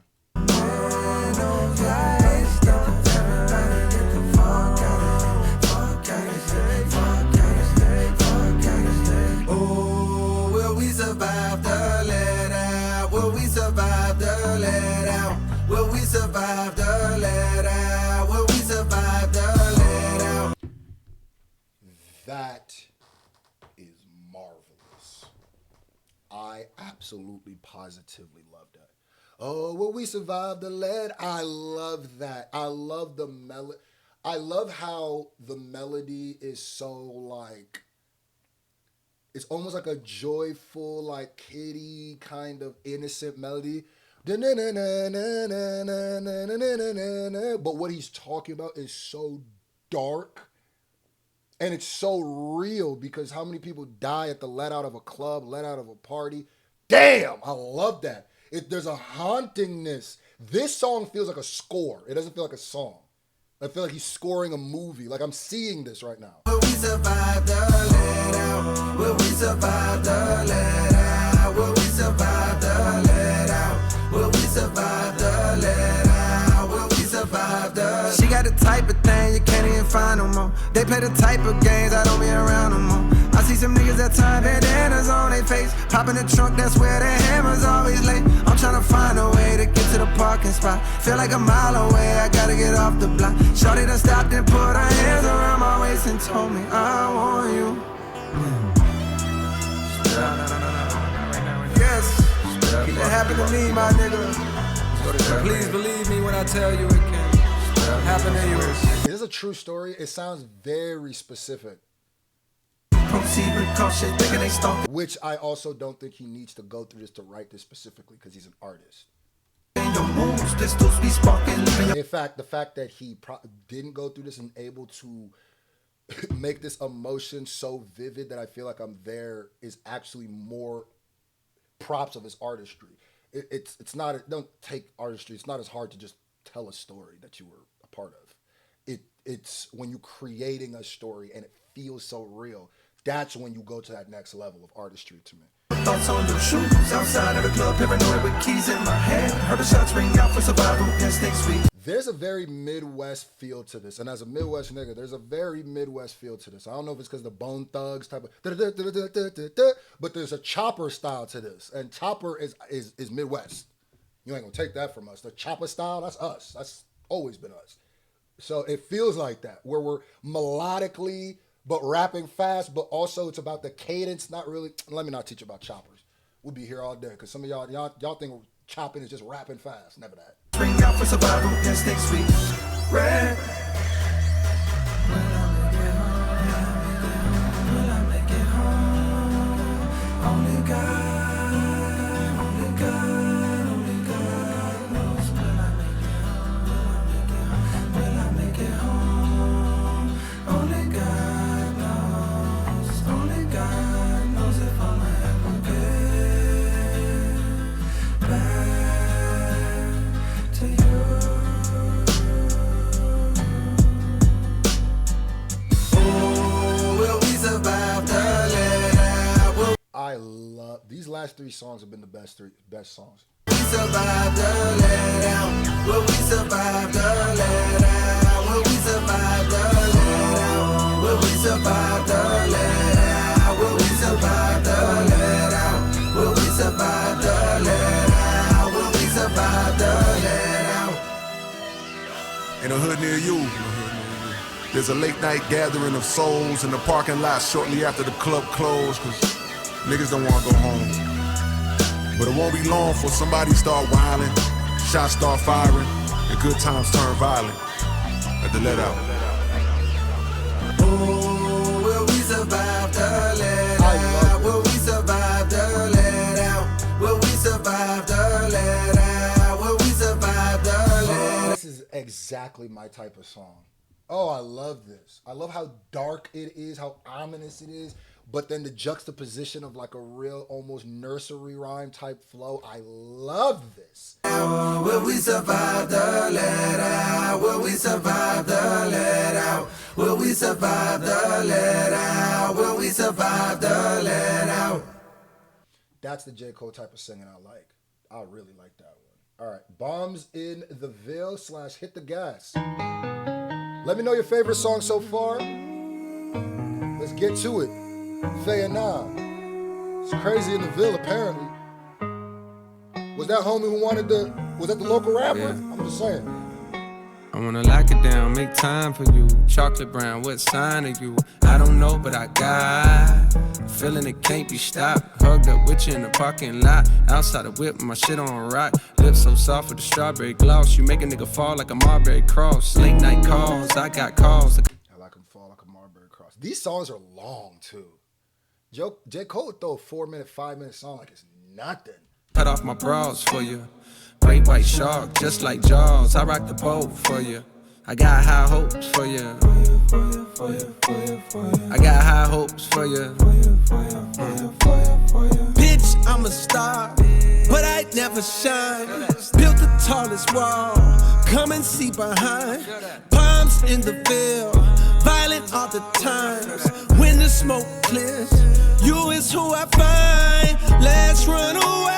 Oh, will we survive the let out? Will we survive the let out? Will we survive the let out? Will we survive the let out? That is marvelous. I absolutely positively love that. Oh, will we survive the lead? I love that. I love the melody. I love how the melody is so like, it's almost like a joyful, like kiddie kind of innocent melody. But what he's talking about is so dark. And it's so real because how many people die at the let out of a club, let out of a party? Damn, I love that. There's a hauntingness. This song feels like a score. It doesn't feel like a song. I feel like he's scoring a movie. Like I'm seeing this right now. Will we survive the let out? Will we survive the let out? Will we survive the let out? Will we survive the let out? Will we survive the? She got the type of thing you can't even find no more. They play the type of games I don't be around no more. I see some niggas that tie bandanas on their face. Pop in the trunk, that's where their hammers always lay. I'm trying to find a way to get to the parking spot. Feel like a mile away, I gotta get off the block. Shorty done stopped and put her hands around my waist and told me I want you. Yes, it happened to me, my nigga. Please believe me when I tell you it can happen to you. Is this a true story? It sounds very specific. Which I also don't think he needs to go through this to write this specifically because he's an artist. In fact, the fact that he didn't go through this and able to make this emotion so vivid that I feel like I'm there is actually more props of his artistry. It's not, don't take artistry. It's not as hard to just tell a story that you were a part of. It's when you're creating a story and it feels so real. That's when you go to that next level of artistry to me. Thoughts on your shoes outside of the club, paranoid with keys in my hand. Heard the shots ring out for survival, instinct sweet. There's a very Midwest feel to this. And as a Midwest nigga, there's a very Midwest feel to this. I don't know if it's because the Bone Thugs type of, but there's a chopper style to this. And chopper is Midwest. You ain't gonna take that from us. The chopper style, that's us. That's always been us. So it feels like that, where we're melodically, but rapping fast, but also it's about the cadence, not really. Let me not teach about choppers. We'll be here all day, because some of y'all think chopping is just rapping fast. Never that. Bring out for survival, instinct sweet. Red. Will I make it home? Only God, only God, only God knows. Will I make it home? Will I make it home? Only God knows. Only God knows if I'm ever get back to you. Oh, will we survive the let out? I love these last three songs have been the best songs. Will we survive the let out? Will we survive the let out? Will we survive the let out? Will we survive the let out? Will we survive the let out? Will we survive the let out? Will we survive the let out? In a hood near you, there's a late night gathering of souls in the parking lot shortly after the club closed, cause niggas don't wanna go home. But it won't be long before somebody start wilding, shots start firing, and good times turn violent at the let out. Oh, will we survive the let out? Will we survive the let out? Will we survive the let out? Will we survive the let out? This is exactly my type of song. Oh, I love this. I love how dark it is, how ominous it is, but then the juxtaposition of like a real almost nursery rhyme type flow. I love this. Will we survive the let out? Will we survive the let out? Will we survive the let out? Will we survive the let out? That's the J. Cole type of singing I like. I really like that one. All right, Bombs in the Ville / Hit the Gas. Let me know your favorite song so far. Let's get to it. Fayana. It's crazy in the Ville, apparently. Was that homie who wanted was that the local rapper? Yeah. I'm just saying. I wanna lock it down, make time for you. Chocolate brown, what sign are you? I don't know, but I got feeling it can't be stopped. Hugged up with you in the parking lot. Outside the whip, my shit on rock. Lips so soft with the strawberry gloss. You make a nigga fall like a Marbury cross. Late night calls, I got calls. I like him fall like a Marbury cross. These songs are long too. J. Cole would throw a 4-minute, 5-minute song like it's nothing. Cut off my bras for you. Great white shark, just like Jaws. I rock the boat for you. I got high hopes for you. I got high hopes for you. Bitch, I'm a star, but I never shine. Built the tallest wall, come and see behind. Palms in the Ville, violent all the times. When the smoke clears, you is who I find. Let's run away.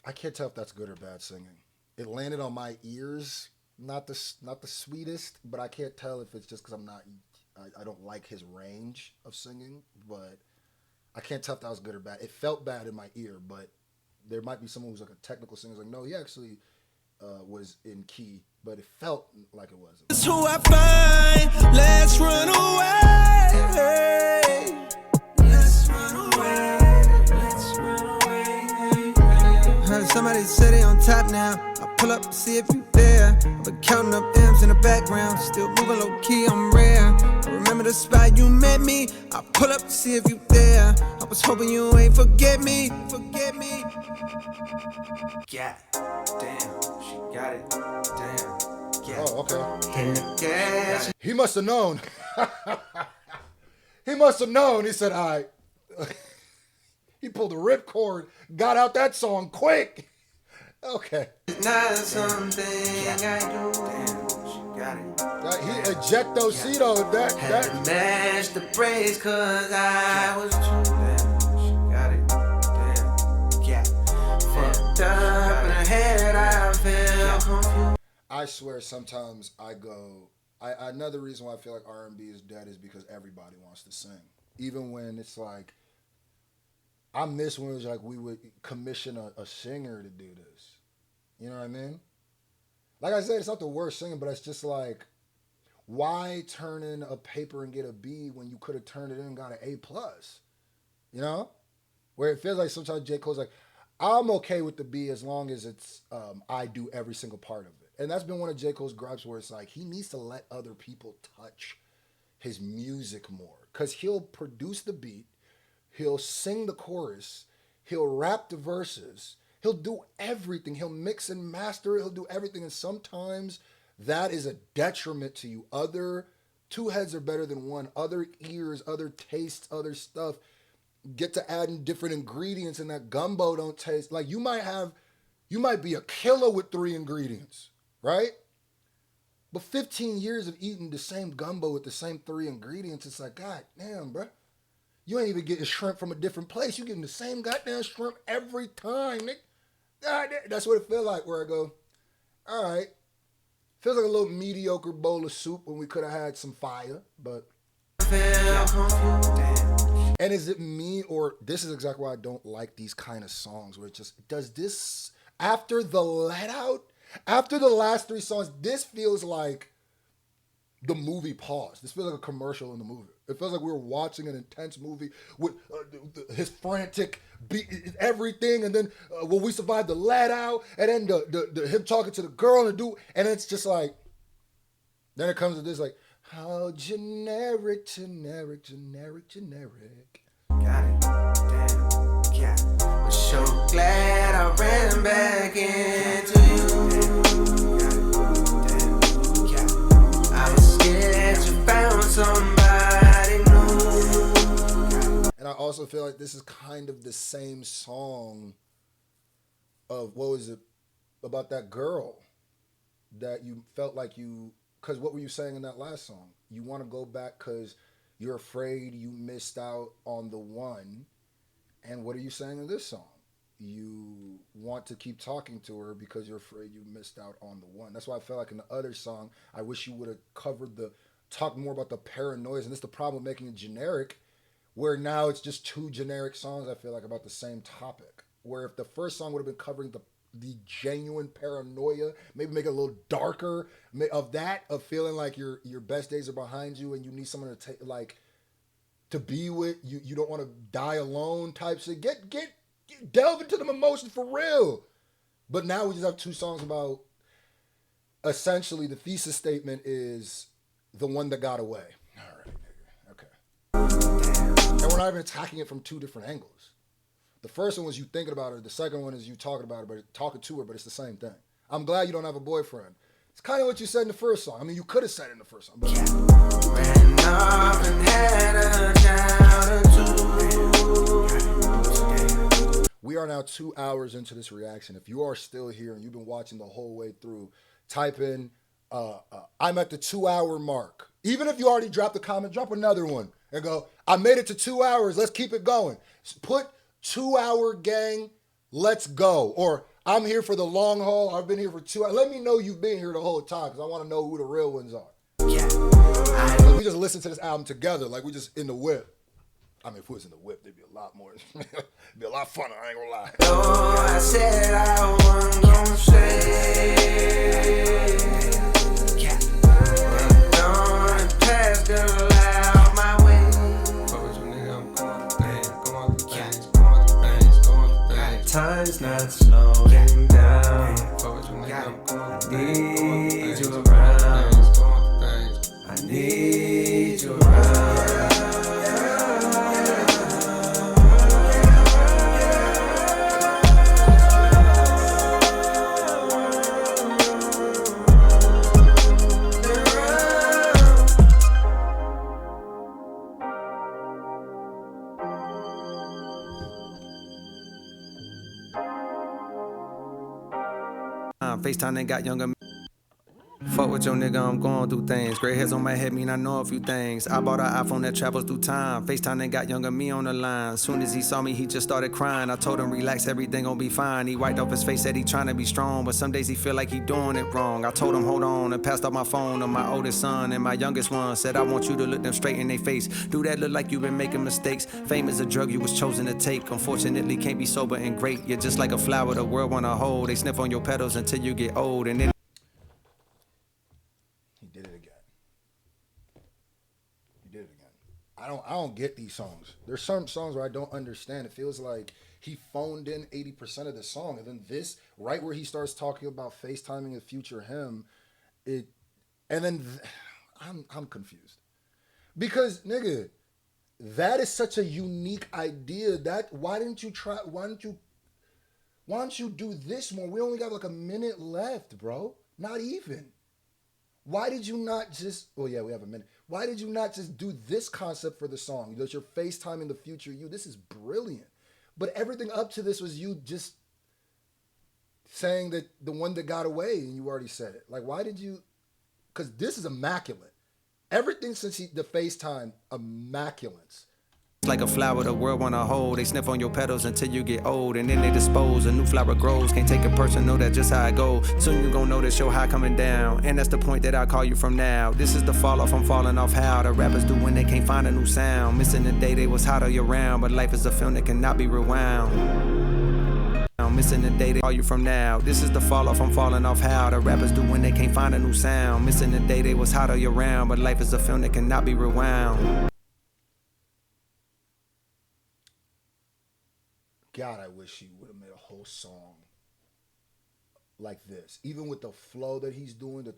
I can't tell if that's good or bad singing. It landed on my ears, not the sweetest, but I can't tell if it's just because I don't like his range of singing, but I can't tell if that was good or bad. It felt bad in my ear, but there might be someone who's like a technical singer who's like, no, he actually was in key, but it felt like it wasn't. That's who I find. Let's run away. Let's run away. Let's run away. Heard somebody say they on top now. I pull up, see if you there. I've been counting up M's in the background. Still moving low key, I'm rare. I remember the spot you met me. I pull up, see if you there. I was hoping you ain't forget me. Forget me. Yeah, damn, she got it. Damn. Yeah. Oh, okay. He must have known. He must have known. He said, all right. He pulled the ripcord, got out that song quick. Okay. Not something I do. Damn, she got it. He ejectocito. That. Match the praise cause I was too. Damn, she got it. Damn. Yeah. Fucked up in the head, I feel confused. I swear sometimes I go, another reason why I feel like R&B is dead is because everybody wants to sing. Even when it's like, I miss when it was like we would commission a singer to do this. You know what I mean? Like I said, it's not the worst singing, but it's just like, why turn in a paper and get a B when you could have turned it in and got an A+? You know? Where it feels like sometimes J. Cole's like, I'm okay with the B as long as it's I do every single part of it. And that's been one of J. Cole's gripes where it's like he needs to let other people touch his music more. Because he'll produce the beat, he'll sing the chorus, he'll rap the verses, he'll do everything. He'll mix and master it, he'll do everything. And sometimes that is a detriment to you. Two heads are better than one. Other ears, other tastes, other stuff. Get to adding different ingredients and that gumbo don't taste. Like you might be a killer with 3 ingredients, right? But 15 years of eating the same gumbo with the same 3 ingredients, it's like, God damn, bro. You ain't even getting shrimp from a different place. You getting the same goddamn shrimp every time, nigga. God damn. That's what it feel like where I go, all right. Feels like a little mediocre bowl of soup when we could have had some fire, but. And is it me or this is exactly why I don't like these kind of songs where it just, does this, after the let out, after the last 3 songs, this feels like the movie paused. This feels like a commercial in the movie. It feels like we were watching an intense movie with his frantic beat, everything, and then will we survive the let out, and then the him talking to the girl and the dude, and it's just like, then it comes to this like, How generic, generic, generic, generic. Got it. Damn. Yeah. I'm so glad I ran back into you. Damn. Yeah. I was scared you found somebody new. And I also feel like this is kind of the same song of, what was it, about that girl that you felt like you, because what were you saying in that last song? You want to go back because you're afraid you missed out on the one. And what are you saying in this song? You want to keep talking to her because you're afraid you missed out on the one. That's why I felt like in the other song, I wish you would have talked more about the paranoia. And this is the problem with making it generic, where now it's just two generic songs, I feel like, about the same topic. Where if the first song would have been covering the genuine paranoia, maybe make it a little darker of that, of feeling like your best days are behind you and you need someone to take, like, to be with you. You don't want to die alone type shit. Get delve into them emotions for real. But now we just have two songs about, essentially the thesis statement is the one that got away. All right, okay. And we're not even attacking it from two different angles. The first one was you thinking about her. The second one is you talking about her, but talking to her, but it's the same thing. I'm glad you don't have a boyfriend. It's kind of what you said in the first song. I mean, you could have said it in the first song. But ran off and had a child or two. We are now 2 hours into this reaction. If you are still here and you've been watching the whole way through, type in, I'm at the 2 hour mark. Even if you already dropped a comment, drop another one and go, I made it to 2 hours. Let's keep it going. Put 2 hour gang, let's go. Or I'm here for the long haul. I've been here for 2 hours. Let me know you've been here the whole time because I want to know who the real ones are. Yeah. We just listen to this album together, like we just in the whip. I mean, if we was in the whip, there'd be a lot more. It'd be a lot funner, I ain't gonna lie. Oh, I said I wasn't gonna say. Yeah. I'm gonna pass the loud my way. Time's not slowing down. I need you around. I need you around. FaceTime ain't got younger. Fuck with your nigga, I'm going through things. Gray hairs on my head mean I know a few things. I bought an iPhone that travels through time. FaceTime ain't got younger me on the line. Soon as he saw me, he just started crying. I told him relax, everything gon' be fine. He wiped off his face, said he trying to be strong, but some days he feel like he doing it wrong. I told him hold on and passed out my phone to my oldest son and my youngest one. Said I want you to look them straight in their face. Do that look like you been making mistakes. Fame is a drug you was chosen to take. Unfortunately can't be sober and great. You're just like a flower the world wanna hold. They sniff on your petals until you get old and then I don't get these songs. There's some songs where I don't understand. It feels like he phoned in 80% of the song, and then this, right where he starts talking about FaceTiming a future him, I'm confused. Because nigga, that is such a unique idea. Why don't you do this more? We only got like a minute left, bro. Not even. Why did you not just, we have a minute. Why did you not just do this concept for the song? That you're FaceTiming the future you. This is brilliant. But everything up to this was you just saying that the one that got away, and you already said it. Like, why did you, because this is immaculate. Everything since the FaceTime, immaculate. like a flower the world wanna hold. They sniff on your petals until you get old, and then they dispose. A new flower grows, can't take it personal, that's just how it go. Soon you gon' notice your high coming down, and that's the point that I call you from now. This is the fall off, I'm falling off how the rappers do when they can't find a new sound. Missing the day they was hot all year round, but life is a film that cannot be rewound. I'm missing the day they call you from now. This is the fall off, I'm falling off how the rappers do when they can't find a new sound. Missing the day they was hot all year round, but life is a film that cannot be rewound. God, I wish he would have made a whole song like this. Even with the flow that he's doing, I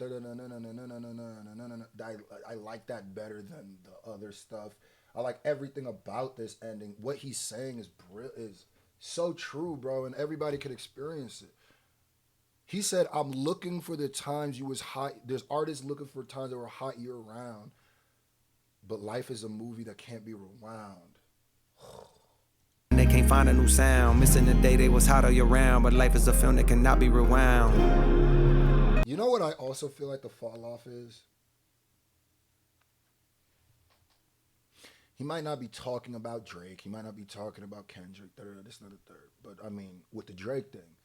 like that better than the other stuff. I like everything about this ending. What he's saying is so true, bro, and everybody could experience it. He said, "I'm looking for the times you was hot." There's artists looking for times that were hot year round, but life is a movie that can't be rewound. They can't find a new sound. Missing the day they was hot all year round, but life is a film that cannot be rewound. You know what I also feel like the fall off is? He might not be talking about Drake. He might not be talking about Kendrick, this, and the third. But I mean, with the Drake thing,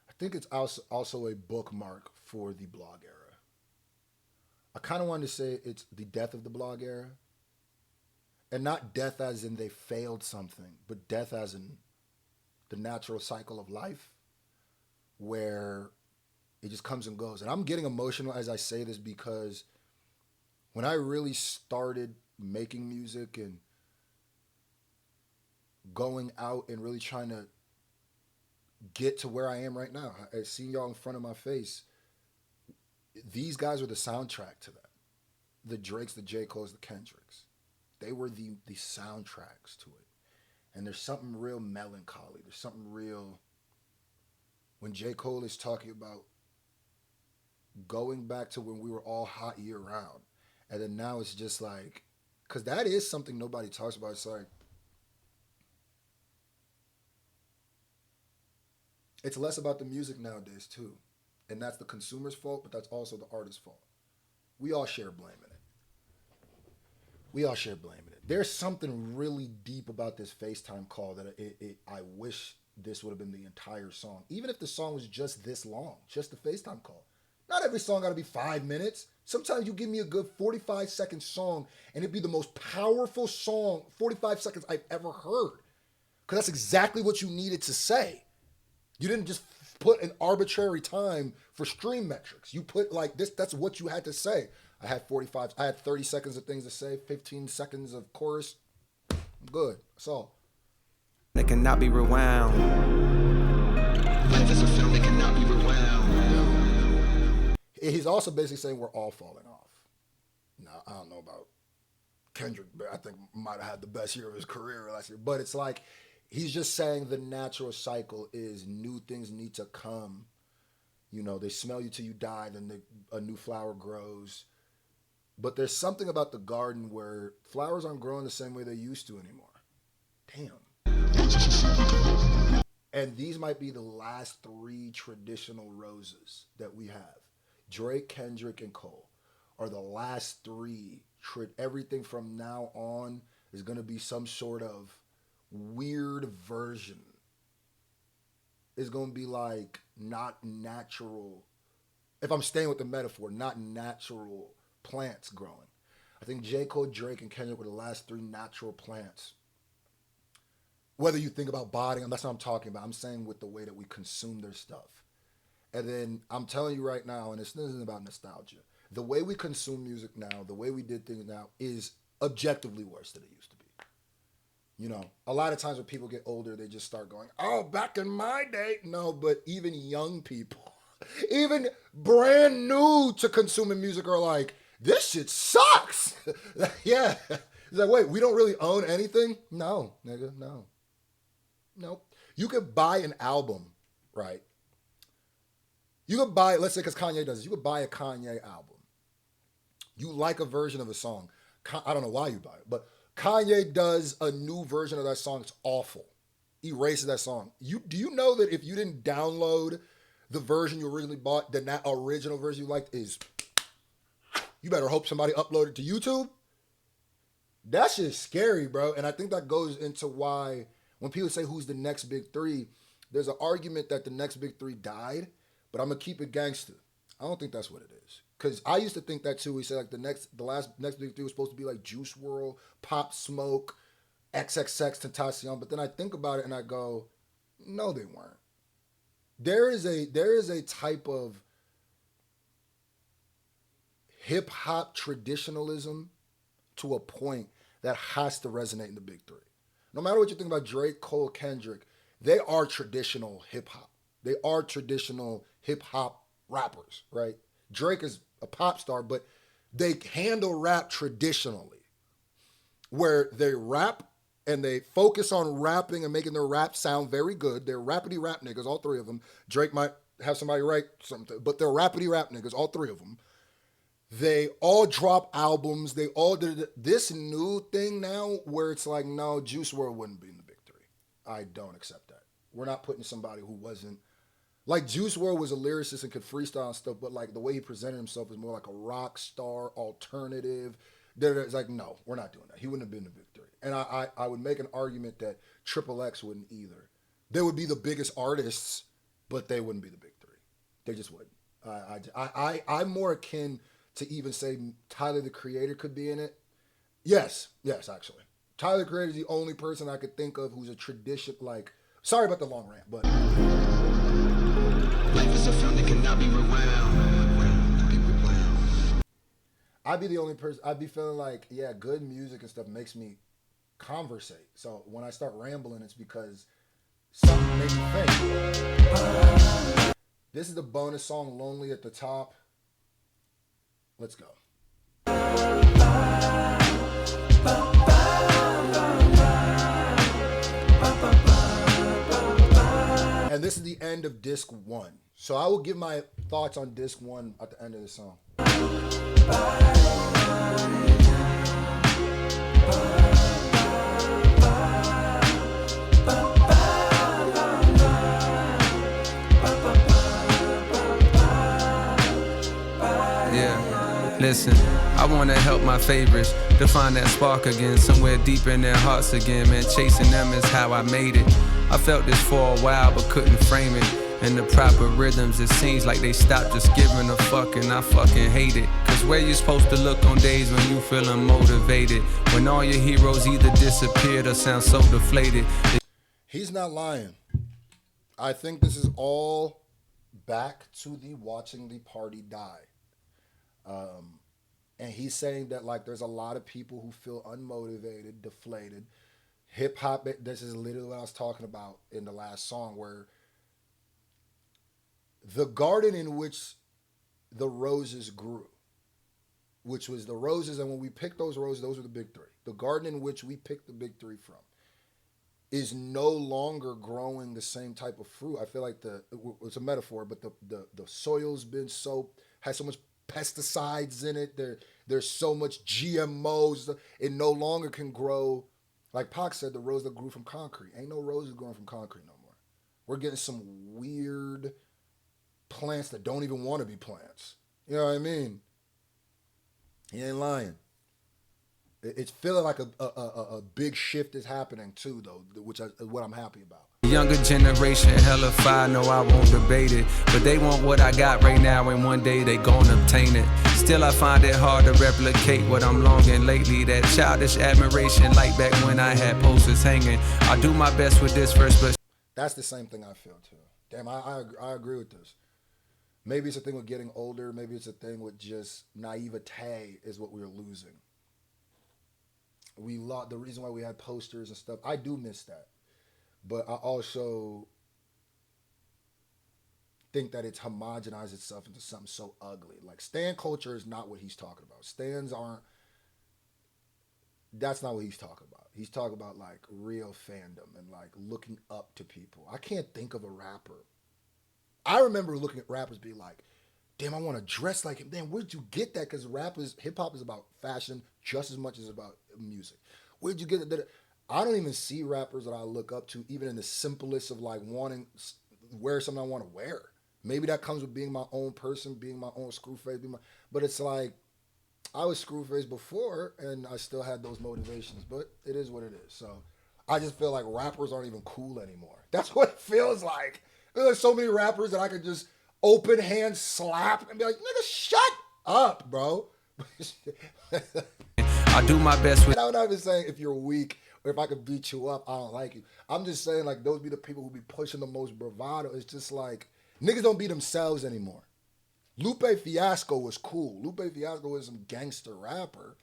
I think it's also a bookmark for the blog era. I kind of wanted to say it's the death of the blog era. And not death as in they failed something, but death as in the natural cycle of life where it just comes and goes. And I'm getting emotional as I say this because when I really started making music and going out and really trying to get to where I am right now, I see y'all in front of my face. These guys were the soundtrack to that. The Drakes, the J. Cole's, the Kendricks. They were the soundtracks to it. And there's something real melancholy. There's something real when J. Cole is talking about going back to when we were all hot year round. And then now it's just like, because that is something nobody talks about. It's like, it's less about the music nowadays too. And that's the consumer's fault, but that's also the artist's fault. We all share blame in it. We all share blame in it. There's something really deep about this FaceTime call that I wish this would have been the entire song. Even if the song was just this long, just the FaceTime call. Not every song got to be 5 minutes. Sometimes you give me a good 45-second song and it'd be the most powerful song, 45 seconds I've ever heard. Because that's exactly what you needed to say. You didn't just put an arbitrary time for stream metrics. You put like this, that's what you had to say. I had 30 seconds of things to say, 15 seconds of chorus. I'm good. That's all. That cannot be rewound. Life is a film that cannot be rewound. He's also basically saying we're all falling off. Now, I don't know about Kendrick, but I think might have had the best year of his career last year. But it's like, he's just saying the natural cycle is new things need to come. You know, they smell you till you die, then a new flower grows. But there's something about the garden where flowers aren't growing the same way they used to anymore. Damn. And these might be the last 3 traditional roses that we have. Drake, Kendrick, and Cole are the last 3. Everything from now on is going to be some sort of weird version. It's going to be like not natural. If I'm staying with the metaphor, not natural plants growing. I think J. Cole, Drake, and Kendrick were the last 3 natural plants. Whether you think about bodying, that's what I'm talking about. I'm saying with the way that we consume their stuff. And then I'm telling you right now, and this isn't about nostalgia, the way we consume music now, the way we did things now is objectively worse than it used to be. You know, a lot of times when people get older, they just start going, oh, back in my day. No, but even young people, even brand new to consuming music are like, this shit sucks. Yeah. It's like, wait, we don't really own anything? No, nigga, no. Nope. You could buy an album, right? You could buy, let's say, because Kanye does this, you could buy a Kanye album. You like a version of a song. I don't know why you buy it, but Kanye does a new version of that song. It's awful. Erases that song. Do you know that if you didn't download the version you originally bought, then that original version you liked is, you better hope somebody uploaded it to YouTube? That shit is scary, bro. And I think that goes into why when people say who's the next big 3, there's an argument that the next big 3 died, but I'm going to keep it gangster. I don't think that's what it is. Because I used to think that too. He said like the next big 3 was supposed to be like Juice WRLD, Pop Smoke, XXX Tentacion. But then I think about it and I go, no, they weren't. There is a type of hip hop traditionalism to a point that has to resonate in the big 3. No matter what you think about Drake, Cole, Kendrick, they are traditional hip hop. They are traditional hip hop rappers, right? Drake is a pop star, but they handle rap traditionally, where they rap and they focus on rapping and making their rap sound very good. They're rapidy rap niggas, all three of them. Drake might have somebody write something, but they're rapidy rap niggas, all three of them. They all drop albums. They all did this new thing now where it's like, no, Juice WRLD wouldn't be in the big three. I don't accept that. We're not putting somebody who wasn't, like Juice WRLD was a lyricist and could freestyle and stuff, but like the way he presented himself is more like a rock star, alternative. It's like, no, we're not doing that. He wouldn't have been in the big three. And I would make an argument that Triple X wouldn't either. They would be the biggest artists, but they wouldn't be the big three. They just wouldn't. I'm more akin to even say Tyler the Creator could be in it. Yes, actually. Tyler the Creator is the only person I could think of who's a tradition, like, sorry about the long rant, but. Life is a film that cannot be rewound. I'd be the only person, I'd be feeling like, yeah, good music and stuff makes me conversate. So when I start rambling, it's because something makes me think. This is the bonus song, Lonely at the top. Let's go. And this is the end of disc 1. So I will give my thoughts on disc 1 at the end of the song. Yeah, listen, I wanna help my favorites to find that spark again, somewhere deep in their hearts again, man. Chasing them is how I made it. I felt this for a while but couldn't frame it in the proper rhythms. It seems like they stopped just giving a fuck, and I fucking hate it. Cause where you supposed to look on days when you feeling motivated, when all your heroes either disappeared or sound so deflated. He's not lying. I think this is all back to the watching the party die. And he's saying that like there's a lot of people who feel unmotivated, deflated. Hip hop, this is literally what I was talking about in the last song, where the garden in which the roses grew, which was the roses, and when we picked those roses, those were the big three. The garden in which we picked the big three from is no longer growing the same type of fruit. I feel like it's a metaphor, but the soil's been has so much pesticides in it. There's so much GMOs. It no longer can grow. Like Pac said, the rose that grew from concrete. Ain't no roses growing from concrete no more. We're getting some weird plants that don't even want to be plants. You know what I mean? He ain't lying. It's feeling like a big shift is happening too, though, which is what I'm happy about. Younger generation, hella fire, no I won't debate it. But they want what I got right now, and one day they gon' obtain it. Still I find it hard to replicate what I'm longing lately. That childish admiration, like back when I had posters hanging. I do my best with this verse, but that's the same thing I feel too. Damn, I agree with this. Maybe it's a thing with getting older. Maybe it's a thing with just naivete is what we're losing. We lost the reason why we had posters and stuff. I do miss that. But I also think that it's homogenized itself into something so ugly. Like stan culture is not what he's talking about. Stans aren't, that's not what he's talking about. He's talking about like real fandom and like looking up to people. I can't think of a rapper. I remember looking at rappers being like, damn, I want to dress like him. Damn, where'd you get that? Because hip hop is about fashion just as much as about music. Where'd you get that? I don't even see rappers that I look up to, even in the simplest of like wanting wear something I want to wear. Maybe that comes with being my own person, being my own Screwface. But it's like, I was Screwface before, and I still had those motivations. But it is what it is. So I just feel like rappers aren't even cool anymore. That's what it feels like. There's so many rappers that I could just open hand slap and be like, nigga, shut up, bro. I do my best with. I'm not even saying if you're weak or if I could beat you up, I don't like you. I'm just saying like those be the people who be pushing the most bravado. It's just like niggas don't be themselves anymore. Lupe Fiasco was cool. Lupe Fiasco was some gangster rapper.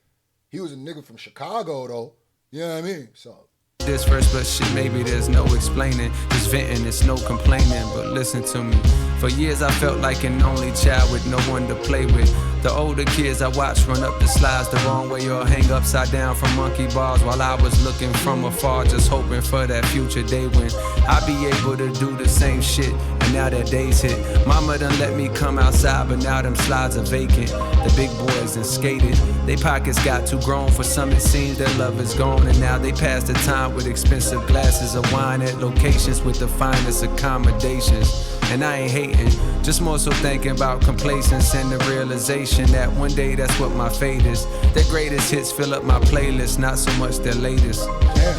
He was a nigga from Chicago though. You know what I mean? So this first, but shit, maybe there's no explaining. Just venting, it's no complaining, but listen to me. For years I felt like an only child with no one to play with. The older kids I watched run up the slides the wrong way or hang upside down from monkey bars, while I was looking from afar, just hoping for that future day when I'd be able to do the same shit. And now that day's hit, mama done let me come outside, but now them slides are vacant. The big boys done skated, they pockets got too grown. For some it seems their love is gone, and now they pass the time with expensive glasses of wine at locations with the finest accommodations. And I ain't hating, just more so thinking about complacence and the realization that one day that's what my fate is. Their greatest hits fill up my playlist, not so much their latest.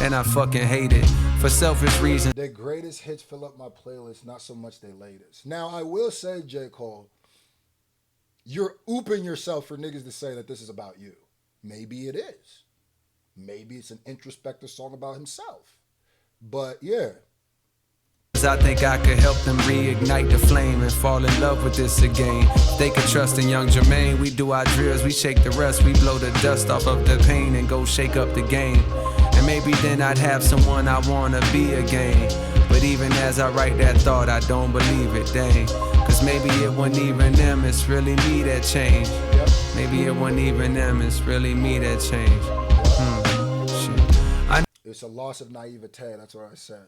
And I fucking hate it, for selfish reasons. Their greatest hits fill up my playlist, not so much their latest. Now, I will say, J. Cole, you're ooping yourself for niggas to say that this is about you. Maybe it is. Maybe it's an introspective song about himself. But yeah. I think I could help them reignite the flame and fall in love with this again. They could trust in young Jermaine. We do our drills, we shake the rest. We blow the dust off of the pain and go shake up the game. And maybe then I'd have someone I wanna be again. But even as I write that thought, I don't believe it, dang. Cause maybe it wasn't even them, it's really me that changed. Maybe it wasn't even them, it's really me that changed. Shit. It's a loss of naivete, that's what I said.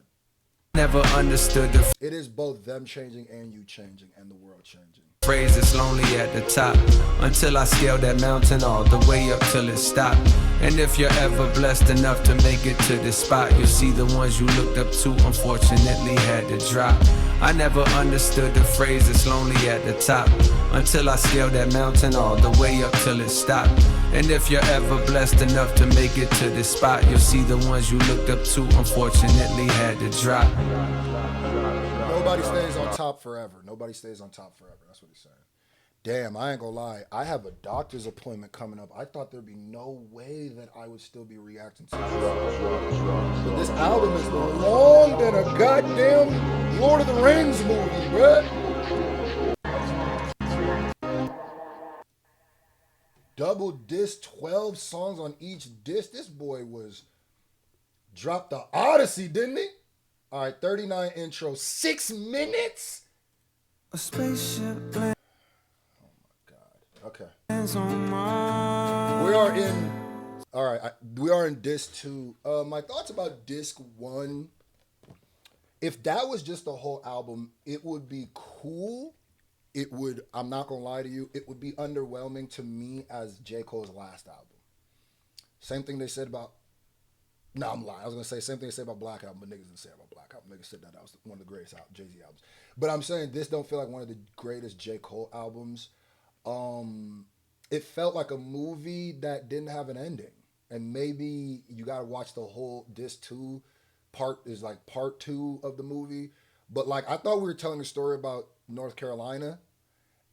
Never understood the it is both them changing and you changing and the world changing. Phrase is lonely at the top until I scale that mountain all the way up till it stopped. And if you're ever blessed enough to make it to this spot, you'll see the ones you looked up to unfortunately had to drop. I never understood the phrase it's lonely at the top until I scaled that mountain all the way up till it stopped. And if you're ever blessed enough to make it to this spot, you'll see the ones you looked up to unfortunately had to drop. Nobody stays on top forever. Nobody stays on top forever. That's what he's saying. Damn, I ain't gonna lie. I have a doctor's appointment coming up. I thought there'd be no way that I would still be reacting to this. But this album is long than a goddamn Lord of the Rings movie, bruh. Double disc, 12 songs on each disc. This boy dropped the Odyssey, didn't he? All right, 39 intro, 6 minutes? A spaceship land. Oh my God. Okay. We are in, all right, we are in disc 2. My thoughts about disc 1, if that was just the whole album, it would be cool. It would, I'm not gonna lie to you, it would be underwhelming to me as J. Cole's last album. Same thing they said about, no, I'm lying. I was gonna say same thing they said about Black Album, but niggas didn't say about Black Album. Niggas said that was one of the greatest Jay-Z albums. But I'm saying this don't feel like one of the greatest J. Cole albums. It felt like a movie that didn't have an ending. And maybe you gotta watch the whole disc 2 part is like part 2 of the movie. But like I thought we were telling a story about North Carolina,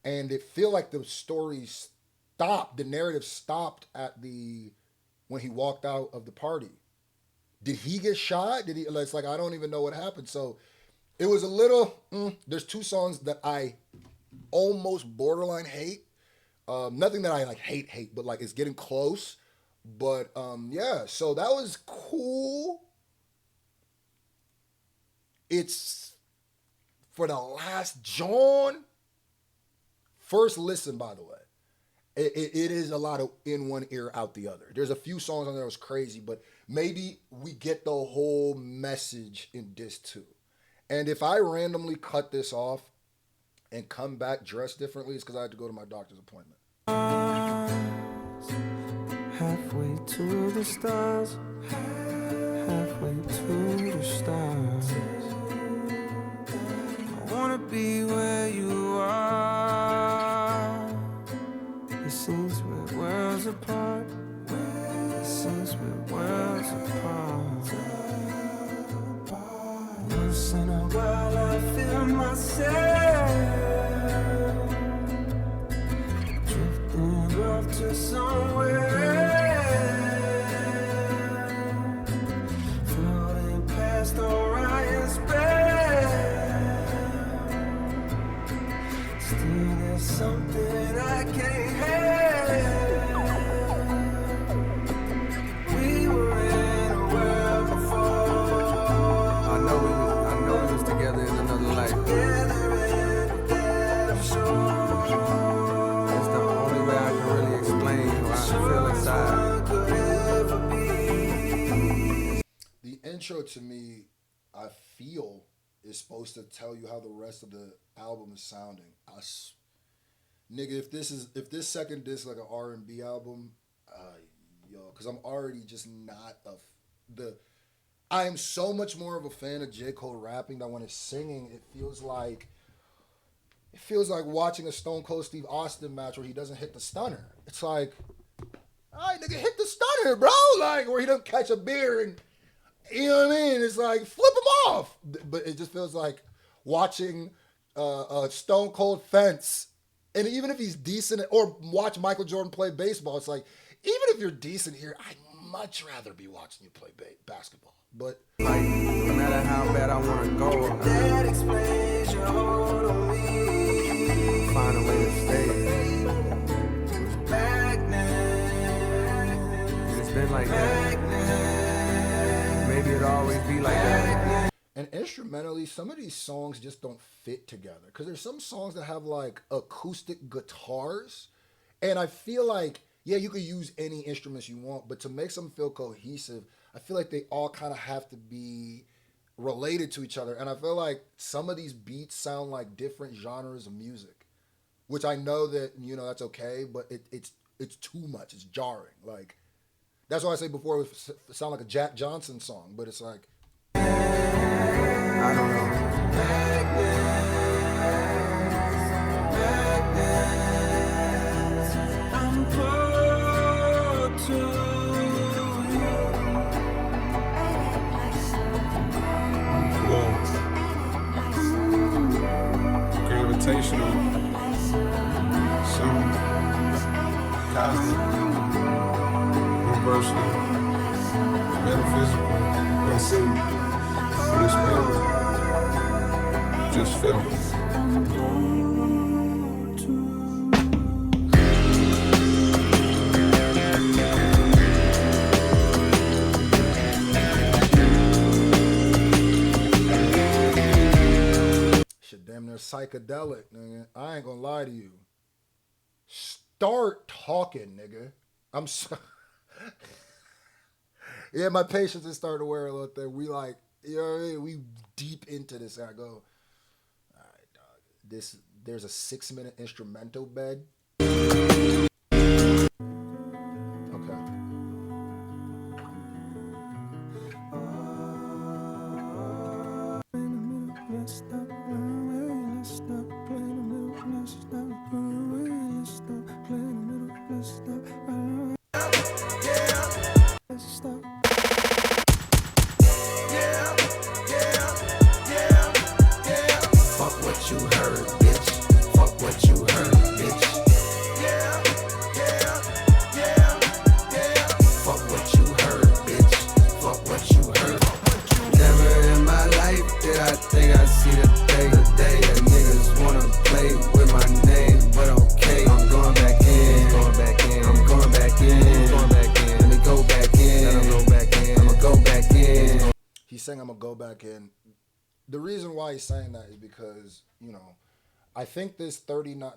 and it feel like the story stopped, the narrative stopped at when he walked out of the party. Did he get shot? It's like I don't even know what happened. So it was a little, there's 2 songs that I almost borderline hate. Nothing that I like hate, but like it's getting close. But yeah, so that was cool. It's for the last John. First listen, by the way. It is a lot of in one ear, out the other. There's a few songs on there that was crazy, but maybe we get the whole message in disc 2. And if I randomly cut this off and come back dressed differently, it's because I had to go to my doctor's appointment. Halfway to the stars, halfway to the stars. I wanna be where you are. It seems we're worlds apart. It seems we're worlds apart. Once in a while I feel myself drifting off to somewhere, floating past Orion's belt. Still there's something I can't help. We were in a world before intro to me, I feel, is supposed to tell you how the rest of the album is sounding. Nigga, if this second disc like an R&B album, because I'm already just not I am so much more of a fan of J. Cole rapping that when it's singing, it feels like watching a Stone Cold Steve Austin match where he doesn't hit the stunner. It's like, all right, nigga, hit the stunner, bro. Like, where he doesn't catch a beer and, you know what I mean? It's like, flip him off. But it just feels like watching a Stone Cold fence. And even if he's decent, or watch Michael Jordan play baseball, it's like, even if you're decent here, I'd much rather be watching you play basketball. But like, no matter how bad I want to go, that explains your hold on me. Find a way to stay. It's been like that. Maybe it'll always be like that. And instrumentally, some of these songs just don't fit together. Because there's some songs that have like acoustic guitars. And I feel like, yeah, you could use any instruments you want, but to make them feel cohesive, I feel like they all kind of have to be related to each other. And I feel like some of these beats sound like different genres of music, which I know that, you know, that's okay, but it's too much. It's jarring. Like, that's why I say before it would sound like a Jack Johnson song, but it's like, I don't know. I'm pulled to you. Gravitational. Some cosmic. Universal. Metaphysical. Just feel it. Shit damn near psychedelic, nigga. I ain't gonna lie to you. Start talking, nigga. I'm sorry. Yeah, my patience is starting to wear a little thin. We like, you know what I mean? We deep into this. And I go, all right, dog. There's a 6-minute instrumental bed. Okay. The reason why he's saying that is because, you know, I think the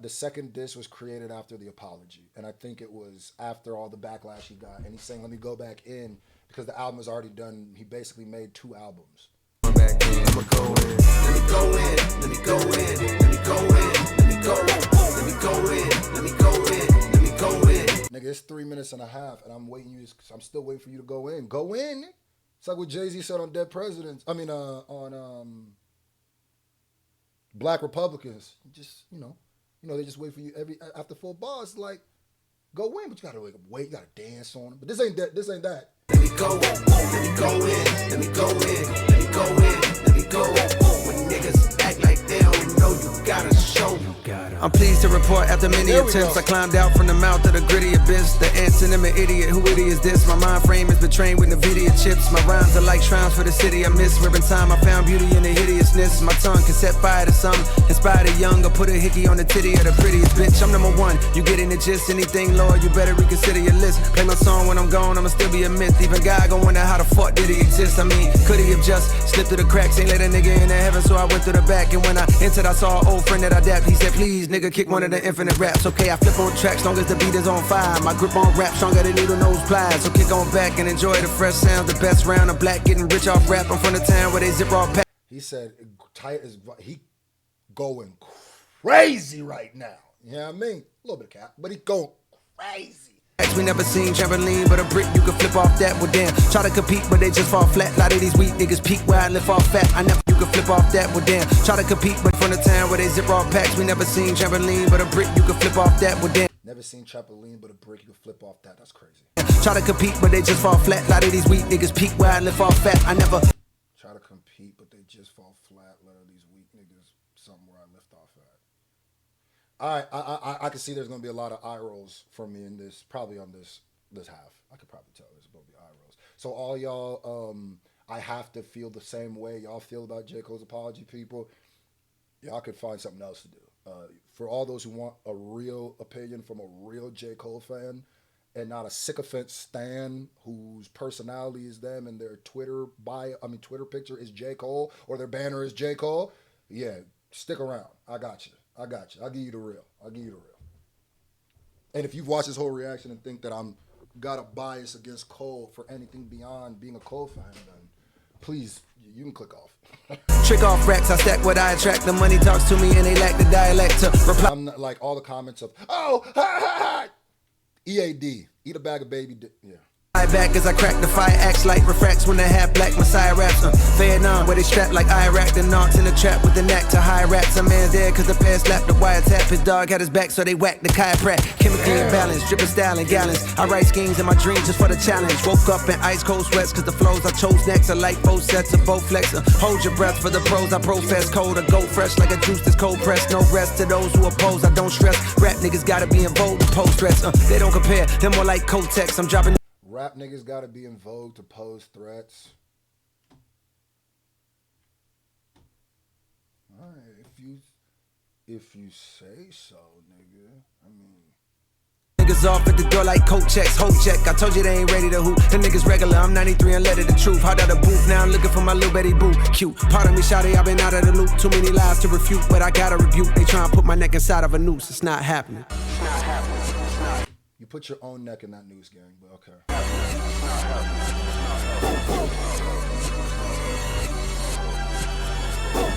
second disc was created after the apology. And I think it was after all the backlash he got. And he's saying, let me go back in because the album was already done. He basically made 2 albums. Back in, I'ma go in. Let me go in, let me go in, let me go in, let me go in, let me go in, let me go in, let me go in. Nigga, it's 3 minutes and a half, and I'm still waiting for you to go in. Go in. It's like what Jay-Z said on Dead Presidents. I mean, on Black Republicans. Just, you know, they just wait for you after 4 bars. Like, go in, but you gotta wait. You gotta dance on them. But this ain't that. Let me go in, let me go in, let me go in, let me go in, let me go in. When niggas act like they don't know, you gotta show. I'm pleased to report after many attempts I climbed out from the mouth of the gritty abyss. The antonym of idiot, who idiot is this? My mind frame is betrayed with NVIDIA chips. My rhymes are like shrines for the city I miss. Where in time I found beauty in the hideousness. My tongue can set fire to some, inspire the young, or put a hickey on the titty of the prettiest bitch. I'm number 1, you getting the gist. Anything lower, you better reconsider your list. Play my song when I'm gone, I'ma still be a myth. Even God gon' wonder how the fuck did he exist. I mean, could he have just slipped through the cracks? Ain't let a nigga in the heaven, so so I went through the back. And when I entered, I saw an old friend that I dapped. He said, please, nigga, kick one of the infinite raps. Okay, I flip on tracks, long as the beat is on fire. My grip on rap, stronger than needle nose pliers. So kick on back and enjoy the fresh sound. The best round of black, getting rich off rap. I'm from the town where they zip off pack. He said, tight is, he going crazy right now. You know what I mean? A little bit of cap, but he going crazy. We never seen trampoline, but a brick you can flip off that. Well, damn, try to compete, but they just fall flat. A lot of these weak niggas peak where I lift off fat. I never you can flip off that. Well, damn, try to compete, but from the town where they zip off packs. We never seen trampoline, but a brick you can flip off that. Well, damn. Never seen trampoline, but a brick you can flip off that. That's crazy. Try to compete, but they just fall flat. A lot of these weak niggas peak where I lift off fat. I never try to compete, but they just fall flat. A lot of these weak niggas somewhere I lift off at. All right, I can see there's gonna be a lot of eye rolls from me in this, probably on this half. I could probably tell there's gonna be eye rolls. So all y'all, I have to feel the same way y'all feel about J. Cole's apology, people. Y'all could find something else to do. For all those who want a real opinion from a real J. Cole fan, and not a sycophant stan whose personality is them and their Twitter Twitter picture is J. Cole or their banner is J. Cole, yeah, stick around. I got you. I'll give you the real. And if you've watched this whole reaction and think that I'm got a bias against Cole for anything beyond being a Cole fan, then please, you can click off. trick off racks. I stack what I attract. The money talks to me and they lack the dialect to reply. I'm not, like all the comments of, oh, ha, ha, ha. EAD, eat a bag of baby yeah. Back as I crack the fire, acts like refracts when they have black Messiah raps. Vietnam, where they strap like Iraq, the knocks in the trap with the knack to high raps. A man dead cause the pair slapped the wiretap. His dog had his back, so they whacked the chiropract. Chemically imbalanced, dripping style in gallons. I write schemes in my dreams just for the challenge. Woke up in ice cold sweats cause the flows I chose next are like both sets of both flexor. Hold your breath for the pros I profess. Cold or goat fresh like a juice that's cold pressed. No rest to those who oppose, I don't stress. Rap niggas gotta be in vogue to post stress. They don't compare, they're more like Kotex. I'm dropping. Rap niggas gotta be in vogue to pose threats. Alright, if you say so, nigga. I mean, niggas off at the door like coat checks, whole check. I told you they ain't ready to hoop. The niggas regular, I'm 93 and let it the truth. Hot out the booth, now I'm looking for my little Betty boo. Cute, pardon me, shawty, I've been out of the loop. Too many lies to refute, but I gotta rebuke. They try and put my neck inside of a noose. It's not happening. You put your own neck in that news, gang, but okay.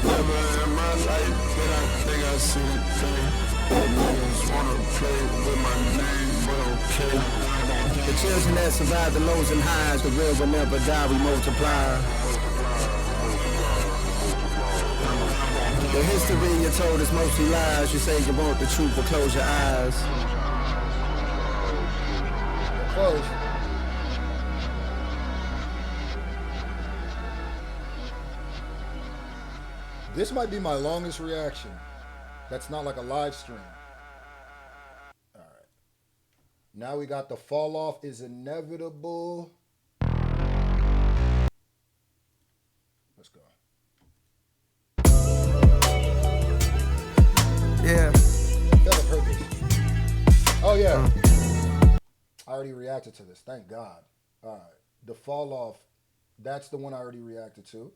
Never in my life did I think I see a thing. Niggas wanna play with my name, but okay. The children that survive the lows and highs, the real will never die, we multiply. The history you told is mostly lies. You say you want the truth, but close your eyes. Close. This might be my longest reaction. That's not like a live stream. All right. Now we got the fall off is inevitable. Let's go. Yeah. I feel I've heard this. Oh yeah. I already reacted to this. Thank God. All right. The fall off. That's the one I already reacted to.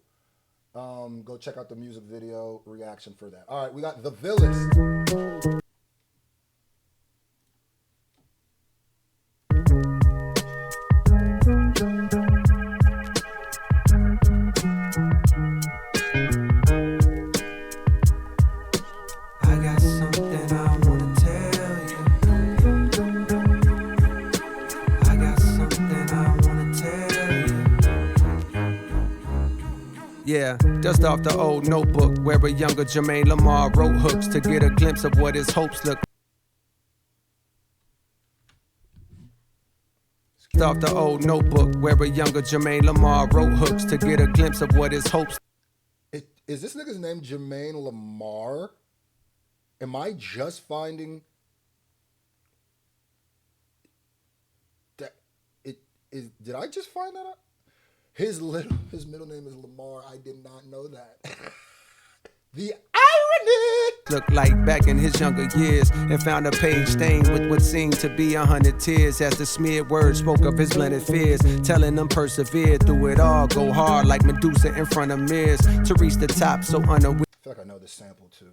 Go check out the music video reaction for that. All right, we got the Villest. Yeah, dust off the old notebook where a younger Jermaine Lamar wrote hooks to get a glimpse of what his hopes look. Dust off the old notebook where a younger Jermaine Lamar wrote hooks to get a glimpse of what his hopes. Is this nigga's name Jermaine Lamar? Am I just finding that it is? Did I just find that out? His middle name is Lamar. I did not know that. The Looked like back in his younger years, and found a page stained with what seemed to be 100 tears as the smeared words spoke of his blended fears, telling them persevere through it all, go hard like Medusa in front of mirrors to reach the top so unaware. I feel like I know this sample too.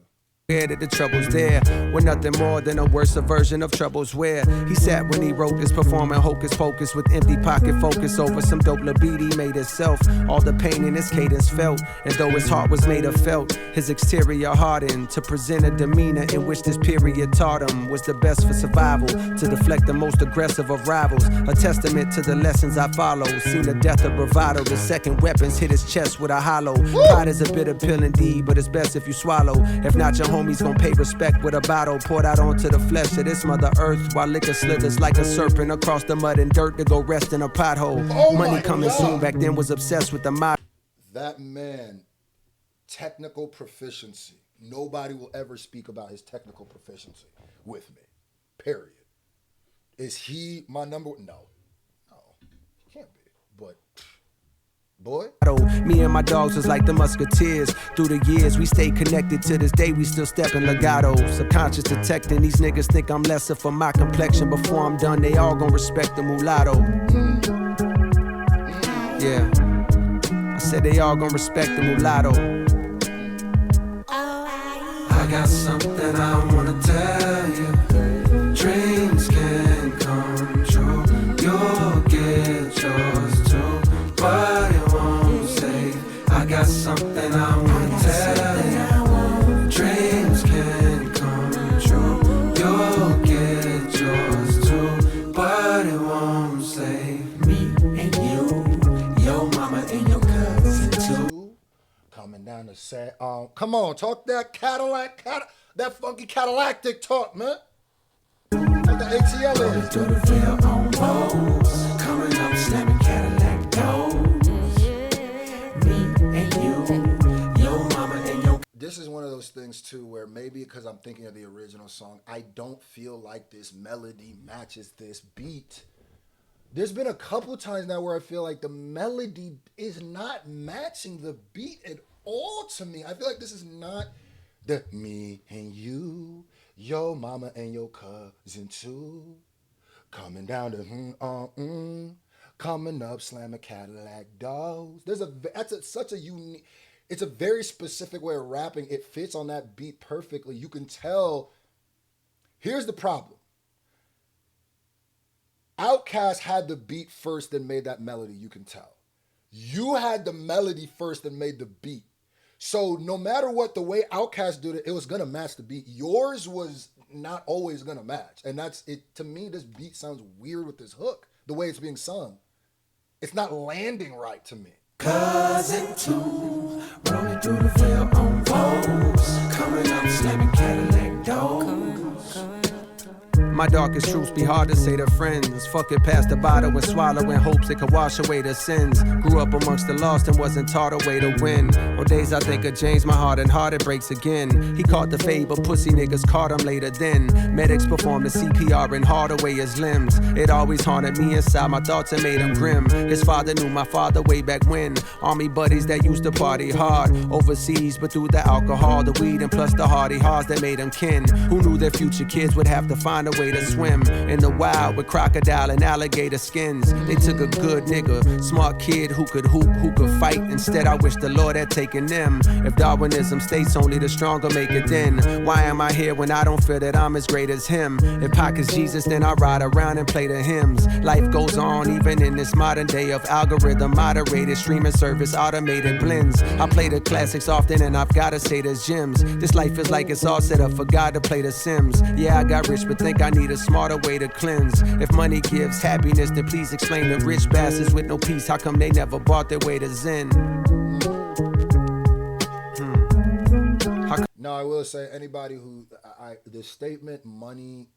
That the trouble's there, were nothing more than a worse version of troubles where he sat when he wrote this, performing hocus pocus with empty pocket focus over some dope libido he made himself. All the pain in his cadence felt, and though his heart was made of felt, his exterior hardened to present a demeanor in which this period taught him was the best for survival, to deflect the most aggressive of rivals. A testament to the lessons I follow. Seen the death of bravado, the second weapons hit his chest with a hollow. Pride is a bitter pill indeed, but it's best if you swallow. If not, your homies gon' pay respect with a bottle poured out onto the flesh of this mother earth, while liquor slithers like a serpent across the mud and dirt to go rest in a pothole. Money coming soon, back then was obsessed with the motto. That man, technical proficiency. Nobody will ever speak about his technical proficiency with me. Period. Is he my number one? No. He can't be. But boy. Me and my dogs was like the musketeers. Through the years, we stayed connected. To this day, we still stepping legato. Subconscious detecting. These niggas think I'm lesser for my complexion. Before I'm done, they all gon' respect the mulatto. Yeah. I said they all gon' respect the mulatto. I got something I wanna tell you. Dreams can come true. You'll get yours too, but it won't save. I got something I wanna tell you. Dreams can come true. You'll get yours too, but it won't save me and you, your mama and your cousin too. Coming down to say, come on, talk that Cadillac, that funky Cadillactic talk, man. What the ATL is. Through the Ville on Rose, coming up slamming Cadillac doors. Me and you, your mama and your. This is one of those things too where maybe because I'm thinking of the original song, I don't feel like this melody matches this beat. There's been a couple times now where I feel like the melody is not matching the beat at all to me. I feel like this is not the me and you, your mama and your cousin too, coming down to coming up slamming Cadillac doors. Such a unique. It's a very specific way of rapping. It fits on that beat perfectly. You can tell. Here's the problem. Outkast had the beat first and made that melody, you can tell. You had the melody first and made the beat. So no matter what, the way Outkast did it, it was gonna match the beat. Yours was not always gonna match. And that's it. To me, this beat sounds weird with this hook, the way it's being sung. It's not landing right to me. Cousin too, rolling through the Ville on Rose, coming up slamming Cadillac doors. My darkest truths be hard to say to friends. Fuck it past the bottle and swallow in hopes it could wash away the sins. Grew up amongst the lost and wasn't taught a way to win. On days I think of James, my heart and heart it breaks again. He caught the fade, but pussy niggas caught him later then. Medics performed the CPR and hauled away his limbs. It always haunted me inside my thoughts and made him grim. His father knew my father way back when. Army buddies that used to party hard overseas, but through the alcohol, the weed, and plus the hardy hearts that made him kin. Who knew their future kids would have to find a way to swim in the wild with crocodile and alligator skins. They took a good nigga, smart kid who could hoop, who could fight. Instead, I wish the Lord had taken them. If Darwinism states only the stronger make it, then why am I here when I don't feel that I'm as great as him? If Pac is Jesus, then I ride around and play the hymns. Life goes on even in this modern day of algorithm moderated streaming service, automated blends. I play the classics often and I've gotta say there's gems. This life is like it's all set up for God to play the Sims. Yeah, I got rich but think I need a smarter way to cleanse. If money gives happiness, then please explain the rich bastards with no peace. How come they never bought their way to Zen? No, I will say anybody who the statement money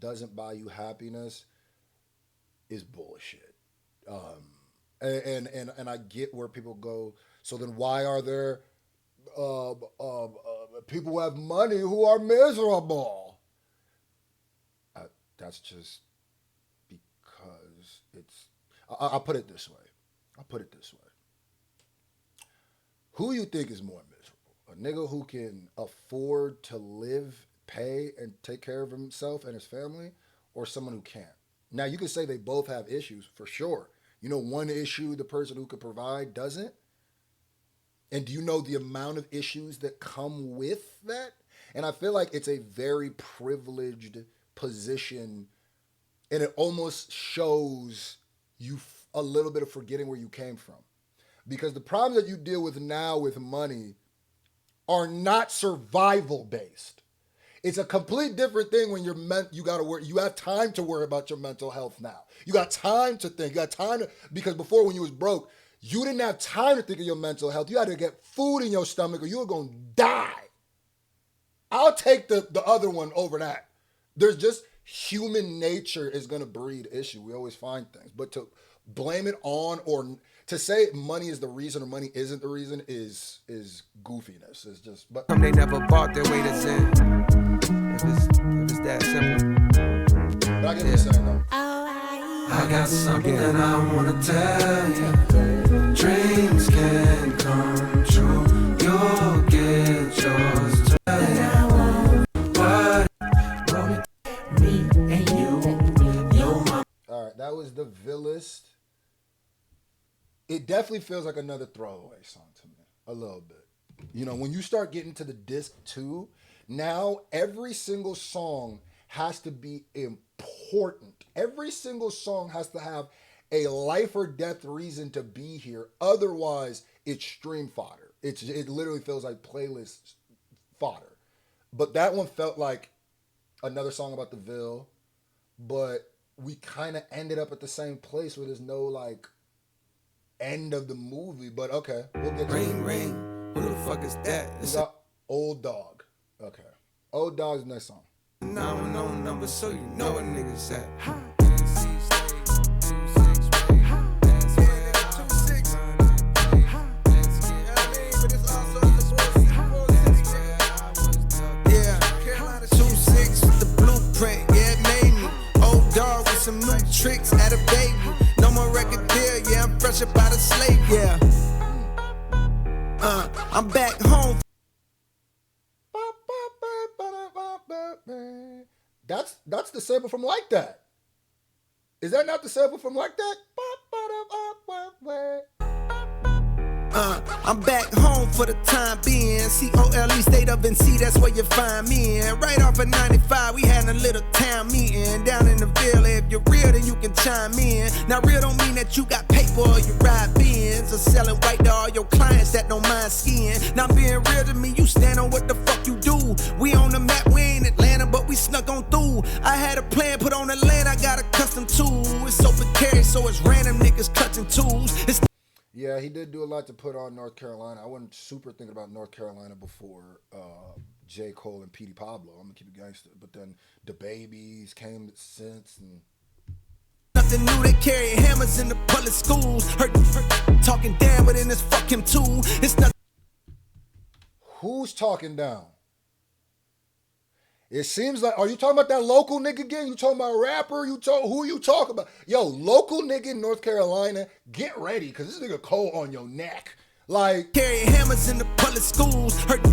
doesn't buy you happiness is bullshit. And I get where people go. So then why are there people who have money who are miserable? That's just because it's. I'll put it this way. Who you think is more miserable, a A nigga who can afford to live, pay, and take care of himself and his family, or someone who can't. Now, you can say they both have issues, for sure. You know, one issue the person who could provide doesn't. And do you know the amount of issues that come with that? And I feel like it's a very privileged position, and it almost shows you a little bit of forgetting where you came from. Because the problems that you deal with now with money are not survival based. It's a complete different thing when you got to worry. You have time to worry about your mental health now. You got time to think. You got time to, because before when you was broke, you didn't have time to think of your mental health. You had to get food in your stomach or you were going to die. I'll take the other one over that. There's just human nature is going to breed issue. We always find things. But to blame it on or to say money is the reason or money isn't the reason is goofiness. It's just, but They never bought their way to sin. If it's that simple. But I get what you're saying though. I got something I wanna tell you. Dreams can come true. You'll get yours too. What? Me and you. Yo, mama. All right, that was the Villest. It definitely feels like another throwaway song to me, a little bit. You know, when you start getting to the disc 2, now every single song has to be important. Every single song has to have a life or death reason to be here. Otherwise, it's stream fodder. It literally feels like playlist fodder. But that one felt like another song about the Ville, but we kind of ended up at the same place where there's no like end of the movie, but okay, we'll get to Ring, ring. Who the fuck is that? It's got Old Dog. Okay. Old Dog's the next song. 910 number, so you know what niggas at. Yeah, 2-6 with the blueprint, yeah, it made me. Old dog with some new tricks, at a baby. No more record deal, yeah, I'm fresh up out of slave, yeah. I'm back home. That's the sample from Like That. Is that not the sample from Like That? I'm back home for the time being. COLE state of NC, that's where you find me in. Right off of 95, we had a little town meeting down in the Ville. If you're real, then you can chime in. Now, real don't mean that you got paper or you ride Benz or selling white to all your clients that don't mind skiing. Now, being real to me, you stand on what the fuck you do. We on the map, we ain't Atlanta, but we snuck on through. I had a plan put on the land, I got a custom tool. It's so precarious, so it's random niggas cutting tools. Yeah, he did do a lot to put on North Carolina. I wasn't super thinking about North Carolina before J. Cole and Petey Pablo. I'm gonna keep it gangster. But then the Babies came since, and nothing new, they carry hammers in the public schools. Heard talking down, but in this fuck him too. It's not. Who's talking down? It seems like, are you talking about that local nigga again? You talking about a rapper? Who you talking about? Yo, local nigga in North Carolina, get ready, because this nigga Cole on your neck. Like, carry hammers in the public schools. Heard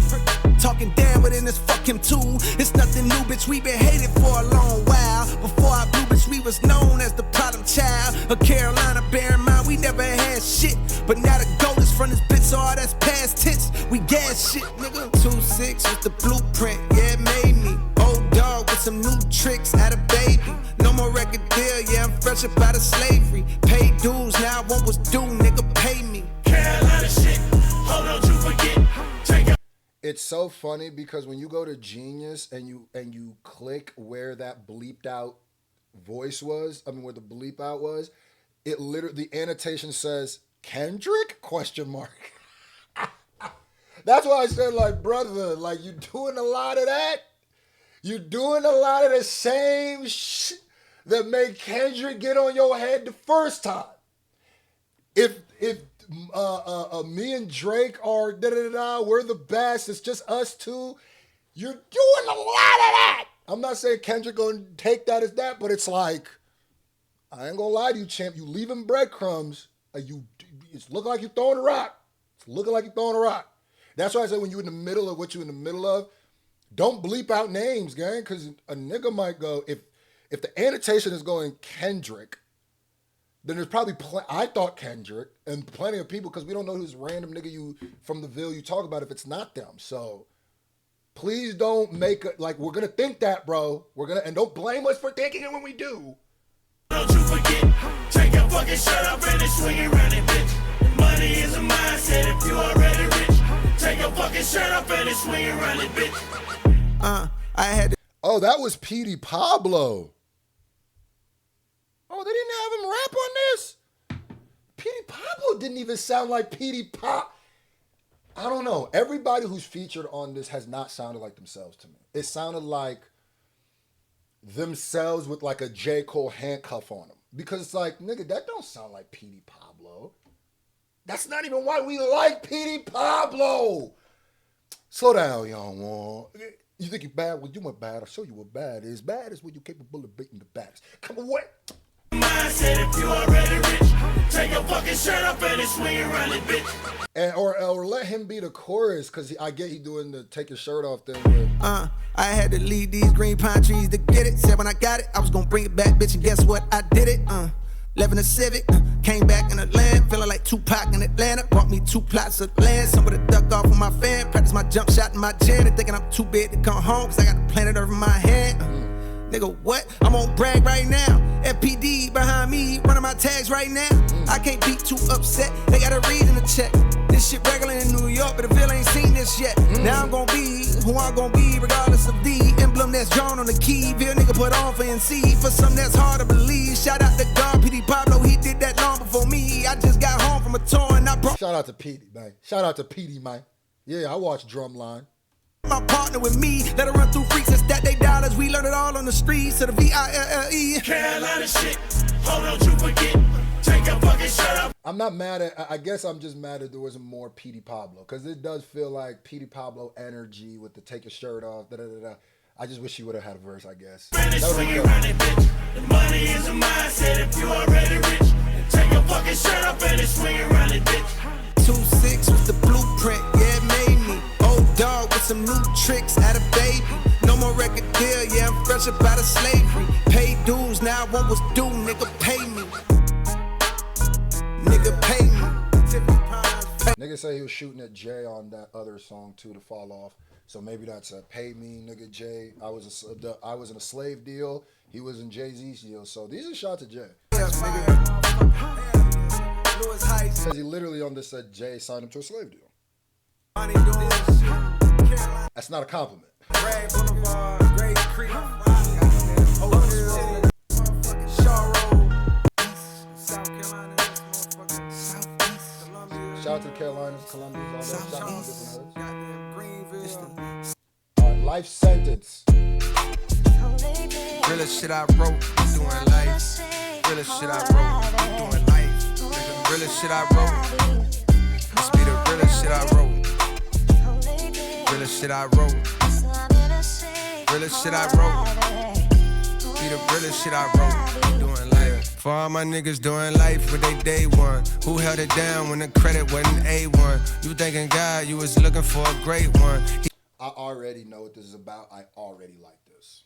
talking down, but in this fuck him too. It's nothing new, bitch, we been hated for a long while. Before I blew, bitch, we was known as the problem child of Carolina. Bear in mind, we never had shit. But now the gold is from this bitch, so all that's past tense. We gas shit, nigga. 2-6 with the blueprint, yeah, it made me. Old dog with some new tricks, had a baby. No more record deal, yeah, I'm fresh up out of slavery. Paid dues, now I want what's due, nigga, pay me. Carolina shit, hold on, you forget. Take it. it's so funny because when you go to Genius and you click where that bleeped out voice was, where the bleep out was, it literally, the annotation says Kendrick ? That's why I said, like, brother, like, you doing a lot of that. You doing a lot of the same shit that made Kendrick get on your head the first time. If me and Drake are we're the best, it's just us two, you're doing a lot of that. I'm not saying Kendrick gonna take that as that, but it's like, I ain't gonna lie to you, champ. You leaving breadcrumbs. It's looking like you're throwing a rock. It's looking like you're throwing a rock. That's why I say when you're in the middle of what you're in the middle of, don't bleep out names, gang, because a nigga might go, if the annotation is going Kendrick, then there's probably, I thought Kendrick, and plenty of people, because we don't know who's random nigga you from the Ville you talk about if it's not them. So please don't make it, like, we're going to think that, bro. And don't blame us for thinking it when we do. Don't you forget, take your fucking shirt off and swing it around it, bitch. Money is a mindset if you already rich. Take your fucking shirt off and swing it around it, bitch. I had to. Oh, that was Petey Pablo. Oh, they didn't have him rap on this? Petey Pablo didn't even sound like Petey Pop. I don't know. Everybody who's featured on this has not sounded like themselves to me. It sounded like themselves with like a J. Cole handcuff on them. Because it's like, nigga, that don't sound like Petey Pablo. That's not even why we like Petey Pablo. Slow down, young one. You think you're bad? Well, you weren't bad. I'll show you what bad is. Bad is when you're capable of beating the baddest. Come on, what? Mindset if you already rich. Take your fucking shirt off and swing it around it, bitch. And or let him be the chorus, because I get he doing the take your shirt off thing. With, I had to leave these green pine trees to get it. Said when I got it, I was gonna bring it back, bitch, and guess what? I did it. Living a Civic, came back in the land, feeling like Tupac in Atlanta. Brought me 2 plots of land, some of the duck off of my fan. Practice my jump shot in my gym, and thinking I'm too big to come home, cause I got the planet Earth in my hand. Nigga, what? I'm on brag right now. FPD behind me, running my tags right now. I can't be too upset, they got a reason to check. This shit regular in New York, but the Ville ain't seen this yet. Now I'm gonna be who I'm gonna be, regardless of the emblem that's drawn on the key. Ville nigga put on for NC, for something that's hard to believe. Shout out to God, Petey Pablo, he did that long before me. I just got home from a tour and I brought. Shout out to Petey, man. Shout out to Petey, man. Yeah, I watched Drumline. My partner with me, let her run through freaks and stack they dollars. We learned it all on the streets of the Ville. Carolina shit, hold on, you forget. Take your fucking shirt off. I'm not mad at, I guess I'm just mad that there wasn't more Petey Pablo, because it does feel like Petey Pablo energy with the take your shirt off, da-da-da-da. I just wish he would have had a verse, I guess. The money is a mindset if you already rich. Take your fucking shirt off and swing it around it, bitch. 2-6 was the blueprint, yeah, it made me. Old dog with some new tricks, had a baby. No more record deal, yeah, I'm fresh up out of slavery. Paid dues, now I want what's due, nigga, pay me. Nigga, pay me. Nigga say he was shooting at Jay on that other song too, to fall off. So maybe that's a pay me, nigga, Jay. I was in a slave deal. He was in Jay-Z's deal. So these are shots at Jay. Because he literally on this said Jay signed him to a slave deal. That's not a compliment. Shout out to the Carolinas, Columbia, all that. Shout out to different hoods. Life sentence. Realest shit I wrote, doing life. Realest shit I wrote, doing life. Realest shit I wrote. This be the realest shit I wrote. Realest shit I wrote. Realest shit I wrote. Be the realest shit I wrote. Doing life. For all my niggas doing life with they day one. Who held it down when the credit wasn't A1? You thinking God, you was looking for a great one. I already know what this is about. I already like this.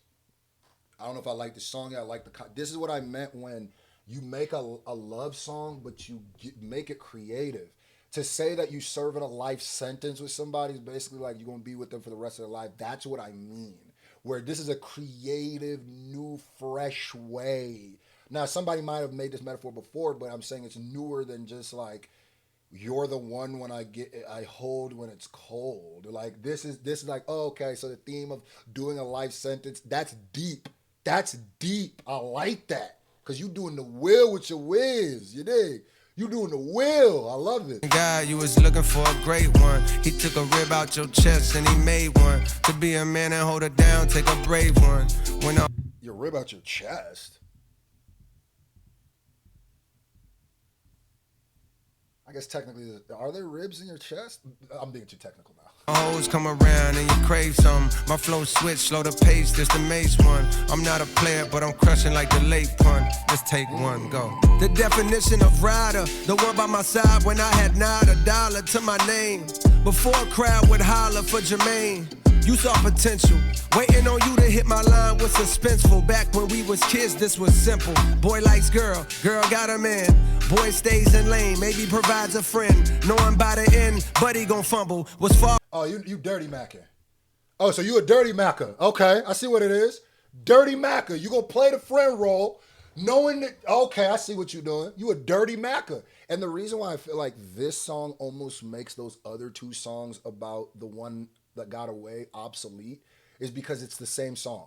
I don't know if I like the song. I like the. This is what I meant when you make a love song, but you make it creative. To say that you serving a life sentence with somebody is basically like you're gonna be with them for the rest of their life. That's what I mean. Where this is a creative, new, fresh way. Now, somebody might have made this metaphor before, but I'm saying it's newer than just like. You're the one when I hold when it's cold. Like this is like, oh, okay, so the theme of doing a life sentence, that's deep. That's deep. I like that. Cause you doing the will with your whiz, you dig? You doing the will. I love it. God, you was looking for a great one. He took a rib out your chest and he made one. To be a man and hold it down, take a brave one. Your rib out your chest? I guess technically, are there ribs in your chest? I'm being too technical now. Hoes come around and you crave something. My flow switch, slow the pace, this the mace one. I'm not a player, but I'm crushing like the late pun. Just take one, go. The definition of rider, the one by my side when I had not a dollar to my name. Before a crowd would holler for Jermaine, you saw potential. Waiting on you to hit my line was suspenseful. Back when we was kids, this was simple. Boy likes girl, girl got a man. Boy stays in lane, maybe provides a friend. Knowing by the end, buddy gon' fumble. Was far. Oh, you dirty macking. Oh, so you a dirty macker. Okay, I see what it is. Dirty macker. You gonna play the friend role, knowing that, okay, I see what you're doing. You a dirty macker. And the reason why I feel like this song almost makes those other two songs about the one that got away obsolete is because it's the same song.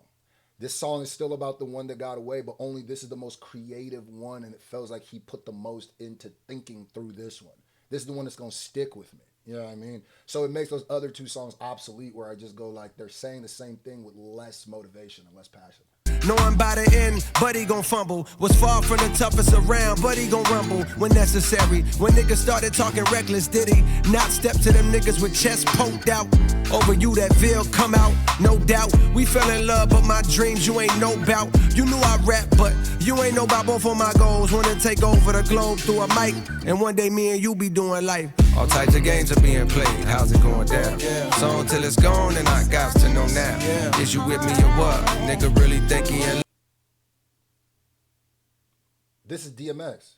This song is still about the one that got away, but only this is the most creative one, and it feels like he put the most into thinking through this one. This is the one that's gonna stick with me. You know what I mean? So it makes those other two songs obsolete where I just go like they're saying the same thing with less motivation and less passion. Knowing by the end, buddy gon' fumble. Was far from the toughest around, buddy gon' rumble when necessary. When niggas started talking reckless, did he not step to them niggas with chests poked out? Over you that Ville come out, no doubt. We fell in love, but my dreams you ain't know about. You knew I rap, but you ain't know about both of my goals. Wanna take over the globe through a mic, and one day me and you be doing life. All types of games are being played, how's it going down? So until it's gone, and I got to know now. Is you with me or what? Nigga really think he in. This is DMX.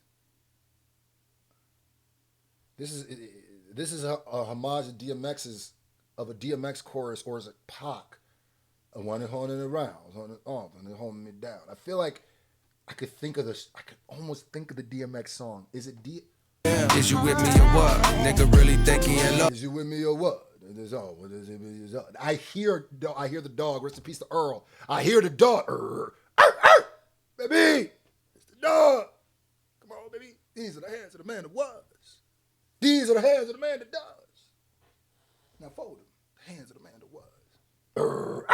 This is a homage to DMX's of a DMX chorus, or is it Pac? I want it holding it around, holding it off, and it holding me down. I feel like I could almost think of the DMX song. Is it D? Is you with me or what? Nigga really think he in love. Is you with me or what? I hear the dog. Rest in peace to Earl. I hear the dog. Baby, it's the dog. Come on, baby. These are the hands of the man that was. These are the hands of the man that does. Now fold them. The hands of the man that was.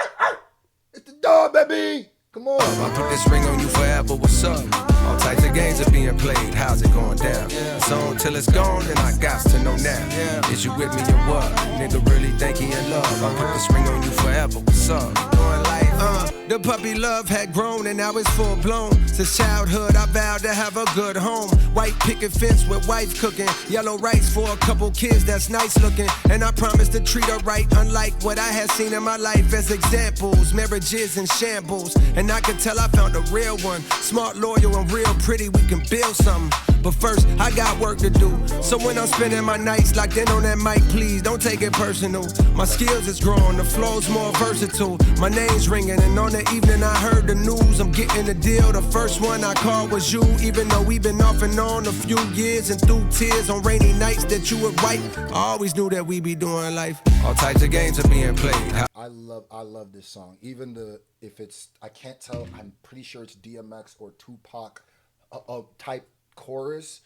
It's the dog, baby. Come on. I put this ring on you forever. What's up? All types of games are being played. How's it going down? So until it's gone, then I got to know now. Is you with me or what? Nigga really think he in love. I put this ring on you forever. What's up? Doing life. The puppy love had grown and now it's full blown. Since childhood I vowed to have a good home. White picket fence with wife cooking. Yellow rice for a couple kids that's nice looking. And I promised to treat her right, unlike what I had seen in my life as examples. Marriages and shambles. And I could tell I found a real one. Smart, loyal, and real pretty, we can build something. But first, I got work to do. So when I'm spending my nights locked in on that mic, please don't take it personal. My skills is growing, the flow's more versatile. My name's ringing, and on the evening I heard the news. I'm getting a deal, the first one I called was you. Even though we've been off and on a few years, and through tears on rainy nights that you would wipe, I always knew that we be doing life. All types of games are being played. I love this song. Even if it's, I can't tell, I'm pretty sure it's DMX or Tupac type chorus.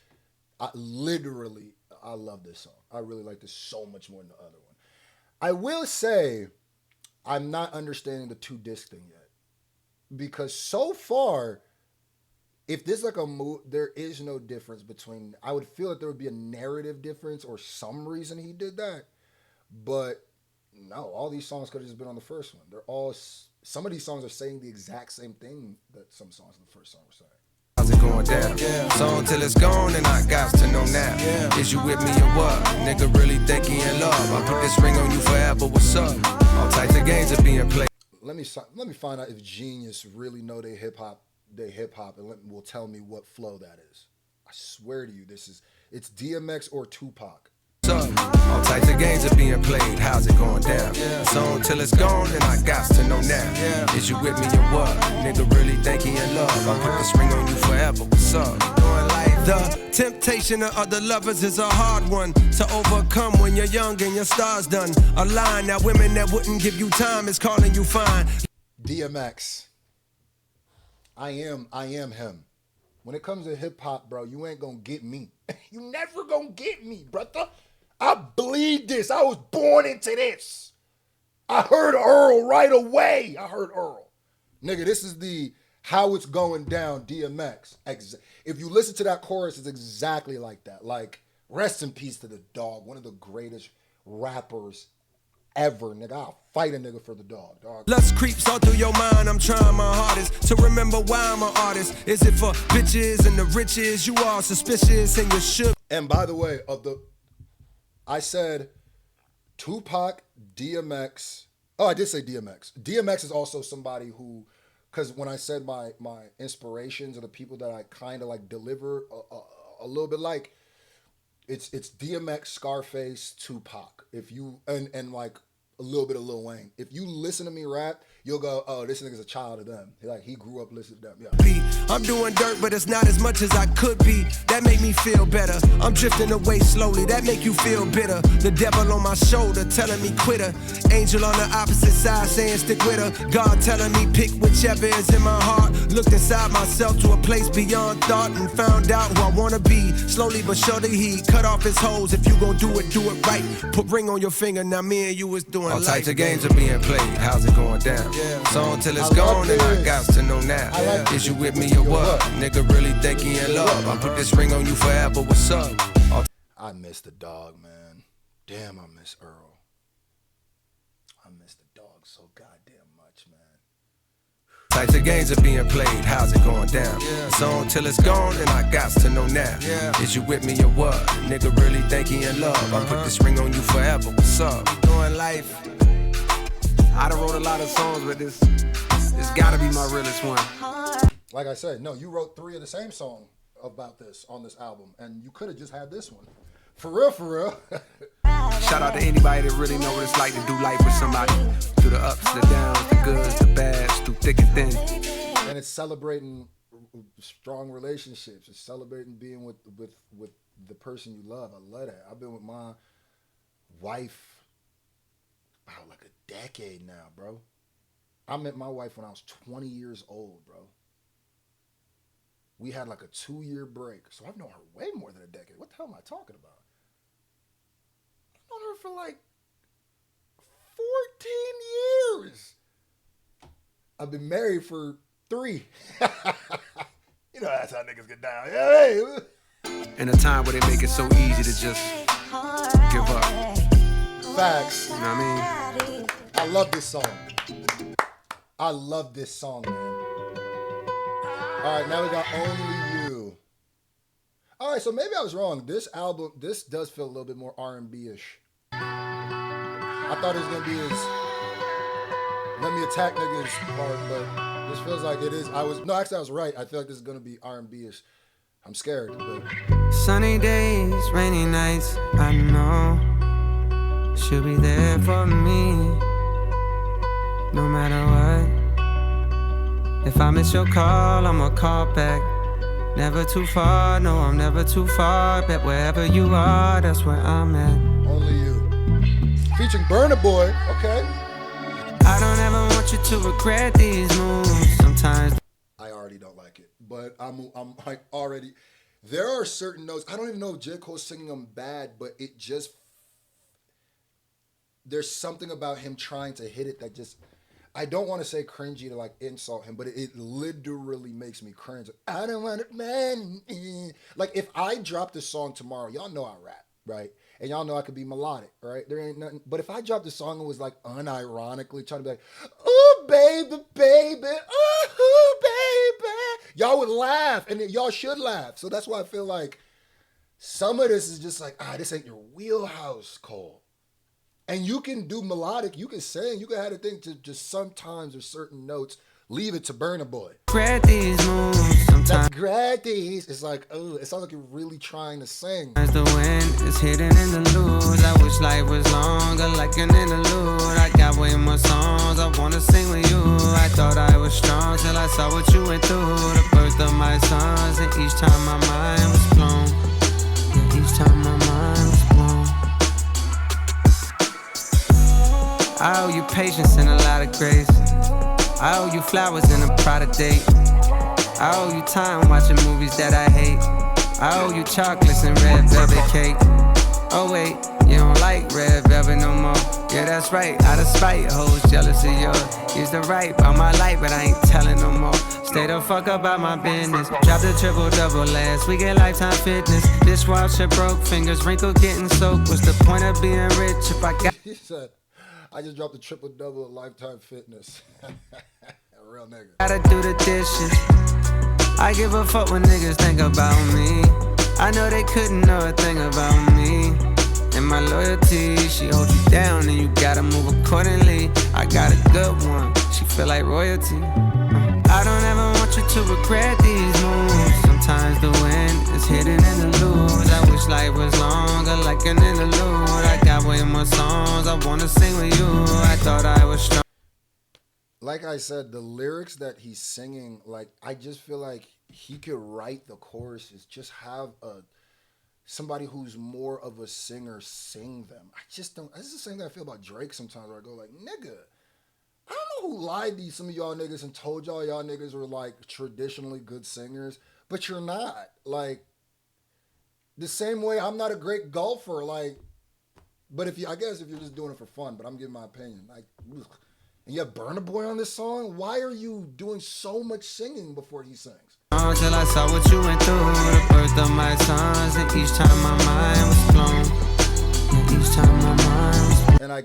I love this song. I really like this so much more than the other one. I will say I'm not understanding the 2-disc thing yet, because so far, if this like a move, there is no difference between. I would feel that there would be a narrative difference or some reason he did that, but no, all these songs could have just been on the first one. They're all, some of these songs are saying the exact same thing that some songs in the first song were saying. How's it going down? So until it's gone, then I got to know now. Is you with me or what? Nigga really think he in love. I put this ring on you forever. What's up? All types of games are being played. Let me find out if Genius really know they hip hop, and will tell me what flow that is. I swear to you, it's DMX or Tupac. All types of games are being played. How's it going down? So until it's gone, then I got to know now. Is you with me or what? Nigga really think he in love. I put this ring on you forever. What's up? Doing life. The temptation of other lovers is a hard one to overcome when you're young and your star's done. A line that women that wouldn't give you time is calling you fine. DMX. I am him. When it comes to hip hop, bro, you ain't gonna get me. You never gonna get me, brother. I bleed this. I was born into this. I heard Earl right away. Nigga, this is the how it's going down, DMX. If you listen to that chorus, it's exactly like that. Like, rest in peace to the dog. One of the greatest rappers ever, nigga. I'll fight a nigga for the dog. Lust creeps all through your mind. I'm trying my hardest to remember why I'm an artist. Is it for bitches and the riches? You are suspicious and you should. And by the way, I said Tupac, DMX. Oh, I did say DMX. DMX is also somebody who, because when I said my inspirations are the people that I kind of like deliver a little bit like, it's DMX, Scarface, Tupac. If you and like a little bit of Lil Wayne. If you listen to me rap, you'll go, oh, this nigga's a child of them. Like, he grew up listening to them. Yeah. I'm doing dirt, but it's not as much as I could be. That make me feel better. I'm drifting away slowly. That make you feel bitter. The devil on my shoulder telling me quit her. Angel on the opposite side saying stick with her. God telling me pick whichever is in my heart. Looked inside myself to a place beyond thought and found out who I wanna be. Slowly but surely he cut off his hoes. If you gon' do it right. Put ring on your finger. Now me and you was doing all types of games are being played. How's it going down? Yeah. So until it's gone, and I got to know now. Like is you with me or what? Nigga really think he in love. I put this ring on you forever. What's up? I miss the dog, man. Damn, I miss Earl. I miss the dog so goddamn much, man. Types of games are being played. How's it going down? So until it's gone, and I got to know now. Is you with me or what? Nigga really think he in love. I put this ring on you forever. What's up? Doing life. I done wrote a lot of songs, but this gotta be my realest one. Like I said, no, you wrote 3 of the same song about this on this album, and you could have just had this one. For real, for real. Shout out to anybody that really know what it's like to do life with somebody. Through the ups, the downs, the goods, the bads, through thick and thin. And it's celebrating strong relationships. It's celebrating being with the person you love. I love that. I've been with my wife about like a decade now, bro. I met my wife when I was 20 years old, bro. We had like a 2-year break. So I've known her way more than a decade. What the hell am I talking about? I've known her for like 14 years. I've been married for 3. You know that's how niggas get down. Yeah, hey. In a time where they make it so easy to just give up. Facts. You know what I mean? I love this song. I love this song, man. All right, now we got Only You. All right, so maybe I was wrong. This album, this does feel a little bit more R&B-ish. I thought it was going to be his Let Me Attack Niggas part, but this feels like it is. I was right. I feel like this is going to be R&B-ish. I'm scared, but... Sunny days, rainy nights, I know she'll be there for me, no matter what. If I miss your call, I'ma call back. Never too far, no, I'm never too far. Bet wherever you are, that's where I'm at. Only You. Featuring Burna Boy, okay. I don't ever want you to regret these moves. Sometimes I already don't like it, but I'm like already. There are certain notes. I don't even know if J. Cole's singing them bad, but it just, there's something about him trying to hit it that just, I don't want to say cringy to like insult him, but it literally makes me cringe. I don't want it, man. Like if I drop this song tomorrow, y'all know I rap, right? And y'all know I could be melodic, right? There ain't nothing. But if I dropped the song and was like unironically trying to be like, ooh, baby, baby, ooh, baby, y'all would laugh, and y'all should laugh. So that's why I feel like some of this is just like, this ain't your wheelhouse, Cole. And you can do melodic, you can sing, you can have a thing to just sometimes or certain notes, leave it to Burna Boy. regret these moves. Sometimes Grad these, it's like, oh, it sounds like you're really trying to sing. as the wind is hidden in the lose, I wish life was longer like an interlude. I got way more songs I wanna sing with you. I thought I was strong till I saw what you went through. The birth of my sons, and each time my mind was blown. Yeah, each time my mind was blown. I owe you patience and a lot of grace. I owe you flowers and a Prada date. I owe you time watching movies that I hate. I owe you chocolates and red velvet cake. Oh wait, you don't like red velvet no more. Yeah, that's right, out of spite, hoes jealous of yours. Used to write about my life, but I ain't telling no more. Stay the fuck about my business. Dropped a triple-double last week at Lifetime Fitness. Dishwasher broke, fingers wrinkled, getting soaked. What's the point of being rich if I got... He said, I just dropped a triple-double at Lifetime Fitness. A real nigga. Gotta do the dishes. I give a fuck when niggas think about me. I know they couldn't know a thing about me. And my loyalty. She holds you down and you gotta move accordingly. I got a good one, she feel like royalty. I don't ever want you to regret these moves. Sometimes the wind is hidden in the lose. I wish life was longer like an interlude. I got way more songs I wanna sing with you. I thought I was strong. Like I said, the lyrics that he's singing, like, I just feel like he could write the choruses, just have somebody who's more of a singer sing them. I just don't. This is the same thing I feel about Drake sometimes, where I go like, nigga, I don't know who lied to some of y'all niggas and told y'all niggas were like traditionally good singers, but you're not. Like, the same way I'm not a great golfer, like, but I guess if you're just doing it for fun, but I'm giving my opinion. Like, ugh. And you have Burna Boy on this song? Why are you doing so much singing before he sings? Till I saw what you went through, the birth of my sons, and each time my mind was blown. And each time my mind was blown. And I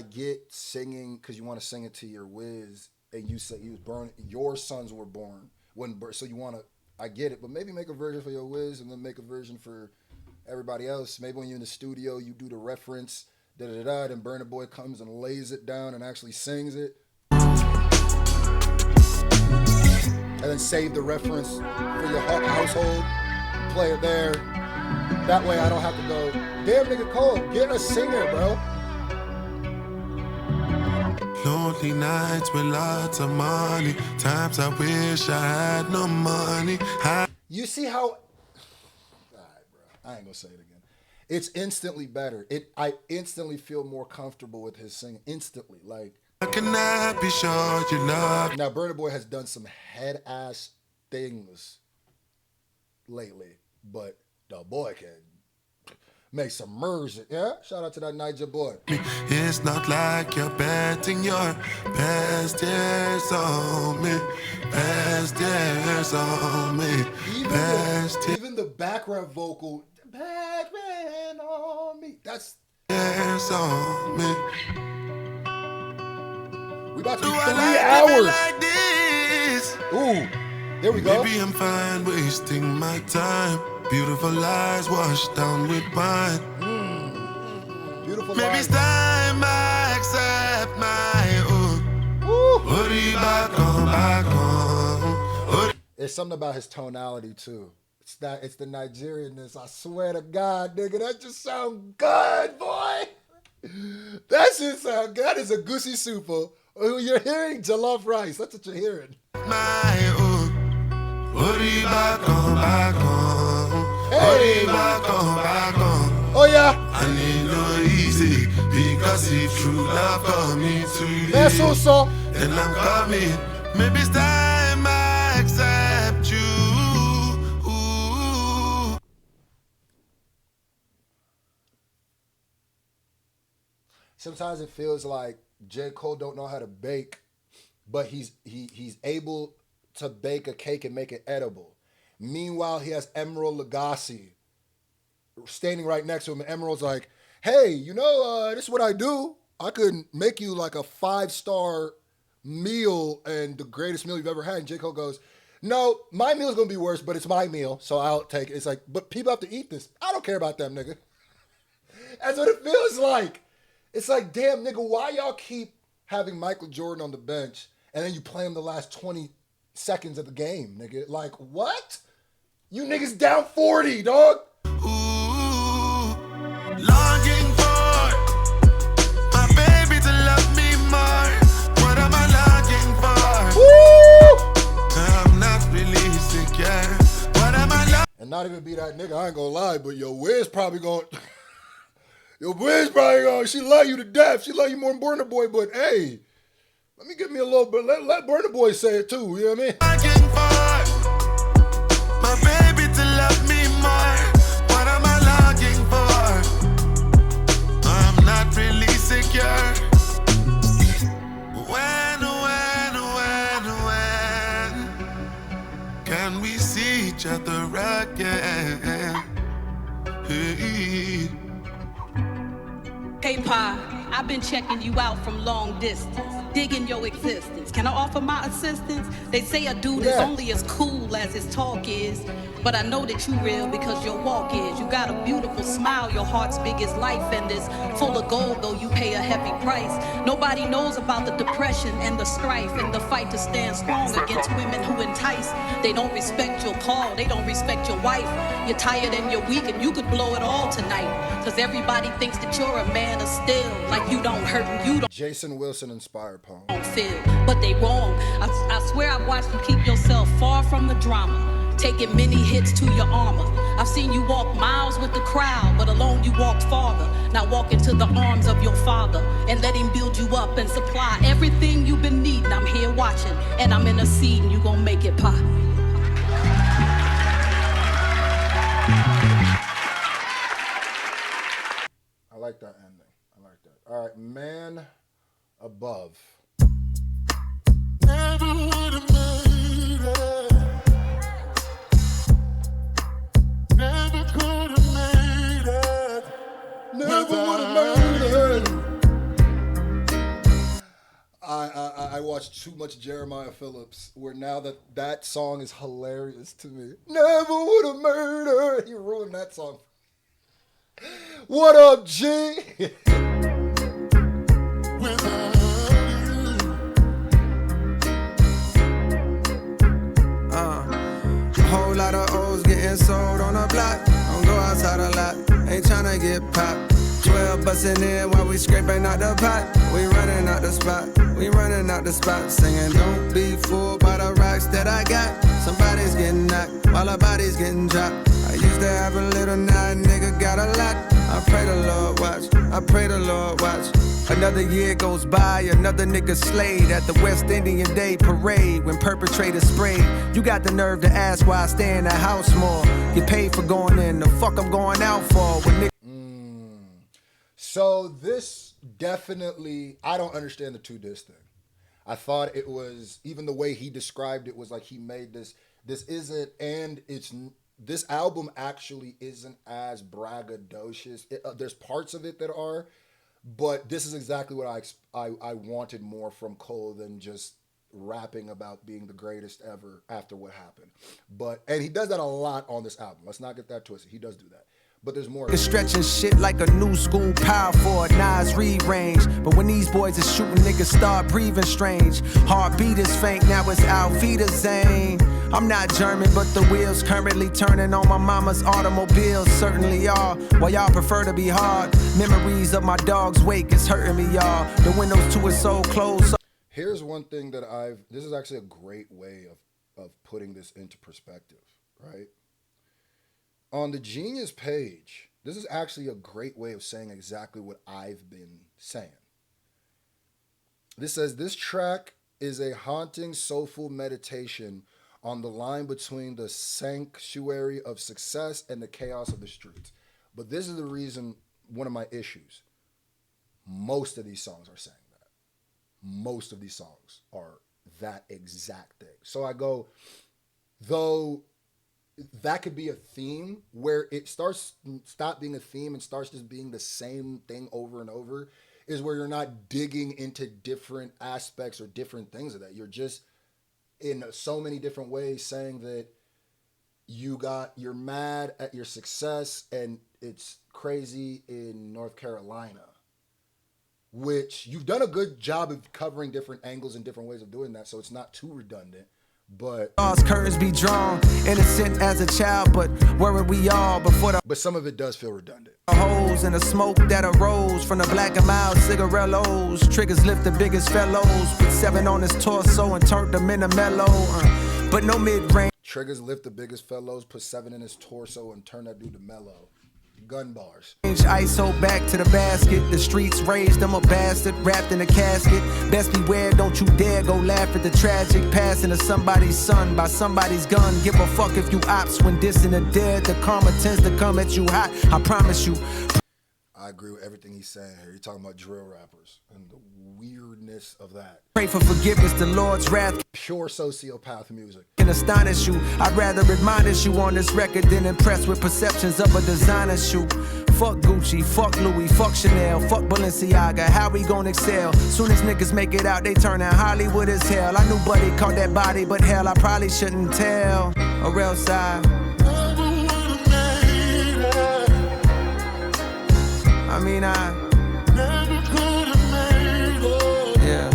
get singing because you want to sing it to your whiz, and you say he was born. Your sons were born so you want to. I get it, but maybe make a version for your whiz, and then make a version for everybody else. Maybe when you're in the studio, you do the reference. Then Burna Boy comes and lays it down and actually sings it. And then save the reference for your household. Play it there. That way I don't have to go, damn nigga Cole, get a singer, bro. Lonely nights with lots of money. Times I wish I had no money. You see how... All right, bro. I ain't gonna say it again. It's instantly better. I instantly feel more comfortable with his singing. Instantly. Like, I cannot be sure you love. Now, Burna Boy has done some head-ass things lately, but the boy can make some merge. Yeah? Shout out to that Niger boy. It's not like you're betting your best years on me. Best years on me. Even the background vocal... Bad man on me. That's on me. We about to be 3 hours. Like this? Ooh, there we go. Maybe I'm fine wasting my time. Beautiful lies washed down with wine. Beautiful Maybe lies. it's time I accept my own. Back on. There's something about his tonality too. It's the Nigerianness. I swear to God, nigga, that just sound good, boy. That shit sound good. That is a goosey soup. You're hearing jollof rice. That's what you're hearing. My own. Back on. Hey. Back on. Oh yeah. I need no easy because if true love coming to you, that's also. Then I'm coming. Maybe it's time I accept you. Sometimes it feels like J. Cole don't know how to bake, but he's able to bake a cake and make it edible. Meanwhile, he has Emerald Lagasse standing right next to him, and Emerald's like, hey, this is what I do. I could make you like a 5-star meal and the greatest meal you've ever had. And J. Cole goes, no, my meal's going to be worse, but it's my meal, so I'll take it. It's like, but people have to eat this. I don't care about them, nigga. That's what it feels like. It's like, damn, nigga, why y'all keep having Michael Jordan on the bench and then you play him the last 20 seconds of the game, nigga? Like, what? You niggas down 40, dog. Longing for my baby to love me more. What am I longing for? Woo! I'm not really secure. What am I longing? And not even be that nigga, I ain't gonna lie, but your Wiz probably gonna... Your Wiz probably gonna... She love you to death. She love you more than Burna Boy, but hey, let me give me a little bit... Let Burna Boy say it too, you know what I mean? Longing for my baby to love me more. What am I longing for? I'm not really secure. When can we see each other again? Hey. Hey, Pa, I've been checking you out from long distance, digging your existence. Can I offer my assistance? They say a dude is only as cool as his talk is, but I know that you real because your walk is. You got a beautiful smile, your heart's big as life, and it's full of gold, though you pay a heavy price. Nobody knows about the depression and the strife and the fight to stand strong against women who entice. They don't respect your call, they don't respect your wife. You're tired and you're weak and you could blow it all tonight, cause everybody thinks that you're a man of steel, like you don't hurt and you don't. Jason Wilson inspired poem. Feel, but they wrong. I swear I've watched you keep yourself far from the drama, taking many hits to your armor. I've seen you walk miles with the crowd, but alone you walked farther. Now walk into the arms of your father and let him build you up and supply everything you've been needing. I'm here watching and I'm in a seat and you gon' make it pop. I like that ending. I like that. All right, Man Above. Never would have made it. Never could have made it. Never would have made it. I watched too much Jeremiah Phillips, where now that song is hilarious to me. Never would have made it. He ruined that song. What up, G? Whole lot of O's getting sold on the block. Don't go outside a lot, ain't tryna get popped. 12 bustin' in while we scraping out the pot. We running out the spot, we running out the spot. Singing, don't be fooled by the rocks that I got. Somebody's getting knocked while our body's getting dropped. I used to have a little, now a nigga got a lot. I pray the Lord watch, I pray the Lord watch. Another year goes by, another nigga slayed at the West Indian Day Parade when perpetrators sprayed. You got the nerve to ask why I stay in the house more. Get paid for going in, the fuck I'm going out for when So this definitely, I don't understand the 2 disc thing. I thought it was, even the way he described it was like he made this isn't, and this album actually isn't as braggadocious. There's parts of it that are, but this is exactly what I wanted more from Cole than just rapping about being the greatest ever after what happened. And he does that a lot on this album. Let's not get that twisted. He does do that. But there's more. Stretching shit like a new school power for a Nas Reed range. But when these boys is shooting, niggas start breathing strange. Heartbeat is faint, now it's Alvita Zane. I'm not German, but the wheels currently turning on my mama's automobiles certainly are. While y'all prefer to be hard, memories of my dog's wake is hurting me, y'all. The windows to his soul closed. Here's one thing that this is actually a great way of putting this into perspective, right? On the Genius page, this is actually a great way of saying exactly what I've been saying. This says, this track is a haunting, soulful meditation on the line between the sanctuary of success and the chaos of the streets. But this is the reason, one of my issues. Most of these songs are saying that. Most of these songs are that exact thing. So I go, though that could be a theme where it stop being a theme and starts just being the same thing over and over, is where you're not digging into different aspects or different things of that. You're just in so many different ways saying that you're mad at your success and it's crazy in North Carolina, which you've done a good job of covering different angles and different ways of doing that. So it's not too redundant. But curtains be drawn, innocent as a child, but weren't we all before the. But some of it does feel redundant. Holes in the smoke that arose from the black and mild cigarellos. Triggers lift the biggest fellows, put 7 on his torso and turned them into mellow. But no mid-range. Triggers lift the biggest fellows, put 7 in his torso and turn that dude to mellow. Gun bars. ISO back to the basket. The streets raised him a bastard wrapped in a casket. Best beware, don't you dare go laugh at the tragic passing of somebody's son by somebody's gun. Give a fuck if you ops when dissing the dead. The karma tends to come at you hot. I promise you. I agree with everything he's saying here. You're talking about drill rappers and the weirdness of that. Pray for forgiveness, the Lord's wrath. Pure sociopath music. Can astonish you. I'd rather admonish you on this record than impress with perceptions of a designer shoe. Fuck Gucci, fuck Louis, fuck Chanel, fuck Balenciaga. How we gon' excel? Soon as niggas make it out, they turn out Hollywood as hell. I knew Buddy caught that body, but hell, I probably shouldn't tell. Or else I mean, never could have made it. Yeah.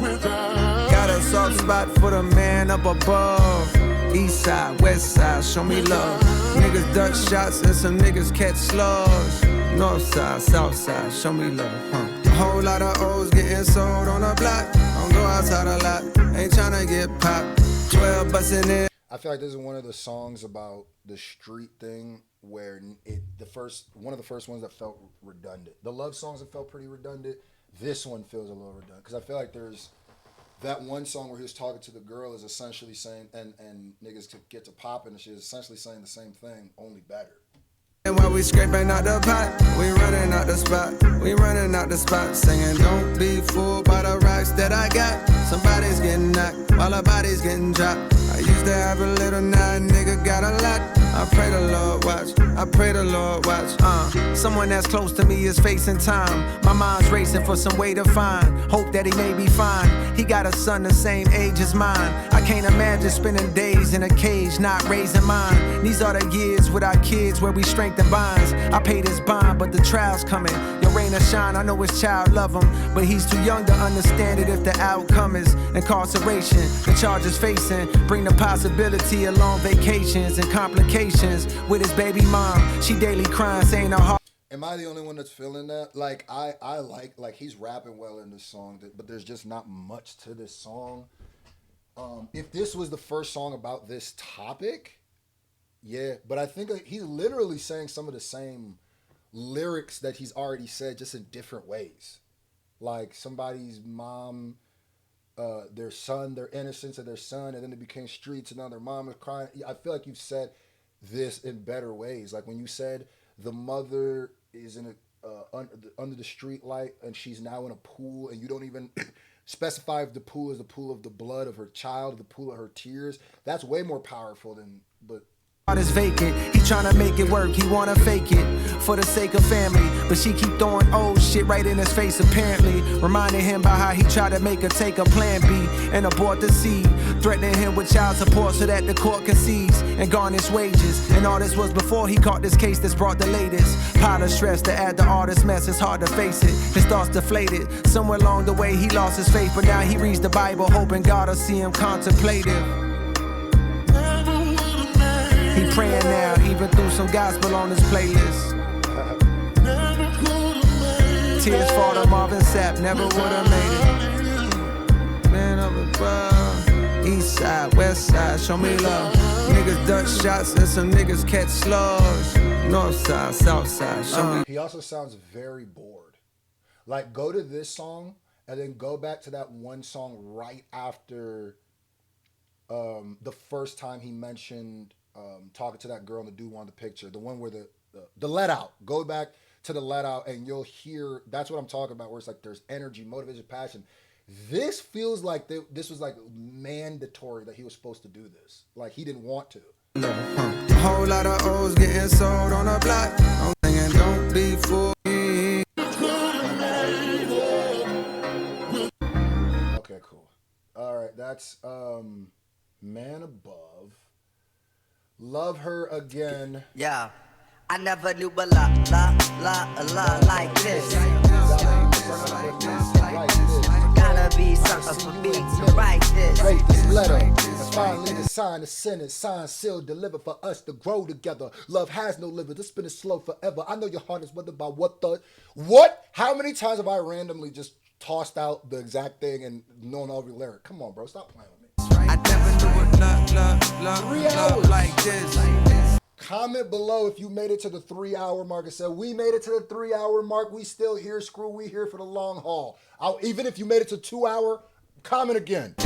Without Got a soft spot for the man up above. East side, west side, show me love. Niggas duck shots and some niggas catch slugs. North side, south side, show me love. A whole lot of O's getting sold on the block. Don't go outside a lot, ain't tryna get popped. 12 bustin' in. I feel like this is one of the songs about the street thing where one of the first ones that felt redundant. The love songs that felt pretty redundant. This one feels a little redundant because I feel like there's that one song where he was talking to the girl is essentially saying and niggas could get to popping and she's essentially saying the same thing, only better. And while we scraping out the pot, we running out the spot. We running out the spot, singing don't be fooled by the rocks that I got. Somebody's getting knocked while a body's getting dropped. I used to have a little, now a nigga got a lot. I pray the Lord watch, I pray the Lord watch. Someone that's close to me is facing time. My mind's racing for some way to find. Hope that he may be fine. He got a son the same age as mine. I can't imagine spending days in a cage, not raising mine. These are the years with our kids where we strengthen bonds. I paid his bond, but the trial's coming. Your rain or shine, I know his child love him, but he's too young to understand it if the outcome is incarceration. The charges facing bring the possibility of long vacations and complications with his baby mom. She daily crying, saying her heart. Am I the only one that's feeling that? Like I like he's rapping well in this song, but there's just not much to this song. If this was the first song about this topic, yeah, but I think like, he's literally saying some of the same lyrics that he's already said, just in different ways. Like somebody's mom, their son, their innocence of their son, and then it became streets, and now their mom is crying. I feel like you've said this in better ways. Like when you said the mother is in under the street light and she's now in a pool, and you don't even specify if the pool is the pool of the blood of her child, the pool of her tears. That's way more powerful than, but heart is vacant. He tryna make it work, he wanna fake it for the sake of family, but she keep throwing old shit right in his face apparently, reminding him about how he tried to make her take a plan B and abort the seed, threatening him with child support so that the court can seize and garnish wages. And all this was before he caught this case that's brought the latest pile of stress to add to all this mess. It's hard to face it, his thoughts deflated. Somewhere along the way he lost his faith, but now he reads the Bible hoping God will see him contemplative. He praying now, even through some gospel on his playlist. Tears fall to Marvin Sapp, never would've made it. Man up above, east side, west side, show me love. Niggas duck shots and some niggas catch slugs. North side, south side, show me. He also sounds very bored. Like go to this song and then go back to that one song right after the first time he mentioned talking to that girl and the dude wanted the picture, the one where the let out. Go back to the let out and you'll hear, that's what I'm talking about, where it's like there's energy, motivation, passion. This feels like this was like mandatory that he was supposed to do this. Like he didn't want to. A whole lot of O's getting sold on the block. I'm singing don't be fooled. Okay, cool. All right, that's Man Above. Love Her Again. Yeah, I never knew a lot like this. Gotta be something for me to write this. Write this letter. It's finally the sign, the sentence, sign, sealed, delivered for us to grow together. Love has no limit. This spin is slow forever. I know your heart is weathered by what? How many times have I randomly just tossed out the exact thing and known every lyric? Come on, bro, stop playing with me. I never knew what love like this. Comment below if you made it to the 3-hour mark and said, we made it to the 3-hour mark. We still here. Screw, we here for the long haul. Even if you made it to 2-hour, comment again. I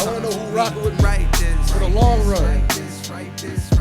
want to know who rocking with me for the long run.